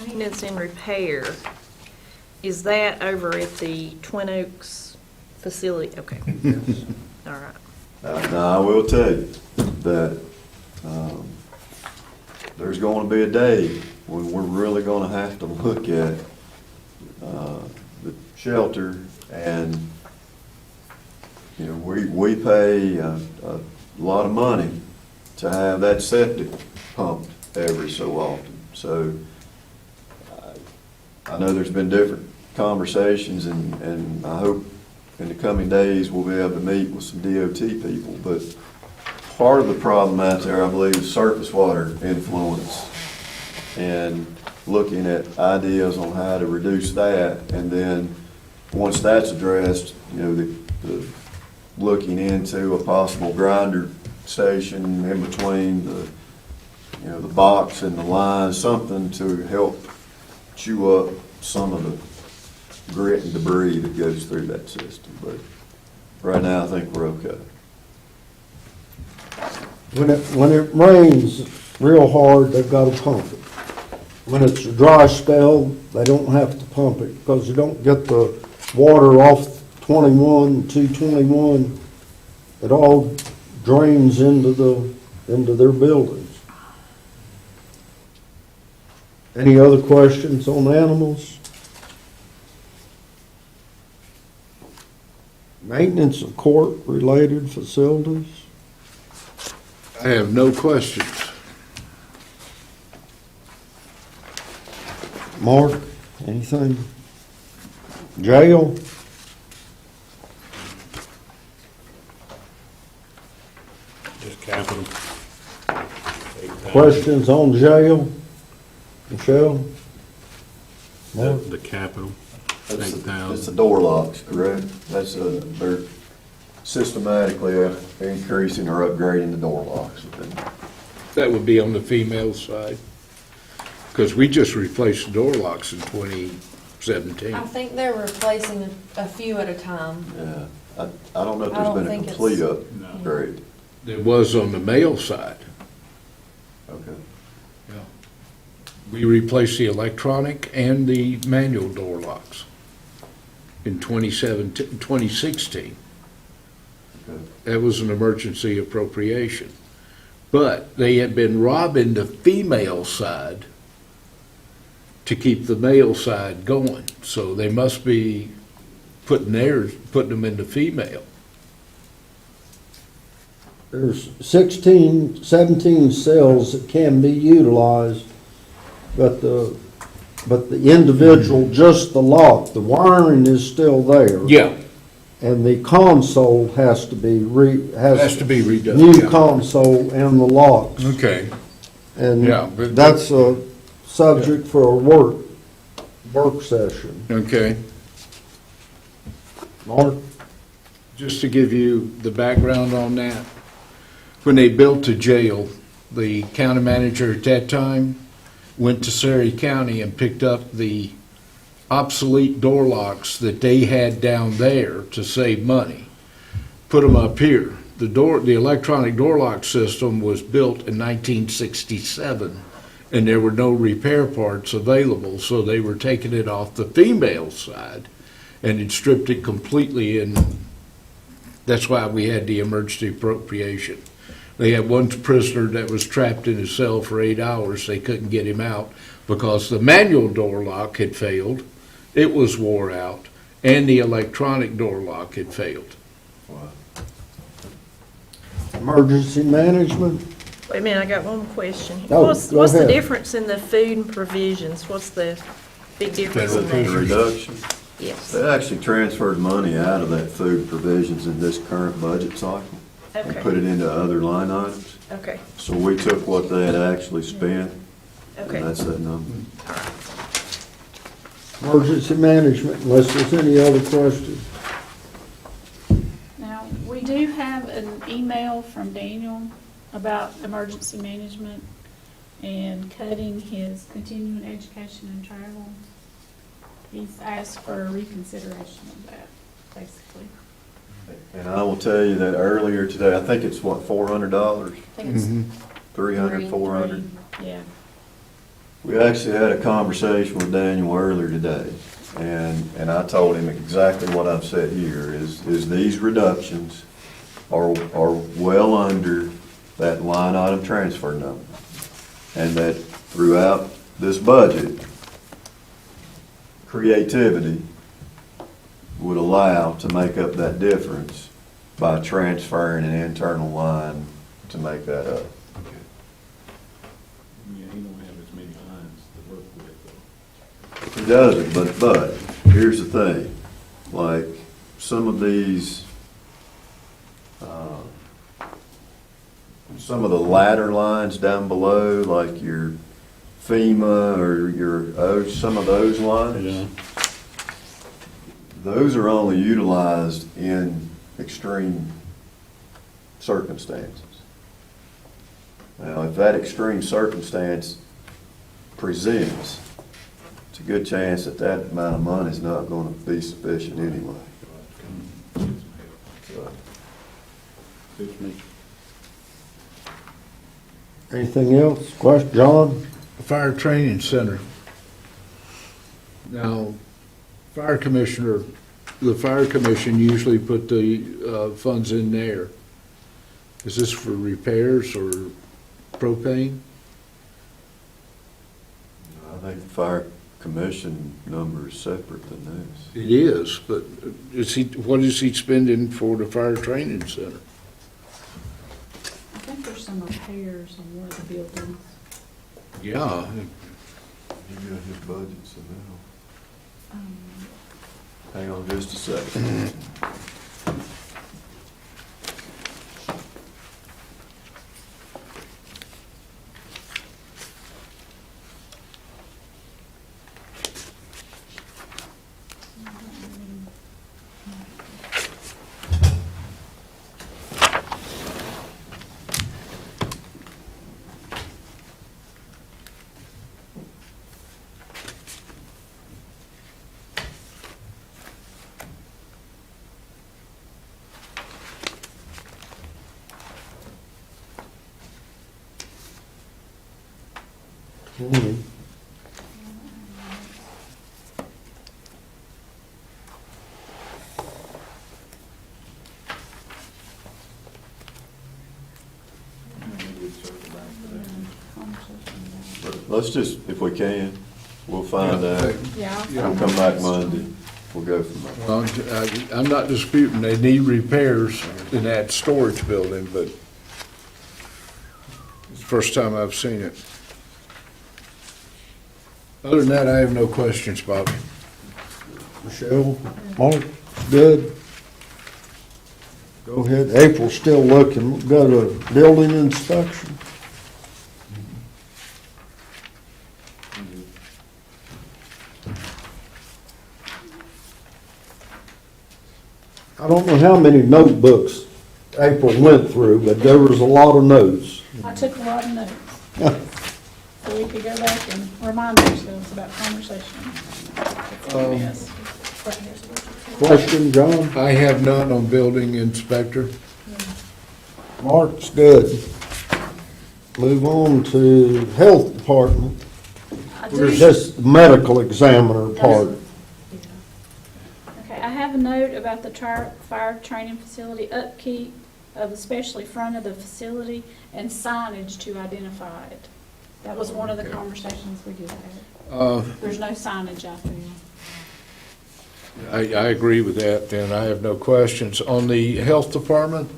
Maintenance and repair, is that over at the Twin Oaks facility? Okay. All right. Now, I will tell you that there's going to be a day when we're really going to have to look at the shelter and You know, we pay a lot of money to have that septic pumped every so often. So I know there's been different conversations, and I hope in the coming days we'll be able to meet with some DOT people. But part of the problem out there, I believe, is surface water influence, and looking at ideas on how to reduce that. And then once that's addressed, you know, the looking into a possible grinder station in between the, you know, the box and the line, something to help chew up some of the grit and debris that goes through that system. But right now, I think we're okay. When it rains real hard, they've got to pump it. When it's a dry spell, they don't have to pump it because you don't get the water off 221. It all drains into their buildings. Any other questions on animals? Maintenance of court-related facilities? I have no questions. Mark, anything? Jail? Just capital. Questions on jail? Michelle? Mark? The capital, That's 8,000. the door locks, correct? That's they're systematically increasing or upgrading the door locks. That would be on the female side, because we just replaced the door locks in 2017. I think they're replacing a few at a time. Yeah, I don't know if I don't there's been a think complete it's- upgrade. There was on the male side. Okay. We replaced the electronic and the manual door locks in 2016. Okay. That was an emergency appropriation. But they had been robbing the female side to keep the male side going. So they must be putting them into female. There's 17 cells that can be utilized, but the individual, just the lock, the wiring is still there. Yeah, And the console has to be has to be redone. new yeah. console and the locks. Okay, And Yeah, but- that's a subject for a work session. okay. Mark? Just to give you the background on that, when they built the jail, the county manager at that time went to Surrey County and picked up the obsolete door locks that they had down there to save money, put them up here. The electronic door lock system was built in 1967, and there were no repair parts available, so they were taking it off the female side and had stripped it completely, and that's why we had the emergency appropriation. They had one prisoner that was trapped in his cell for 8 hours. They couldn't get him out because the manual door lock had failed, it was wore out, and the electronic door lock had failed. Emergency management? Wait a minute, I got one question. Oh, What's go the ahead. difference in the food and provisions? What's the big difference in The that? reduction, Yes, they actually transferred money out of that food provisions in this current budget cycle and put okay, it into other line items. okay, So we took what they had actually spent, and okay. that's that number. Emergency management, unless there's any other questions. Now, we do have an email from Daniel about emergency management and cutting his continuing education and travel. He's asked for a reconsideration of that, basically. And I will tell you that earlier today, I think it's what, $400, I think it's $300, $400? Yeah. We actually had a conversation with Daniel earlier today, and I told him exactly what I've said here, is these reductions are well under that line item transfer number. And that throughout this budget, creativity would allow to make up that difference by transferring an internal line to make that up. Yeah, he don't have as many lines to work with, though. He doesn't, but here's the thing, like, some of these, some of the ladder lines down below, like your FEMA or your, some of those lines, those are only utilized in extreme circumstances. Now, if that extreme circumstance presents, it's a good chance that that amount of money is not going to be sufficient anyway. So, Suits me. Anything else? Question, John? Fire Training Center. Now, fire commissioner, the fire commission usually put the funds in there. Is this for repairs or propane? I think the fire commission number is separate than this. It is, but what is he spending for the fire training center? I think there's some repairs on one of the buildings. Yeah, He got his budget, so now, Um, hang on just a second. Let's just, if we can, we'll find out. Yeah. We'll come back Monday. We'll go from there. well, I'm not disputing they need repairs in that storage building, but it's the first time I've seen it. Other than that, I have no questions, Bobby. Michelle? Mark? Good? Go ahead. April's still looking. We'll go to building inspection. I don't know how many notebooks April went through, but there was a lot of notes. I took a lot of notes. So we could go back and remind ourselves about conversations. It's a mess. Question, John? I have none on building inspector. Mark's good. Move on to health department. Where's this medical examiner part? Okay, I have a note about the fire training facility upkeep of especially front of the facility and signage to identify it. That was one of the conversations we did have. There's no signage out there. I agree with that, then. I have no questions. On the health department,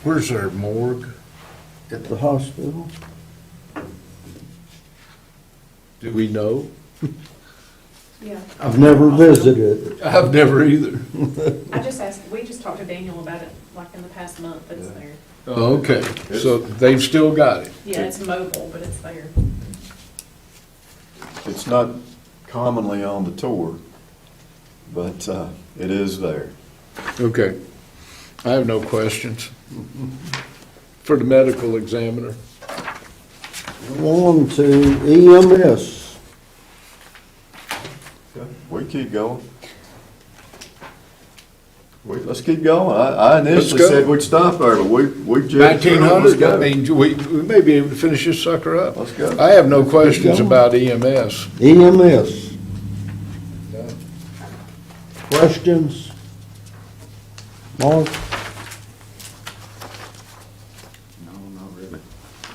where's their morgue? At the hospital? Do we know? Yeah. I've never visited. I've never either. I just asked, we just talked to Daniel about it, like in the past month, but it's there. Oh, okay, so they've still got it. Yeah, it's mobile, but it's there. It's not commonly on the tour, but it is there. Okay. I have no questions. For the medical examiner. On to EMS. We keep going. Let's keep going. I Let's initially go. said we'd stop there, but we just. 1900, I mean, we may be able to finish this sucker up. Let's go. I have no questions going. about EMS. EMS. Questions? Mark? No, not really.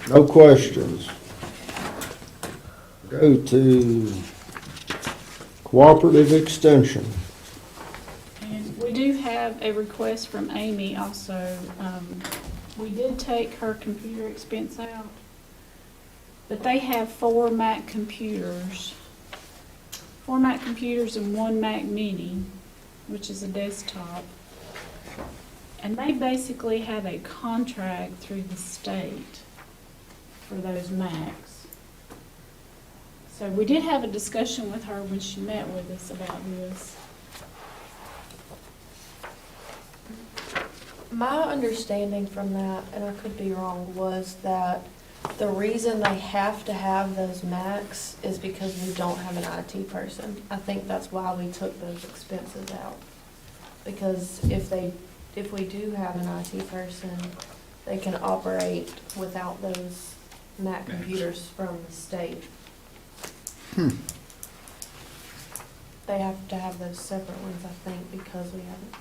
No questions. Go to cooperative extension. And we do have a request from Amy also. We did take her computer expense out, but they have 4 Mac computers. 4 Mac computers and 1 Mac Mini, which is a desktop. And they basically have a contract through the state for those Macs. So we did have a discussion with her when she met with us about this. My understanding from that, and I could be wrong, was that the reason they have to have those Macs is because we don't have an IT person. I think that's why we took those expenses out. Because if we do have an IT person, they can operate without those Mac computers from the state. They have to have those separate ones, I think, because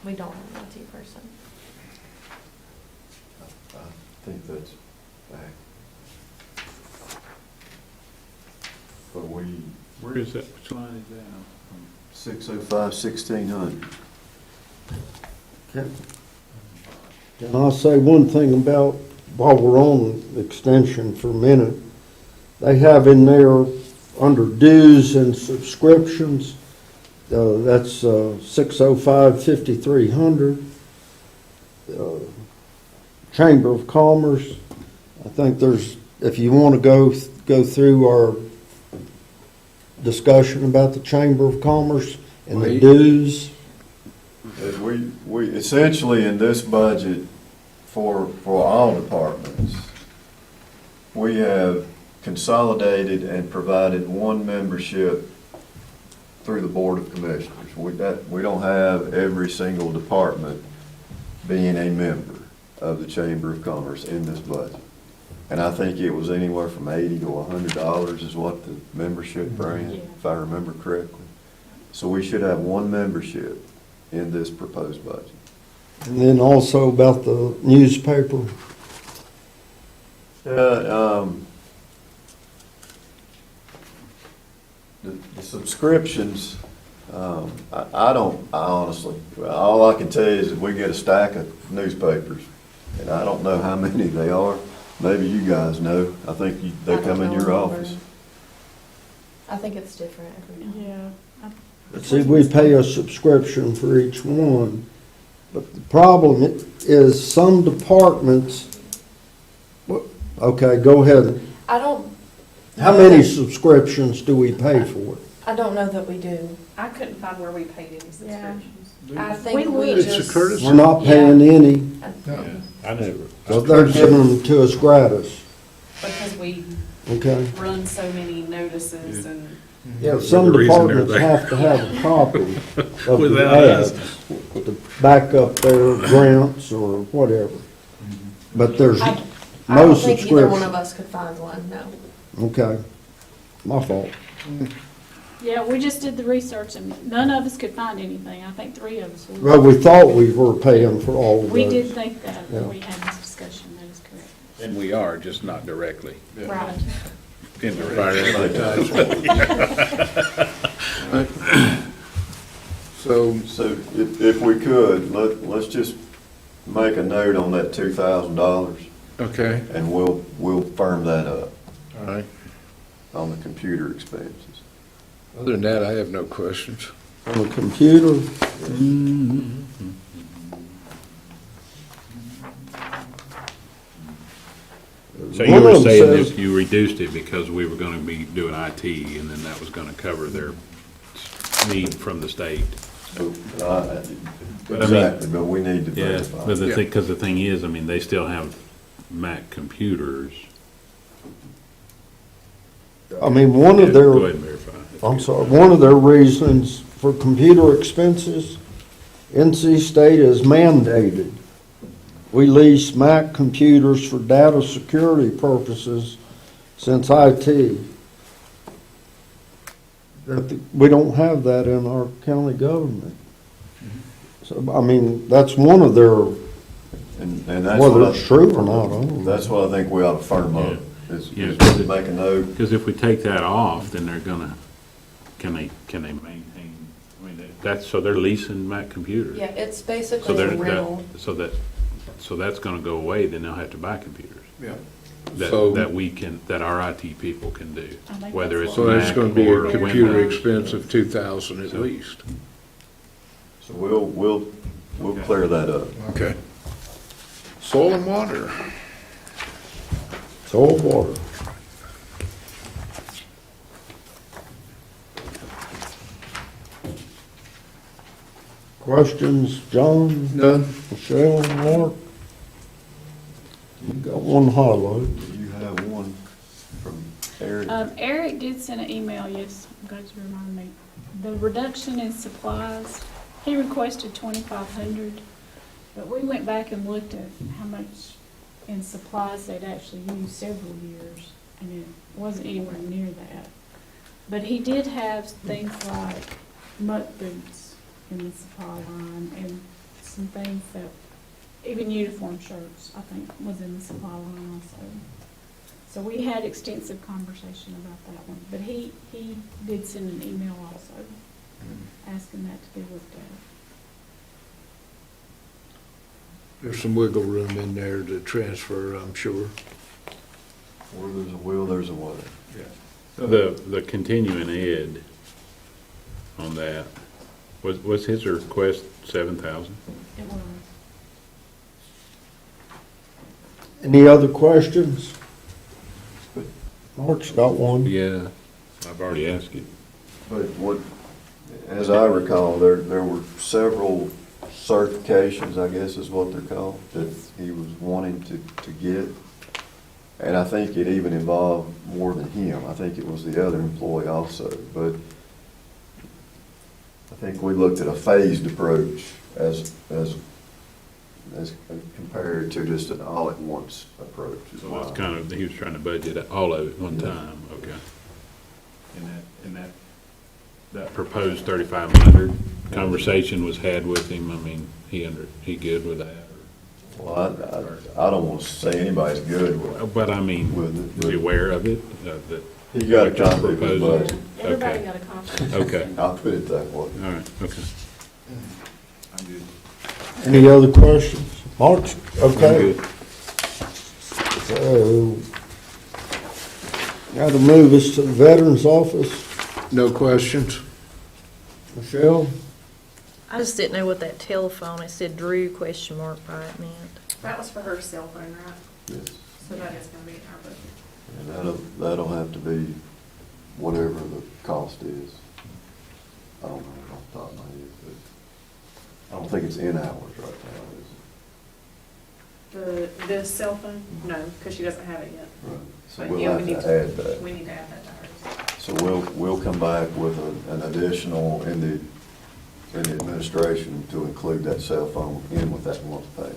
we don't have an IT person. I think that's back. But Where is that, which line is that? 605, 1600. And I'll say one thing about, while we're on extension for a minute, they have in there, under dues and subscriptions, that's 605, 5300. Chamber of Commerce, I think there's, if you want to go through our discussion about the Chamber of Commerce and the dues. We essentially in this budget for all departments, we have consolidated and provided one membership through the Board of Commissioners. We don't have every single department being a member of the Chamber of Commerce in this budget. And I think it was anywhere from $80 to $100 is what the membership ran, if I remember correctly. So we should have one membership in this proposed budget. And then also about the newspaper. The subscriptions, I honestly, all I can tell you is that we get a stack of newspapers, and I don't know how many they are. Maybe you guys know. I think they come in your office. I think it's different every time. Yeah. See, we pay a subscription for each one, but the problem is some departments, okay, go ahead. I don't. How many subscriptions do we pay for? I don't know that we do. I couldn't find where we paid any subscriptions. I think We we would. just. It's a courtesy. We're not paying any, I never. so they're giving them to us gratis, Because we okay? run so many notices and. Yeah, some the reason they're departments there. have to have a copy of the Without us. ads to back up their grants or whatever. But there's I don't most think either one of subscriptions. us could find one, no. Okay, my fault. Yeah, we just did the research and none of us could find anything. I think 3 of us were. Well, we thought we were paying for all of those. We did think that Yeah. when we had this discussion, that is correct. And we are, just not directly. Right. Indirectly. So, So if we could, let's just make a note on that $2,000, okay, and we'll firm that up all right. on the computer expenses. Other than that, I have no questions. On the computer, So One you of were them saying says- that you reduced it because we were gonna be doing IT, and then that was gonna cover their need from the state. So, But I mean- exactly, but we need to Yeah, verify. but the thing, because the thing is, I mean, they still have Mac computers. I mean, one of Yeah, their, Go ahead and verify. I'm sorry, one of their reasons for computer expenses, NC State is mandated. We lease Mac computers for data security purposes since IT. We don't have that in our county government. So, I mean, that's one of their, And that's whether what it's true or not, I don't know. That's what I think we ought to firm up, is Yeah. make a note. Because if we take that off, then they're gonna, can they maintain I mean, that's, so they're leasing Mac computers? Yeah, it's So basically they're, a rental. so that's gonna go away, then they'll have to buy computers. Yeah. That, So- that we can, that our IT people can do, I think whether that's it's So that's Mac gonna be a or computer Windows. expense of 2,000 at So- least. So we'll clear that up. Okay. Soil and water. Soil water. Questions, John, None? Michelle, Mark? You got one highlight. Do you have one from Eric? Eric did send an email, yes, I'm glad you reminded me. The reduction in supplies, he requested 2,500, but we went back and looked at how much in supplies they'd actually used several years, and it wasn't anywhere near that. But he did have things like muck boots in the supply line, and some things that, even uniform shirts, I think, was in the supply line also. So we had extensive conversation about that one, but he did send an email also, asking that to be looked at. There's some wiggle room in there to transfer, I'm sure. Where there's a will, there's a way. So the continuing ed on that, was his request 7,000? It was. Any other questions? Mark's got one. Yeah, I've already asked it. But what, as I recall, there were several certifications, I guess is what they're called, that he was wanting to get. And I think it even involved more than him. I think it was the other employee also. But I think we looked at a phased approach as compared to just an all-at-once approach. is So that's why. kind of, he was trying to budget all of it at one time, okay. And that proposed 3,500 conversation was had with him, I mean, he good with that? Well, I don't want to say anybody's good with But I mean, With it, is he but- aware of it? That He got a what you're copy of his proposing? budget. Everybody Okay. got a copy. Okay, I'll put it that way. all right, okay. I'm good. Any other questions? Mark's, I'm okay. good. So, got to move us to the Veterans Office. No questions? Michelle? I just didn't know what that telephone, it said Drew by it meant. That was for her cell phone, right? Yes. So that is gonna be in our budget. And that'll have to be whatever the cost is. I don't know off the top of my head, but I don't think it's in hours right now, is This cell phone? No, because she doesn't have it yet. it? Right. So But we'll yeah, have we to need add that. We need to add that to ours. So we'll come back with an additional in the administration to include that cell phone in with that month's pay.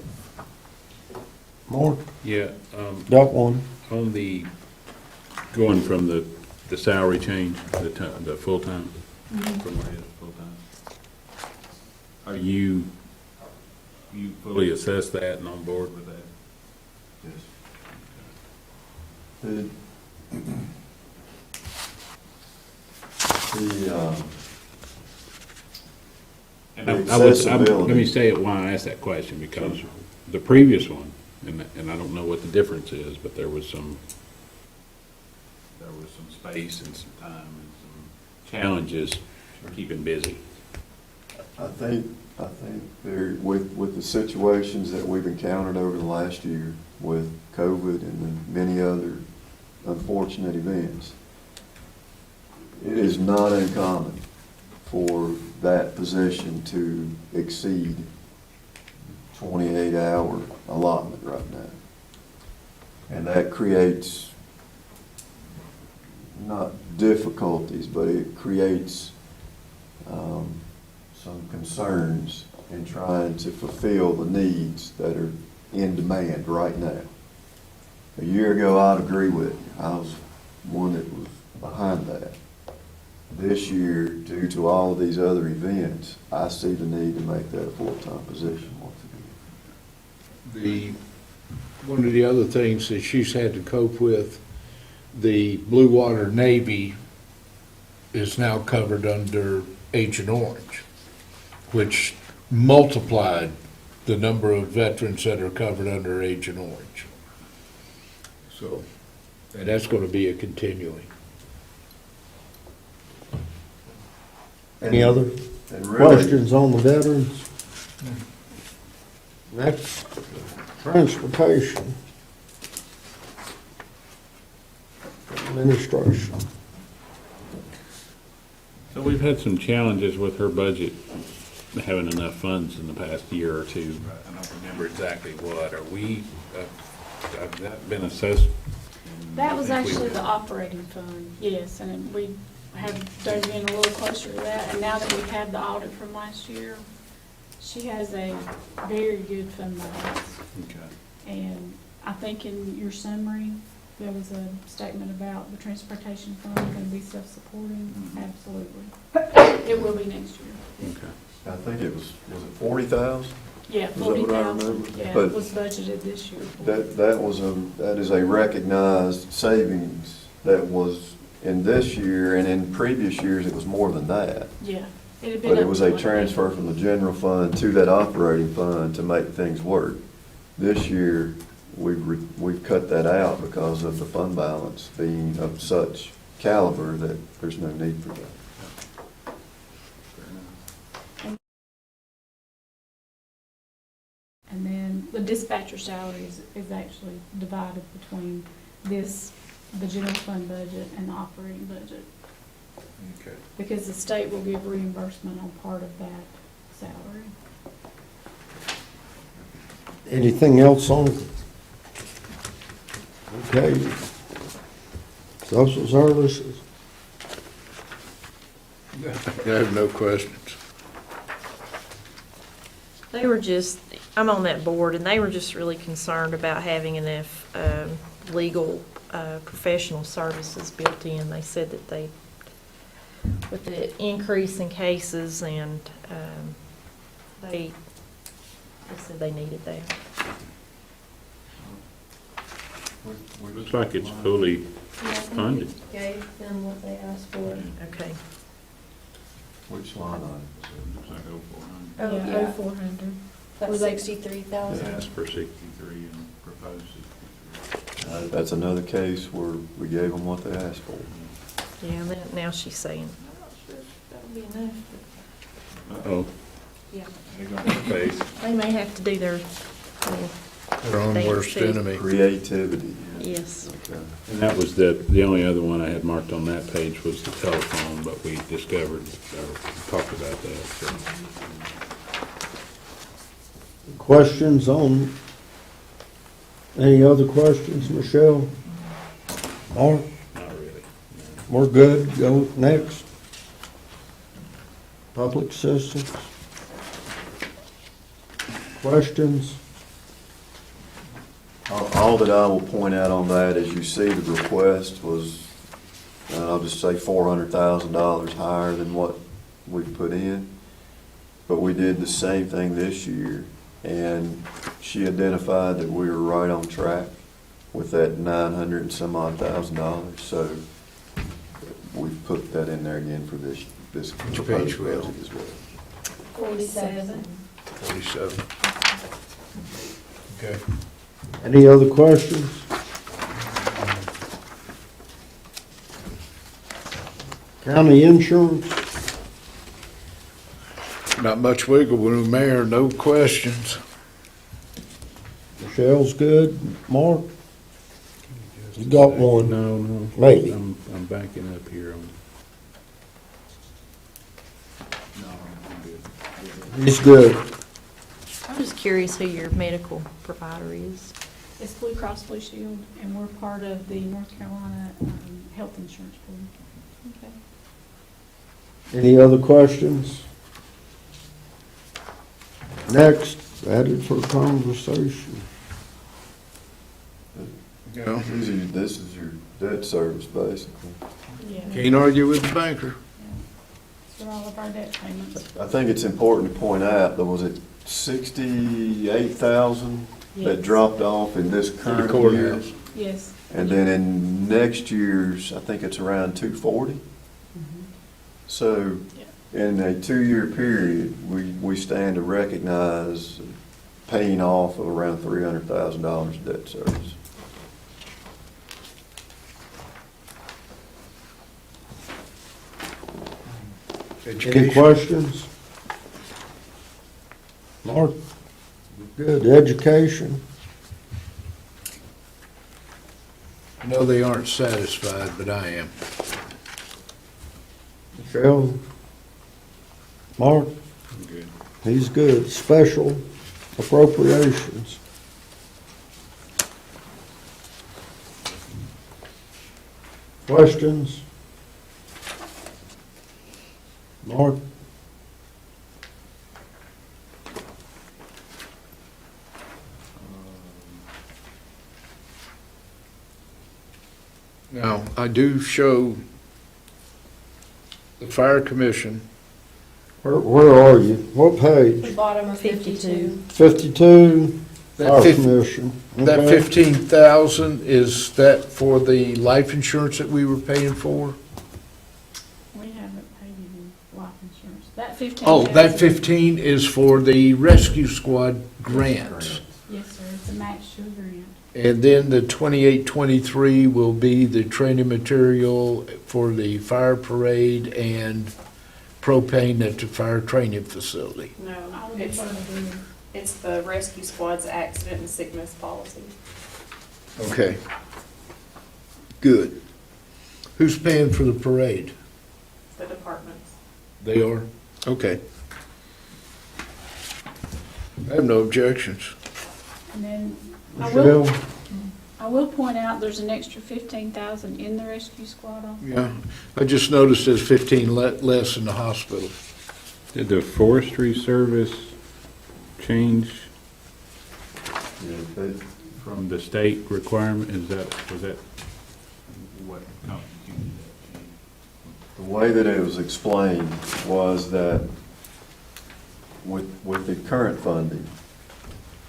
Mark? Yeah, Got one. on the, going from the salary change, the full-time, from what it is full-time, are you fully assess that and on board with that? Yes. And The I would, let accessibility. me say it why I asked that question, because the previous one, and I don't know what the difference is, but there was some space and some time and some challenges keeping busy. I think there, with the situations that we've encountered over the last year with COVID and the many other unfortunate events, it is not uncommon for that position to exceed 28-hour allotment right now. And that creates not difficulties, but it creates some concerns in trying to fulfill the needs that are in demand right now. A year ago, I'd agree with you. I was one that was behind that. This year, due to all of these other events, I see the need to make that a full-time position once again. One of the other things that she's had to cope with, the Blue Water Navy is now covered under Agent Orange, which multiplied the number of veterans that are covered under Agent Orange. So, and that's gonna be a continuing. Any other And really, questions on the veterans? Next, transportation. Administration. So we've had some challenges with her budget, having enough funds in the past year or two. I don't remember exactly what. Are we, have that been assessed? That was I think we- actually the operating fund, yes, and we have dug in a little closer to that, and now that we've had the audit from last year, she has a very good fund balance. Okay. And I think in your summary, there was a statement about the transportation fund going to be self-supporting. Absolutely. It will be next year. Okay. I think it was it 40,000? Yeah, that what I 40,000, remember? yeah, But it was budgeted this year. That is a recognized savings that was in this year, and in previous years, it was more than that. Yeah. It'd been But it up was to a like transfer from the general fund to that operating fund to make things work. This year, we've cut that out because of the fund balance being of such caliber that there's no need for that. And then the dispatcher salary is actually divided between the general fund budget and the operating budget. Okay. Because the state will give reimbursement on part of that salary. Anything else on it? Okay. Social services. I have no questions. They were just, I'm on that board, and they were just really concerned about having enough legal professional services built in. They said that they, with the increase in cases, and they said they needed that. Looks like it's fully funded. Gave them what they asked for. Okay. Which line item? Looks like Oh, Yeah, yeah. 400. That's Was it- 63,000. Asked for 63 and proposed 63. That's another case where we gave them what they asked for. Yeah, and then now she's saying, I'm not sure if that'll be enough, Uh-oh. but, yeah. Egg on the face. They may have to do their little Their own dance worst too. enemy. Creativity. Yes. Okay. And that was the only other one I had marked on that page was the telephone, but we discovered, or talked about that, so. Questions on, any other questions, Michelle? Mark, Not really. we're good, go next. Public assistance. Questions? All that I will point out on that is you see the request was, I'll just say $400,000 higher than what we put in. But we did the same thing this year, and she identified that we were right on track with that 900 and some odd $1,000. So we put that in there again for this Which proposed page, Will? budget as well. 47. 47. Okay. Any other questions? County insurance? Not much wiggle room there, no questions. Michelle's good. Mark? You got one? No. Maybe. I'm backing up here on. No, I'm good. He's good. I'm just curious who your medical provider is. It's Blue Cross Blue Shield, and we're part of the North Carolina Health Insurance Pool. Okay. Any other questions? Next, added for conversation. This is your debt service, basically. Yeah. Can't argue with the banker. For all of our debt payments. I think it's important to point out, that was it 68,000 that Yes. dropped off in this current year? courthouse. Yes. And then in next year's, I think it's around 240? So, in a 2-year period, we stand to recognize paying off of around $300,000 of debt service. Any Education. questions? Mark? Good, education. I know they aren't satisfied, but I am. Michelle? Mark? Good. He's good. Special appropriations. Questions? Mark? Now, I do show the fire commission, Where are you? What The page? bottom of 52. 52, that Fire fif- Commission. that Okay. 15,000, is that for the life insurance that we were paying for? We haven't paid any life insurance. That 15. Oh, that 15 is for the rescue squad grants. Yes, sir, it's a match to a grant. And then the 28-23 will be the training material for the fire parade and propane at the fire training facility. No, All of it's, it's under there. it's the rescue squad's accident and sickness policy. Okay. Good. Who's paying for the parade? The departments. They are? Okay. I have no objections. And then Michelle? I will point out, there's an extra 15,000 in the rescue squad office. Yeah, I just noticed there's 15 less in the hospital. Did the forestry service change Yeah, but from the state requirement? Was that what constituted that change? the way that it was explained was that with the current funding,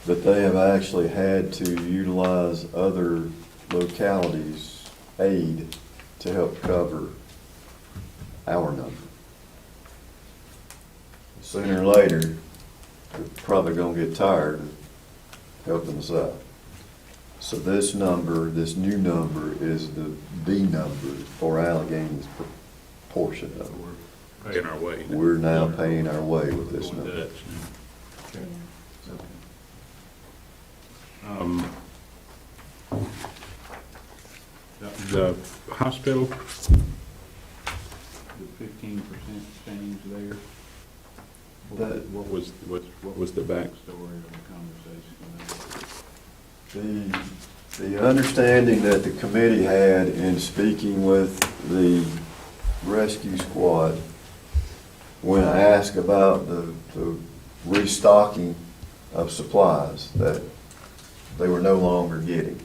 that they have actually had to utilize other localities' aid to help cover our number. Sooner or later, they're probably gonna get tired of helping us out. So this number, this new number, is the B number for Allegany's portion of it. We're paying our way. We're now paying our way with this Going number. Dutch now. Okay. The hospital, the 15% change there, That- what was the backstory of the conversation? The understanding that the committee had in speaking with the rescue squad, when asked about the restocking of supplies that they were no longer getting.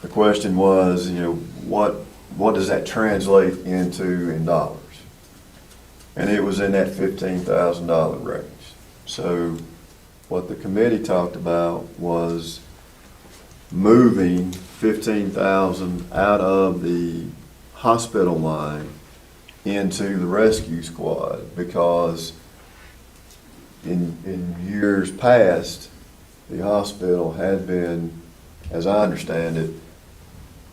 The question was, what does that translate into in dollars? And it was in that $15,000 range. So what the committee talked about was moving 15,000 out of the hospital line into the rescue squad, because in years past, the hospital had been, as I understand it,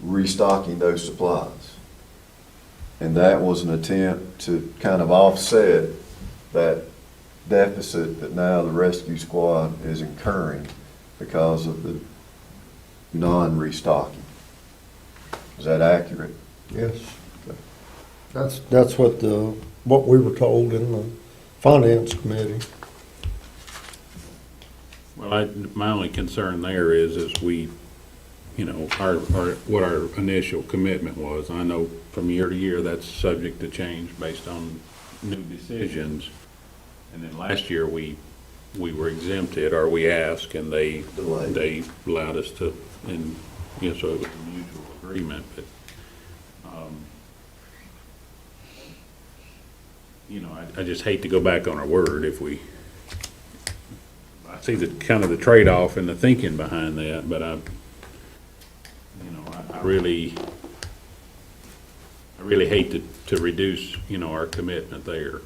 restocking those supplies. And that was an attempt to kind of offset that deficit that now the rescue squad is incurring because of the non-restocking. Is that accurate? Yes. That's what we were told in the finance committee. Well, my only concern there is we, what our initial commitment was. I know from year to year, that's subject to change based on new decisions. And then last year, we were exempted, or we asked, and they allowed us to, and, so it was a mutual agreement, but, I just hate to go back on our word if I see the kind of the trade-off and the thinking behind that, but I I really hate to reduce, our commitment there.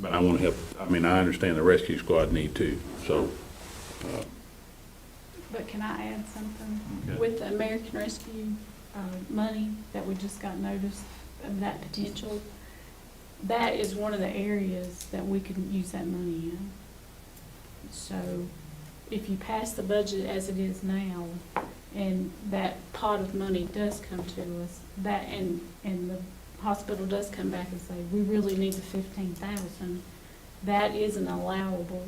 But I want to help, I understand the rescue squad need to, so, But can I add something? Okay. With the American Rescue money that we just got notice of that potential, that is one of the areas that we could use that money in. So if you pass the budget as it is now, and that pot of money does come to us, that, and the hospital does come back and say, we really need the 15,000, that is an allowable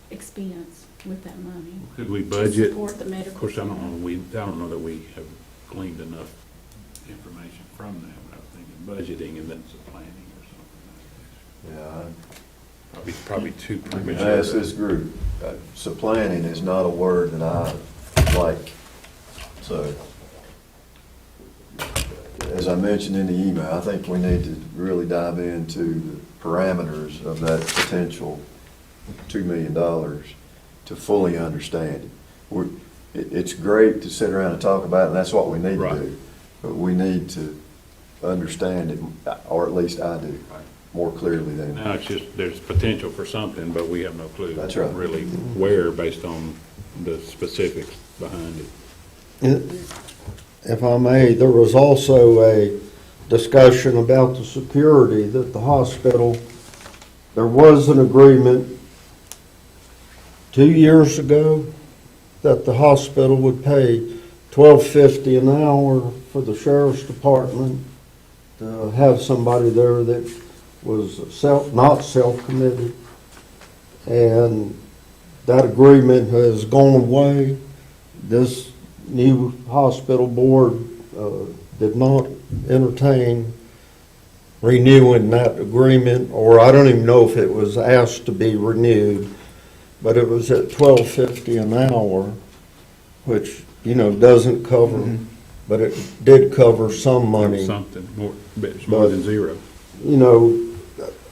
expense with that money. could we To budget? support the medical. Of course, I center. don't know that we have gleaned enough information from them. I was thinking budgeting and then some planning or something like Yeah, that. Probably too I premature. ask this group, supplanting is not a word that I like. So, as I mentioned in the email, I think we need to really dive into the parameters of that potential $2 million to fully understand it. It's great to sit around and talk about it, and that's what we need to Right. do. But we need to understand it, or at least I do, more clearly than. Now, it's just, there's potential for something, but we have no clue. That's right. Really where, based on the specifics behind it. If I may, there was also a discussion about the security that the hospital, there was an agreement 2 years ago that the hospital would pay $12.50 an hour for the sheriff's department to have somebody there that was not self-committed. And that agreement has gone away. This new hospital board did not entertain renewing that agreement, or I don't even know if it was asked to be renewed, but it was at $12.50 an hour, which, doesn't cover, but it did cover some money. Something more, but it's more than zero.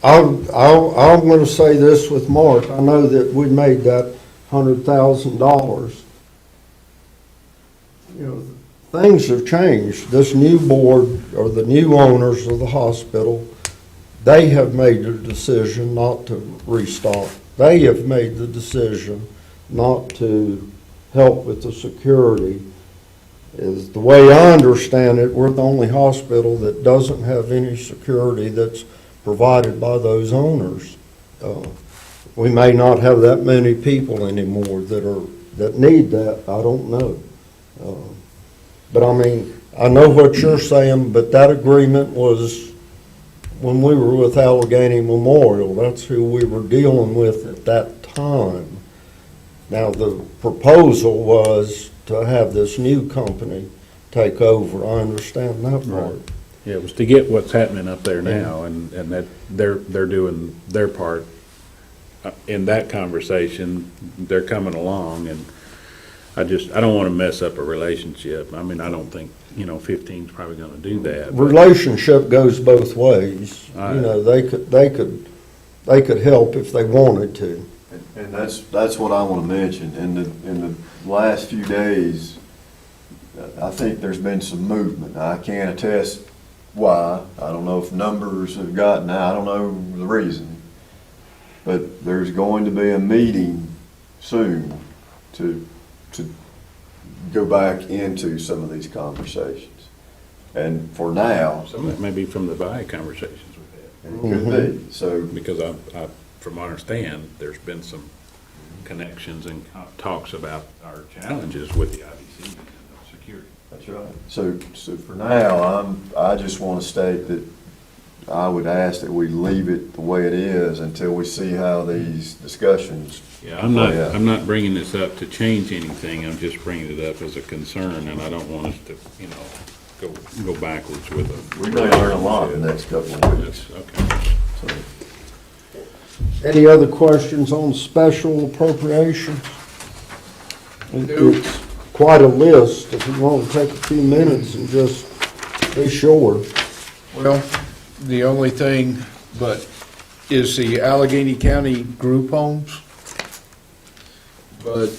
I'm going to say this with Mark. I know that we made that $100,000. Things have changed. This new board, or the new owners of the hospital, they have made the decision not to restock. They have made the decision not to help with the security. Is the way I understand it, we're the only hospital that doesn't have any security that's provided by those owners. We may not have that many people anymore that need that. I don't know. But I know what you're saying, but that agreement was when we were with Alleghany Memorial. That's who we were dealing with at that time. Now, the proposal was to have this new company take over. I understand that part. Yeah, it was to get what's happening up there now, and that they're doing their part in that conversation. They're coming along, and I don't want to mess up a relationship. I don't think, 15's probably going to do that. but- Relationship goes both ways. Right. They could help if they wanted to. And that's what I want to mention. In the last few days, I think there's been some movement. I can't attest why. I don't know if numbers have gotten out. I don't know the reason. But there's going to be a meeting soon to go back into some of these conversations. And for now, Some of that may be from the VI conversations we've had. it could be. So Because from what I understand, there's been some connections and talks about our challenges with the IBC and security. that's right. So for now, I just want to state that I would ask that we leave it the way it is until we see how these discussions. Yeah, play out. I'm not bringing this up to change anything, I'm just bringing it up as a concern, and I don't want us to, go backwards with it. We may learn a lot in the next couple of weeks. Okay. So, Any other questions on special appropriations? It's quite a list. If you want to take a few minutes and just be sure. Well, the only thing, but is the Alleghany County group homes. But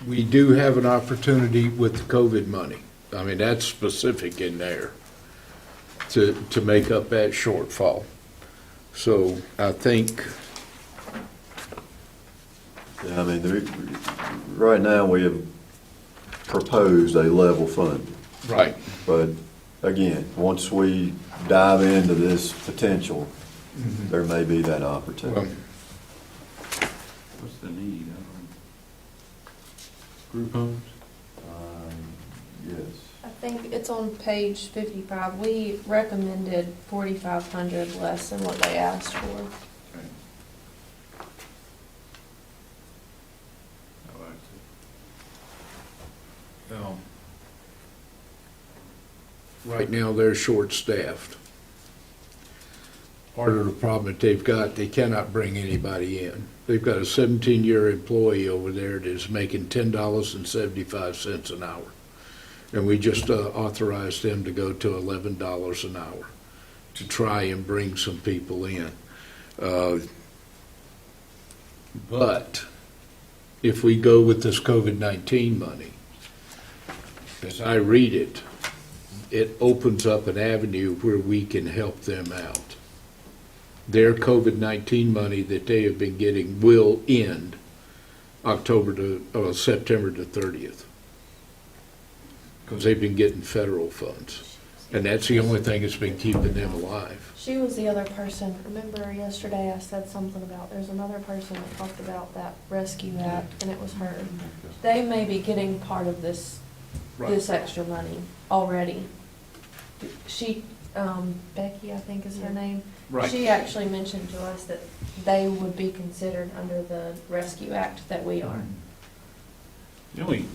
we do have an opportunity with the COVID money. I mean, that's specific in there to make up that shortfall. So I think, Yeah, I mean, right now, we have proposed a level fund. right, But again, once we dive into this potential, there may be that well, opportunity. What's the need? Group homes? Yes. I think it's on page 55. We recommended 4,500 less than what they asked for. well, right now, they're short-staffed. Part of the problem that they've got, they cannot bring anybody in. They've got a 17-year employee over there that is making $10.75 an hour. And we just authorized them to go to $11 an hour to try and bring some people in. But if we go with this COVID-19 money, as I read it, it opens up an avenue where we can help them out. Their COVID-19 money that they have been getting will end September the 30th. Because they've been getting federal funds. And that's the only thing that's been keeping them alive. She was the other person. Remember yesterday I said something about, there's another person that talked about that Rescue Act, and it was her. They may be getting part of this extra money already. She, Becky, I think is her name. Right. She actually mentioned to us that they would be considered under the Rescue Act that we are. I mean,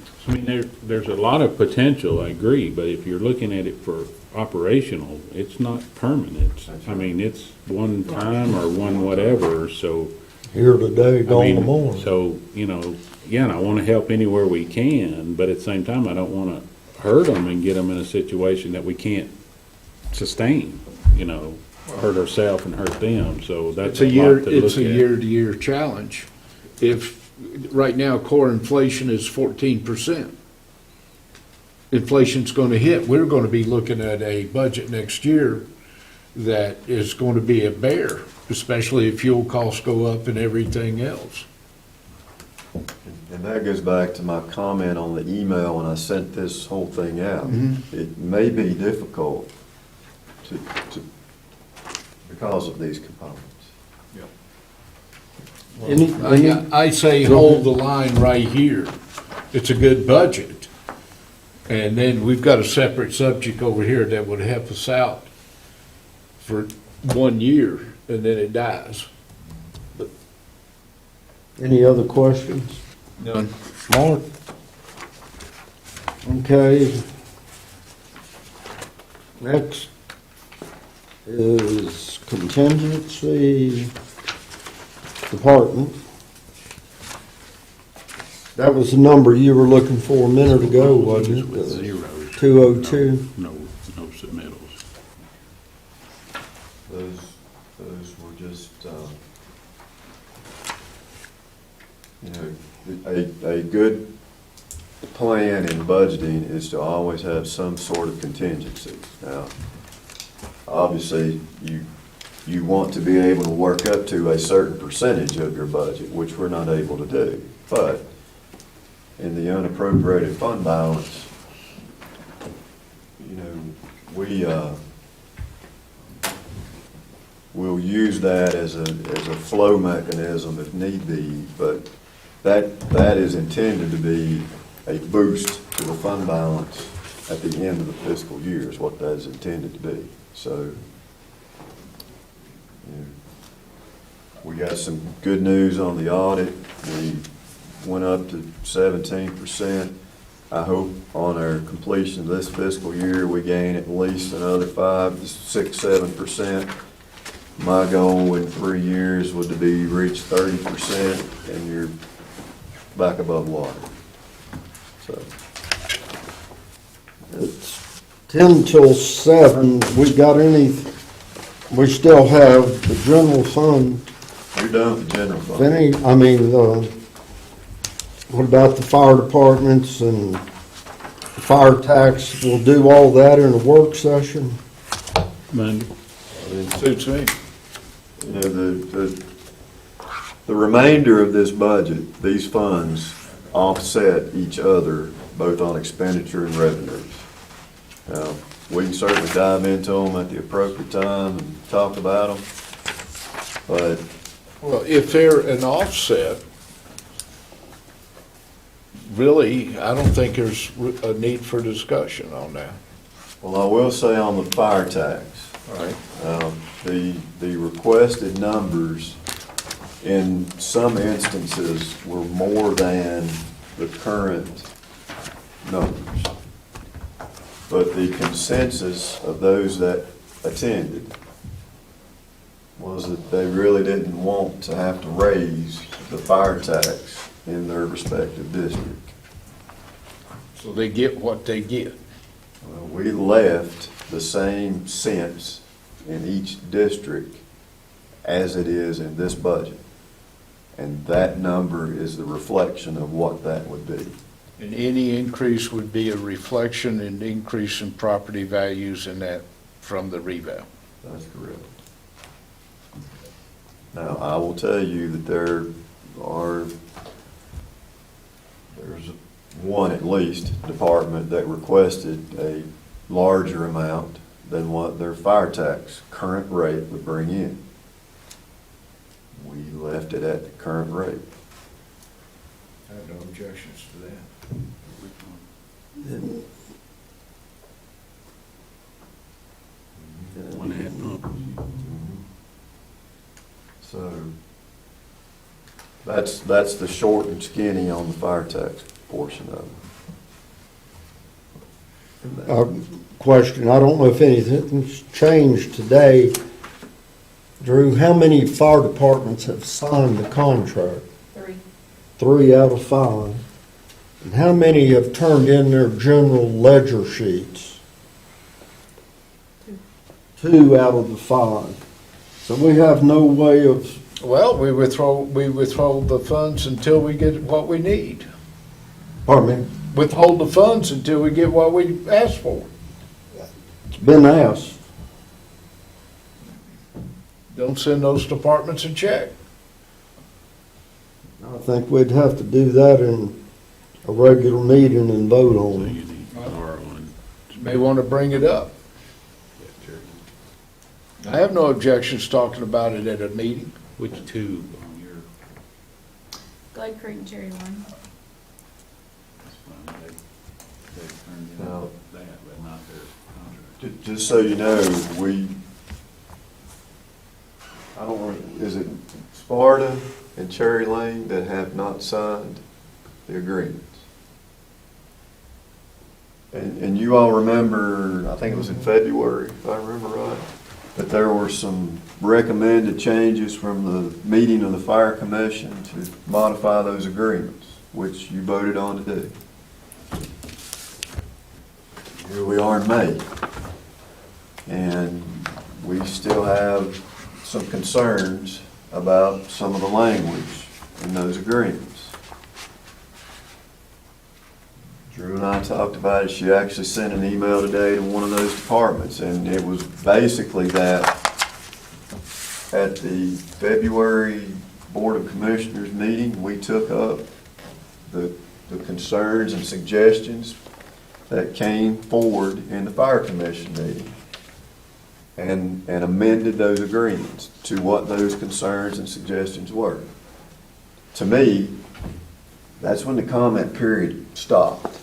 there's a lot of potential, I agree, but if you're looking at it for operational, it's not permanent. I mean, it's one time or one whatever, so. Here today, I gone mean, tomorrow. So, you know, again, I want to help anywhere we can, but at the same time, I don't want to hurt them and get them in a situation that we can't sustain, you know, hurt ourselves and hurt them, so that's It's a a year, lot to look at. it's a year-to-year challenge. If, right now, core inflation is 14%. Inflation's gonna hit, we're gonna be looking at a budget next year that is going to be a bear, especially if fuel costs go up and everything else. And that goes back to my comment on the email when I sent this whole thing out. It may be difficult to, because of these components. I say hold the line right here. It's a good budget. And then we've got a separate subject over here that would help us out for 1 year, and then it dies. Any other questions? None. Mark? Okay. Next is Contingency Department. That was the number you were looking for a minute ago, wasn't it? With zeros. 202. No submittals. Those were just, a good plan in budgeting is to always have some sort of contingency. Now, obviously, you want to be able to work up to a certain percentage of your budget, which we're not able to do. But in the unappropriated fund balance, we'll use that as a flow mechanism if need be, but that is intended to be a boost to the fund balance at the end of the fiscal year is what that is intended to be. So, we got some good news on the audit. We went up to 17%. I hope on our completion of this fiscal year, we gain at least another 5 to 6, 7%. My goal in 3 years would to be reach 30%, and you're back above water. So, It's 10 till 7. We still have the general fund. you're done with the general fund. Vinny, What about the fire departments and the fire tax? We'll do all that in a work session. Monday. Suits me. You know, the remainder of this budget, these funds offset each other, both on expenditure and revenues. Now, we can certainly dive into them at the appropriate time and talk about them, but Well, if they're an offset, really, I don't think there's a need for discussion on that. well, I will say on the fire tax, Right. the requested numbers in some instances were more than the current numbers. But the consensus of those that attended was that they really didn't want to have to raise the fire tax in their respective district. So they get what they get. Well, we left the same cents in each district as it is in this budget. And that number is the reflection of what that would be. And any increase would be a reflection in increase in property values in that from the revale. That's correct. Now, I will tell you that there's one at least department that requested a larger amount than what their fire tax current rate would bring in. We left it at the current rate. I have no objections to that. So that's the short and skinny on the fire tax portion of it. Question, I don't know if anything's changed today. Drew, how many fire departments have signed the contract? 3. 3 out of 5. And how many have turned in their general ledger sheets? 2 out of the 5. So we have no way of, Well, we withhold the funds until we get what we need. pardon me, Withhold the funds until we get what we asked for. it's been asked. Don't send those departments a check. I think we'd have to do that in a regular meeting and vote So on you it. need tomorrow and May want to bring it up. I have no objections talking about it at a meeting. which two on your, Glade Creek and Cherry Lane. that's fine, they turned in Now- that, but not their contract. Just so you know, I don't know, is it Sparta and Cherry Lane that have not signed the agreements? And you all remember, I think it was in February, if I remember right, that there were some recommended changes from the meeting of the Fire Commission to modify those agreements, which you voted on to do. Here we are in May, and we still have some concerns about some of the language in those agreements. Drew and I talked about it. She actually sent an email today to one of those departments, and it was basically that at the February Board of Commissioners meeting, we took up the concerns and suggestions that came forward in the Fire Commission meeting and amended those agreements to what those concerns and suggestions were. To me, that's when the comment period stopped.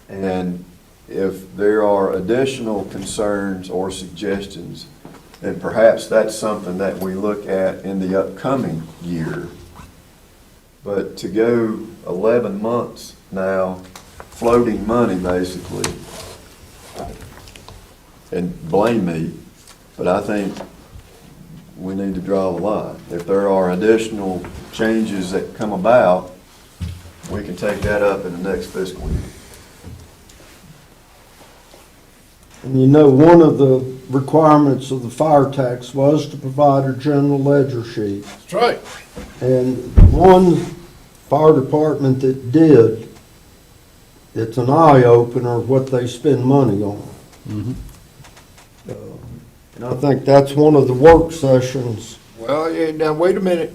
And if there are additional concerns or suggestions, then perhaps that's something that we look at in the upcoming year. But to go 11 months now, floating money basically, and blame me, but I think we need to draw the line. If there are additional changes that come about, we can take that up in the next fiscal year. And you know, one of the requirements of the fire tax was to provide a general ledger sheet. That's right. And one fire department that did, it's an eye-opener what they spend money on. And I think that's one of the work sessions. Well, yeah, now, wait a minute.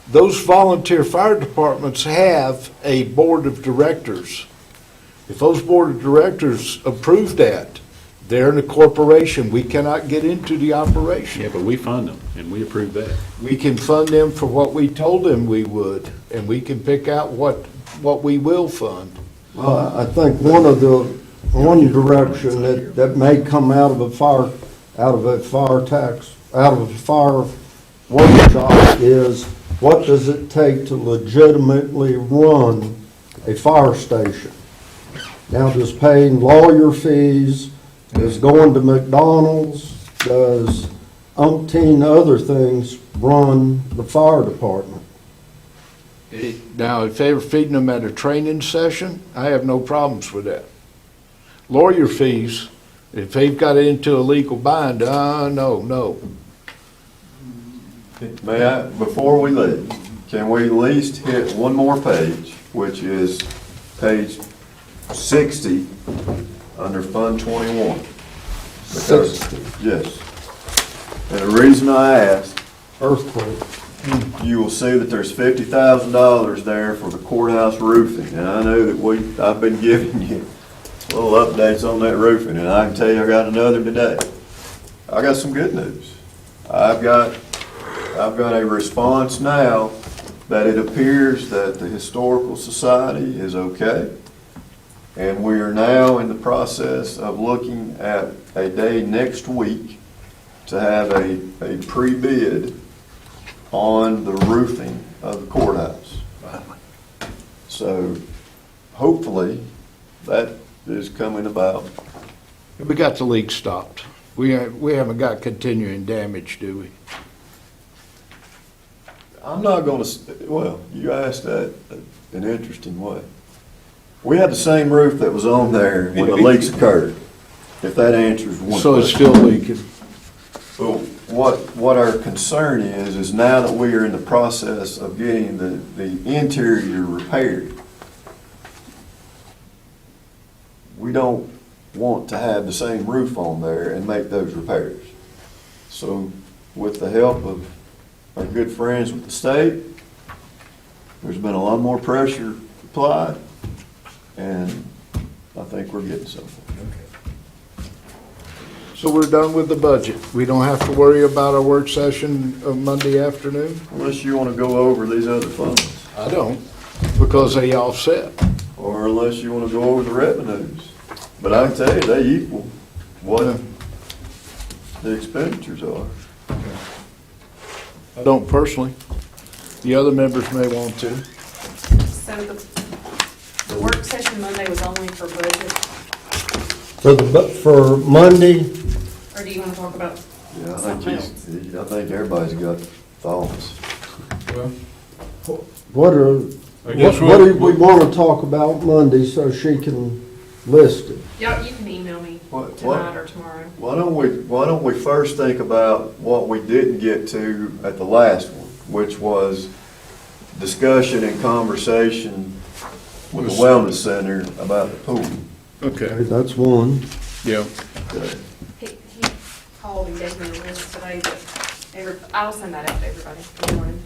Those volunteer fire departments have a board of directors. If those board of directors approve that, they're in a corporation. We cannot get into the operation. Yeah, but we fund them, and we approve that. We can fund them for what we told them we would, and we can pick out what we will fund. I think one direction that may come out of a fire workshop is, what does it take to legitimately run a fire station? Now, does paying lawyer fees, does going to McDonald's, does umpteen other things run the fire department? Now, if they were feeding them at a training session, I have no problems with that. Lawyer fees, if they've got into a legal bind, no. May I, before we leave, can we at least hit one more page, which is page 60 under Fund 21? Because, 60. yes. And the reason I ask, Earthquake. you will see that there's $50,000 there for the courthouse roofing. And I know that I've been giving you little updates on that roofing, and I can tell you I got another today. I got some good news. I've got a response now that it appears that the Historical Society is okay. And we are now in the process of looking at a day next week to have a pre-bid on the roofing of the courthouse. So hopefully that is coming about. We got the leak stopped. We haven't got continuing damage, do we? I'm not going to, well, you asked that an interesting way. We had the same roof that was on there when the leaks occurred, if that answers one question. So it's still leaking. So what our concern is now that we are in the process of getting the interior repaired, we don't want to have the same roof on there and make those repairs. So with the help of our good friends with the state, there's been a lot more pressure applied, and I think we're getting something. So we're done with the budget. We don't have to worry about our work session of Monday afternoon? Unless you want to go over these other funds, I don't, because they offset. or unless you want to go over the revenues. But I can tell you, they equal what the expenditures are. I don't personally. The other members may want to. So the work session Monday was only for budget, For Monday, or do you want to talk about Yeah, something else? I think everybody's got thoughts. what do we want to talk about Monday so she can list it? Y'all, you can email me What- tonight or tomorrow. Why don't we first think about what we didn't get to at the last one, which was discussion and conversation with the wellness center about the pool. Okay. That's one. Yeah. He called and gave me a list today, but I'll send that out to everybody in the morning.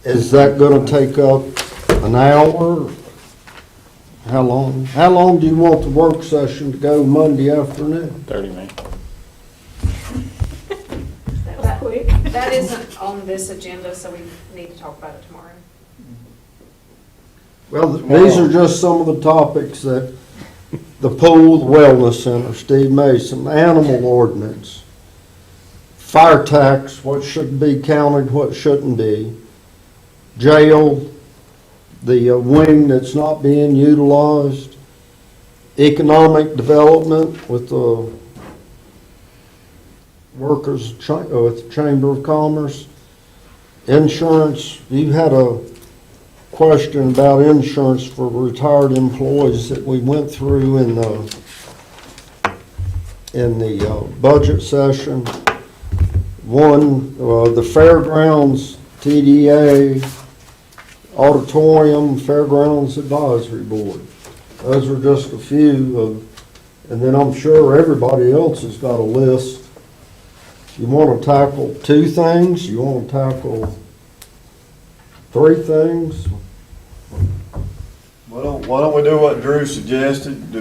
Is that going to take up an hour? How long? How long do you want the work session to go Monday afternoon? 30 minutes. That was quick. That isn't on this agenda, so we need to talk about it tomorrow. Well, these are just some of the topics that the pool, the wellness center, Steve Mason, animal ordinance, fire tax, what should be counted, what shouldn't be, jail, the wing that's not being utilized, economic development with the workers, with the Chamber of Commerce, insurance. You had a question about insurance for retired employees that we went through in the budget session. One, the fairgrounds, TDA, Auditorium, Fairgrounds Advisory Board. Those are just a few of, and then I'm sure everybody else has got a list. You want to tackle 2 things? You want to tackle 3 things? Why don't we do what Drew suggested?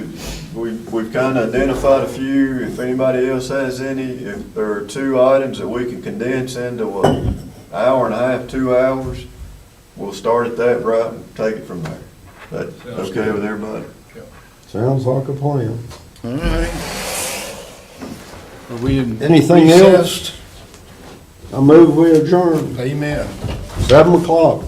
We've kind of identified a few. If anybody else has any, if there are 2 items that we can condense into an hour and a half, 2 hours, we'll start at that right and take it from there. That Sounds okay good. with everybody? Sounds like a plan. All right. Are we in Anything recessed? else? I move we adjourn. Amen. 7 o'clock.